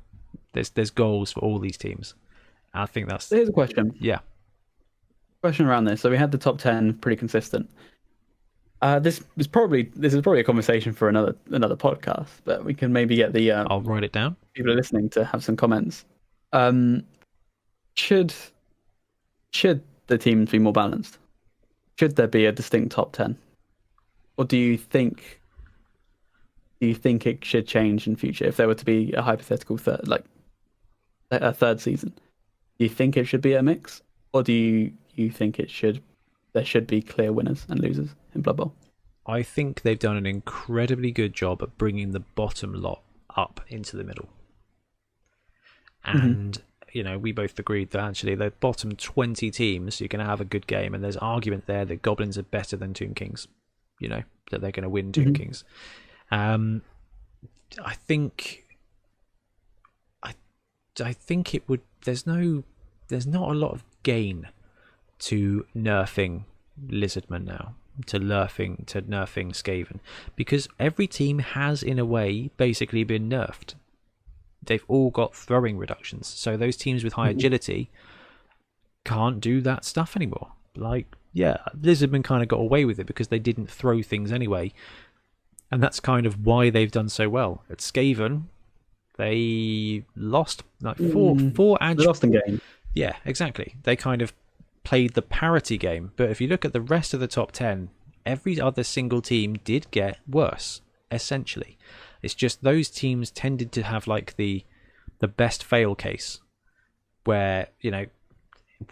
There's goals for all these teams. I think that's. Here's a question. Yeah. Question around this. So we had the top 10 pretty consistent. This is probably a conversation for another podcast, but we can maybe get the. I'll write it down. People are listening to have some comments. Should the teams be more balanced? Should there be a distinct top 10, or do you think it should change in future if there were to be a hypothetical third season? Do you think it should be a mix, or do you you think there should be clear winners and losers in Blood Bowl? I think they've done an incredibly good job at bringing the bottom lot up into the middle. And, we both agreed that actually the bottom 20 teams, you're going to have a good game. And there's argument there that Goblins are better than Tomb Kings, that they're going to win Tomb Kings. I think it would, there's not a lot of gain to nerfing Lizardman now, to nerfing Skaven, because every team has in a way basically been nerfed. They've all got throwing reductions, so those teams with high agility can't do that stuff anymore. Lizardman kind of got away with it because they didn't throw things anyway, and that's kind of why they've done so well. At Skaven, they lost four they lost in game. Yeah, exactly. They kind of played the parity game, but if you look at the rest of the top 10, every other single team did get worse, essentially. It's just those teams tended to have the best fail case, where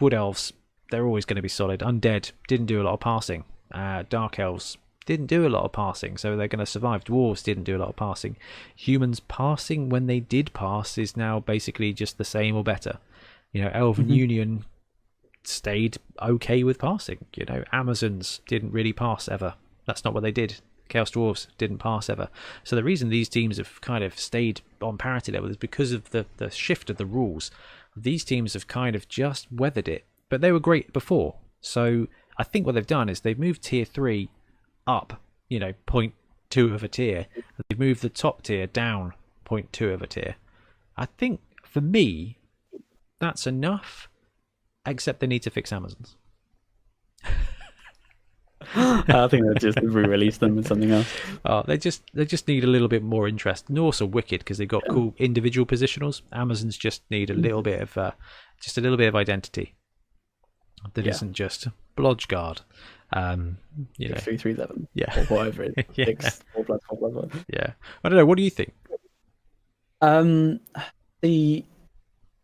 Wood Elves, they're always going to be solid. Undead didn't do a lot of passing. Dark Elves didn't do a lot of passing, so they're going to survive. Dwarves didn't do a lot of passing. Humans passing, when they did pass, is now basically just the same or better. Elven Union stayed okay with passing. Amazons didn't really pass ever. That's not what they did. Chaos Dwarves didn't pass ever. So the reason these teams have kind of stayed on parity level is because of the shift of the rules. These teams have kind of just weathered it, but they were great before. So I think what they've done is they've moved tier 3 up, 0.2 of a tier. They've moved the top tier down 0.2 of a tier. I think for me, that's enough, except they need to fix Amazons. I think they just re-release them with something else. They just need a little bit more interest. Norse are wicked because they've got cool individual positionals. Amazons just need a little bit of identity that isn't just Blodgard. 337. Yeah, or whatever it is. 4+4+1. Yeah, I don't know. What do you think?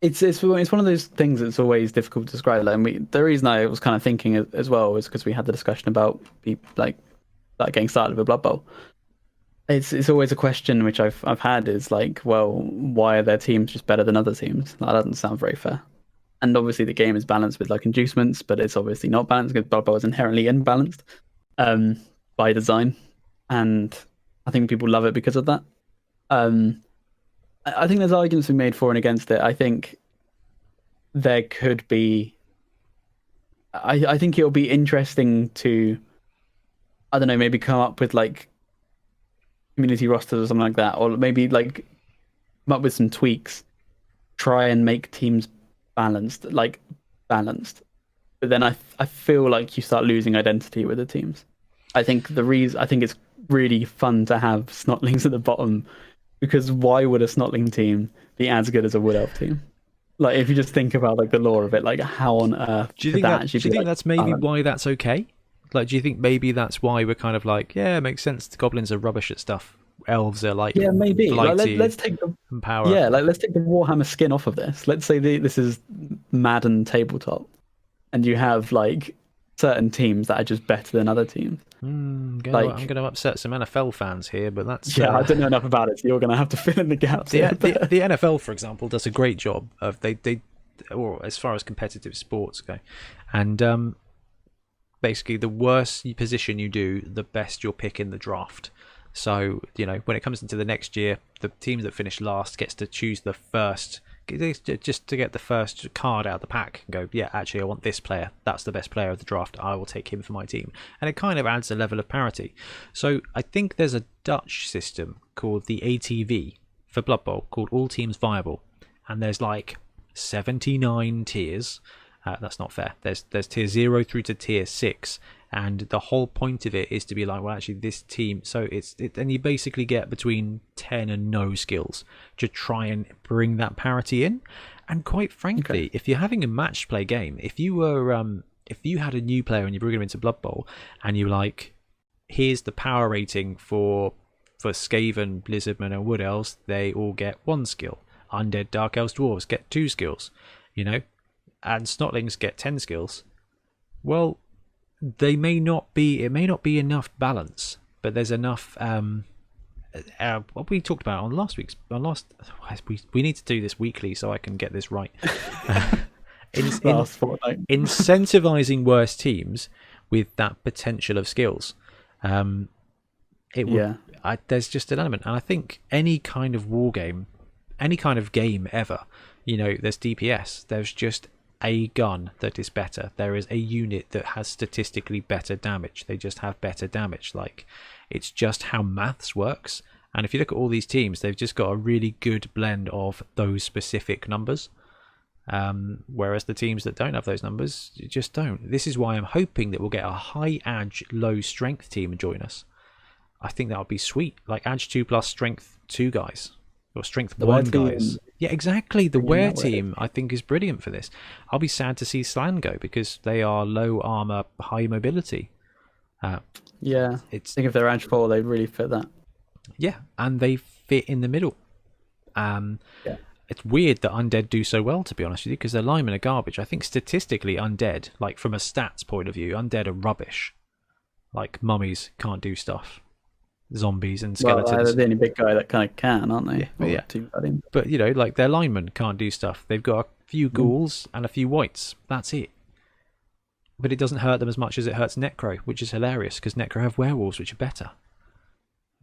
It's one of those things that's always difficult to describe. The reason I was kind of thinking as well is because we had the discussion about people getting started with Blood Bowl. It's always a question which I've had is why are their teams just better than other teams? That doesn't sound very fair. And obviously the game is balanced with inducements, but it's obviously not balanced because Blood Bowl is inherently imbalanced by design, and I think people love it because of that. I think there's arguments to be made for and against it. I think there could be. I think it'll be interesting to, I don't know, maybe come up with community rosters or something like that, or maybe come up with some tweaks, try and make teams balanced. But then I feel like you start losing identity with the teams. I think it's really fun to have Snotlings at the bottom. Because why would a Snotling team be as good as a Wood Elf team? If you just think about the lore of it, how on earth do you think that's maybe why that's okay? Do you think maybe that's why we're kind of it makes sense. The goblins are rubbish at stuff. Elves are maybe. Let's take the power. Yeah, let's take the Warhammer skin off of this. Let's say this is Madden tabletop, and you have certain teams that are just better than other teams. I'm going to upset some NFL fans here, but that's I don't know enough about it, so you're going to have to fill in the gaps. The NFL, for example, does a great job of or as far as competitive sports go, and basically the worse position you do, the best you'll pick in the draft. So when it comes into the next year, the team that finished last gets to choose the first. Just to get the first card out of the pack and go, yeah, actually I want this player, that's the best player of the draft, I will take him for my team. And it kind of adds a level of parity. So I think there's a Dutch system called the ATV for Blood Bowl called All Teams Viable, and there's 79 tiers. That's not fair. There's tier 0 through to tier 6, and the whole point of it is to be actually this team, so and you basically get between 10 and no skills to try and bring that parity in. And quite frankly, if you're having a match play game, if you had a new player and you bring him into Blood Bowl and you here's the power rating for Skaven, Lizardmen and Wood Elves, they all get 1 skill. Undead, Dark Elves, Dwarves get 2 skills, and Snotlings get 10 skills. Well, they may not be. It may not be enough balance, but there's enough. What we talked about on we need to do this weekly so I can get this right. Incentivizing worse teams with that potential of skills. There's just an element, and I think any kind of war game, any kind of game ever, there's DPS. There's just a gun that is better. There is a unit that has statistically better damage. They just have better damage. Like, it's just how maths works. And if you look at all these teams, they've just got a really good blend of those specific numbers. Whereas the teams that don't have those numbers just don't. This is why I'm hoping that we'll get a high edge, low strength team and join us. I think that would be sweet. Like edge 2 plus strength 2 guys. Or strength 1 guys. Yeah, exactly. The Wear team, I think, is brilliant for this. I'll be sad to see Slan go because they are low armor, high mobility. I think if they're edge 4, they'd really fit that. Yeah, and they fit in the middle. It's weird that Undead do so well, to be honest with you, because their linemen are garbage. I think statistically, Undead, like from a stats point of view, Undead are rubbish. Like mummies can't do stuff. Zombies and skeletons. Well, they're the only big guy that kind of can, aren't they? But like their linemen can't do stuff. They've got a few ghouls and a few wights. That's it. But it doesn't hurt them as much as it hurts Necro, which is hilarious because Necro have werewolves, which are better.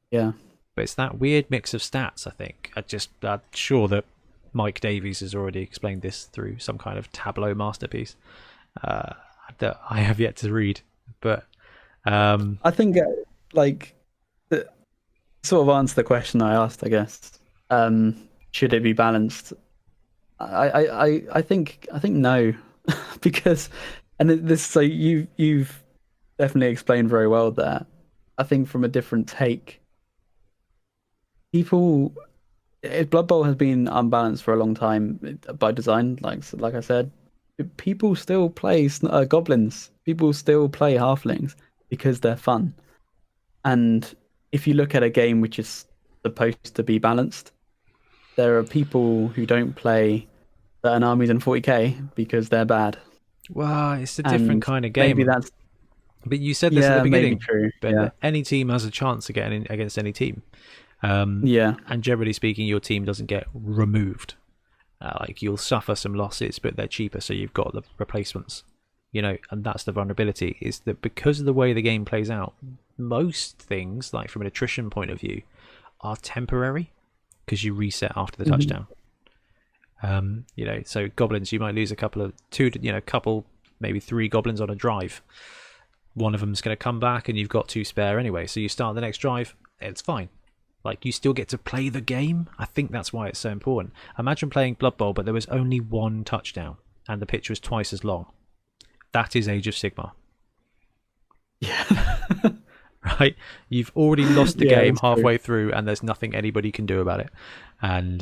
Yeah. But it's that weird mix of stats, I think. I'm sure that Mike Davies has already explained this through some kind of tableau masterpiece that I have yet to read. But I think, sort of answer the question I asked, I guess. Should it be balanced? I think no, because so you've definitely explained very well there. I think from a different take, Blood Bowl has been unbalanced for a long time by design. Like I said, people still play goblins. People still play halflings because they're fun. And if you look at a game which is supposed to be balanced, there are people who don't play certain armies in 40k because they're bad. Well, it's a different kind of game. Maybe that's. But you said this at the beginning. True. But any team has a chance of getting in against any team. And generally speaking, your team doesn't get removed. Like you'll suffer some losses, but they're cheaper, so you've got the replacements. And that's the vulnerability, is that because of the way the game plays out, most things, like from an attrition point of view, are temporary because you reset after the touchdown. So goblins, you might lose maybe 3 goblins on a drive. One of them's going to come back and you've got 2 spare anyway. So you start the next drive, it's fine. Like, you still get to play the game. I think that's why it's so important. Imagine playing Blood Bowl, but there was only 1 touchdown and the pitch was twice as long. That is Age of Sigmar. Yeah. Right? You've already lost the game halfway through and there's nothing anybody can do about it. And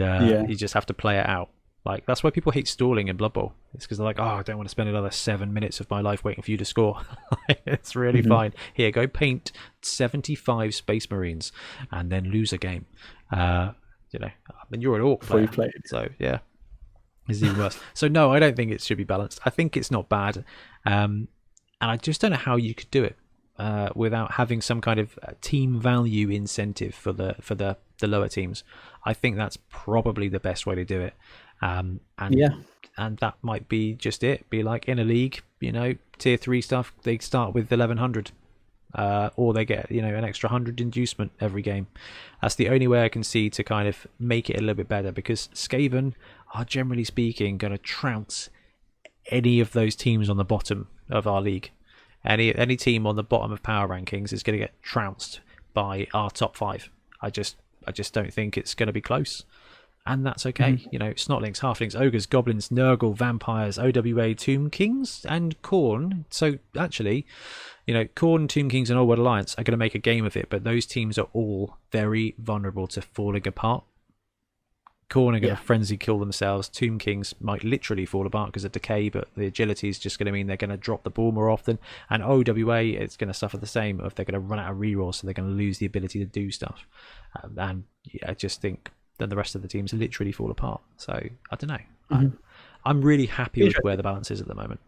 you just have to play it out. Like, that's why people hate stalling in Blood Bowl. It's because they're like, I don't want to spend another 7 minutes of my life waiting for you to score. It's really fine. Here, go paint 75 Space Marines and then lose a game. You're an orc player. So, yeah. It's even worse. So, no, I don't think it should be balanced. I think it's not bad. And I just don't know how you could do it without having some kind of team value incentive for the lower teams. I think that's probably the best way to do it. And that might be just it. Be like in a league, tier 3 stuff, they start with 1100 or they get an extra 100 inducement every game. That's the only way I can see to kind of make it a little bit better, because Skaven are generally speaking going to trounce any of those teams on the bottom of our league. Any team on the bottom of power rankings is going to get trounced by our top 5. I just don't think it's going to be close. And that's okay. Snotlings, Halflings, Ogres, Goblins, Nurgle, Vampires, OWA, Tomb Kings, and Khorne. So actually, Khorne, Tomb Kings, and Old World Alliance are going to make a game of it, but those teams are all very vulnerable to falling apart. Khorne are going to frenzy kill themselves. Tomb Kings might literally fall apart because of decay, but the agility is just going to mean they're going to drop the ball more often. And OWA, it's going to suffer the same if they're going to run out of rerolls, so they're going to lose the ability to do stuff. I just think then the rest of the teams literally fall apart. So I don't know. I'm really happy with where the balance is at the moment.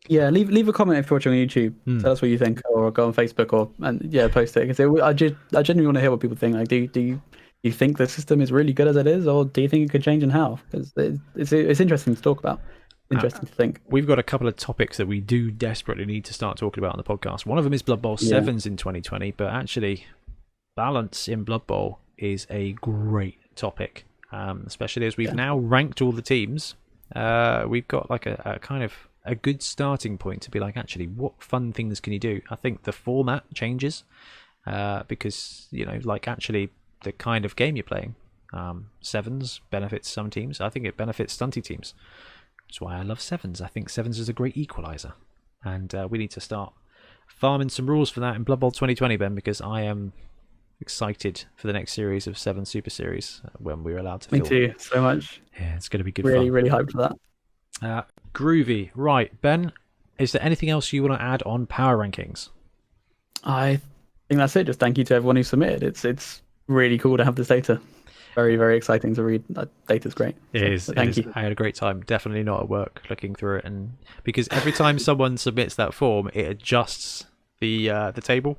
Yeah, leave a comment if you're watching on YouTube. Tell us what you think, or go on Facebook, post it. Because I genuinely want to hear what people think. Like, do you think the system is really good as it is, or do you think it could change and how? Because it's interesting to talk about. Interesting to think. We've got a couple of topics that we do desperately need to start talking about on the podcast. One of them is Blood Bowl 7s in 2020, but actually, balance in Blood Bowl is a great topic, especially as we've now ranked all the teams. We've got like a kind of a good starting point to be like, actually, what fun things can you do? I think the format changes because, like actually the kind of game you're playing. Sevens benefits some teams. I think it benefits stunty teams. That's why I love sevens. I think sevens is a great equalizer. And we need to start farming some rules for that in Blood Bowl 2020, Ben, because I am excited for the next series of 7 Super Series when we're allowed to film. Me too, so much. Yeah, it's going to be good really, fun. Really hyped for that. Groovy. Right, Ben, is there anything else you want to add on power rankings? I think that's it. Just thank you to everyone who submitted. It's really cool to have this data. Very, very exciting to read. That data's great. It is. Thank you. I had a great time. Definitely not at work looking through it, and because every time someone submits that form, it adjusts the table.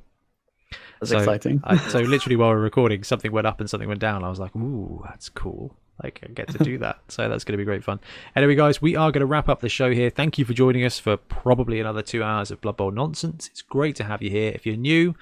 That's exciting. So literally while we're recording, something went up and something went down. I was like, ooh, that's cool. Like, I get to do that. So that's going to be great fun. Anyway, guys, we are going to wrap up the show here. Thank you for joining us for probably another 2 hours of Blood Bowl nonsense. It's great to have you here. If you're new,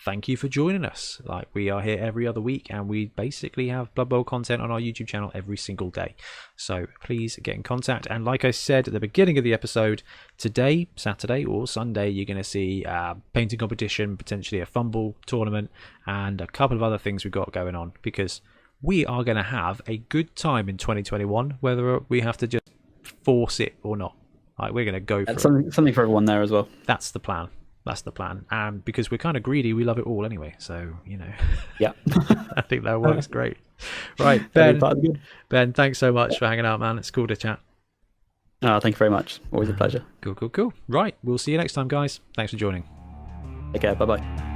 thank you for joining us. Like, we are here every other week, and we basically have Blood Bowl content on our YouTube channel every single day. So please get in contact. And like I said at the beginning of the episode, today, Saturday or Sunday, you're going to see a painting competition, potentially a fumble tournament, and a couple of other things we've got going on, because we are going to have a good time in 2021, whether we have to just force it or not. Like, we're going to go for it. Something for everyone there as well. That's the plan. That's the plan. And because we're kind of greedy, we love it all anyway. So, Yeah. I think that works great. Right, Ben, thanks so much for hanging out, man. It's cool to chat. Oh, thank you very much. Always a pleasure. Cool. Right, we'll see you next time, guys. Thanks for joining. Take care. Bye-bye.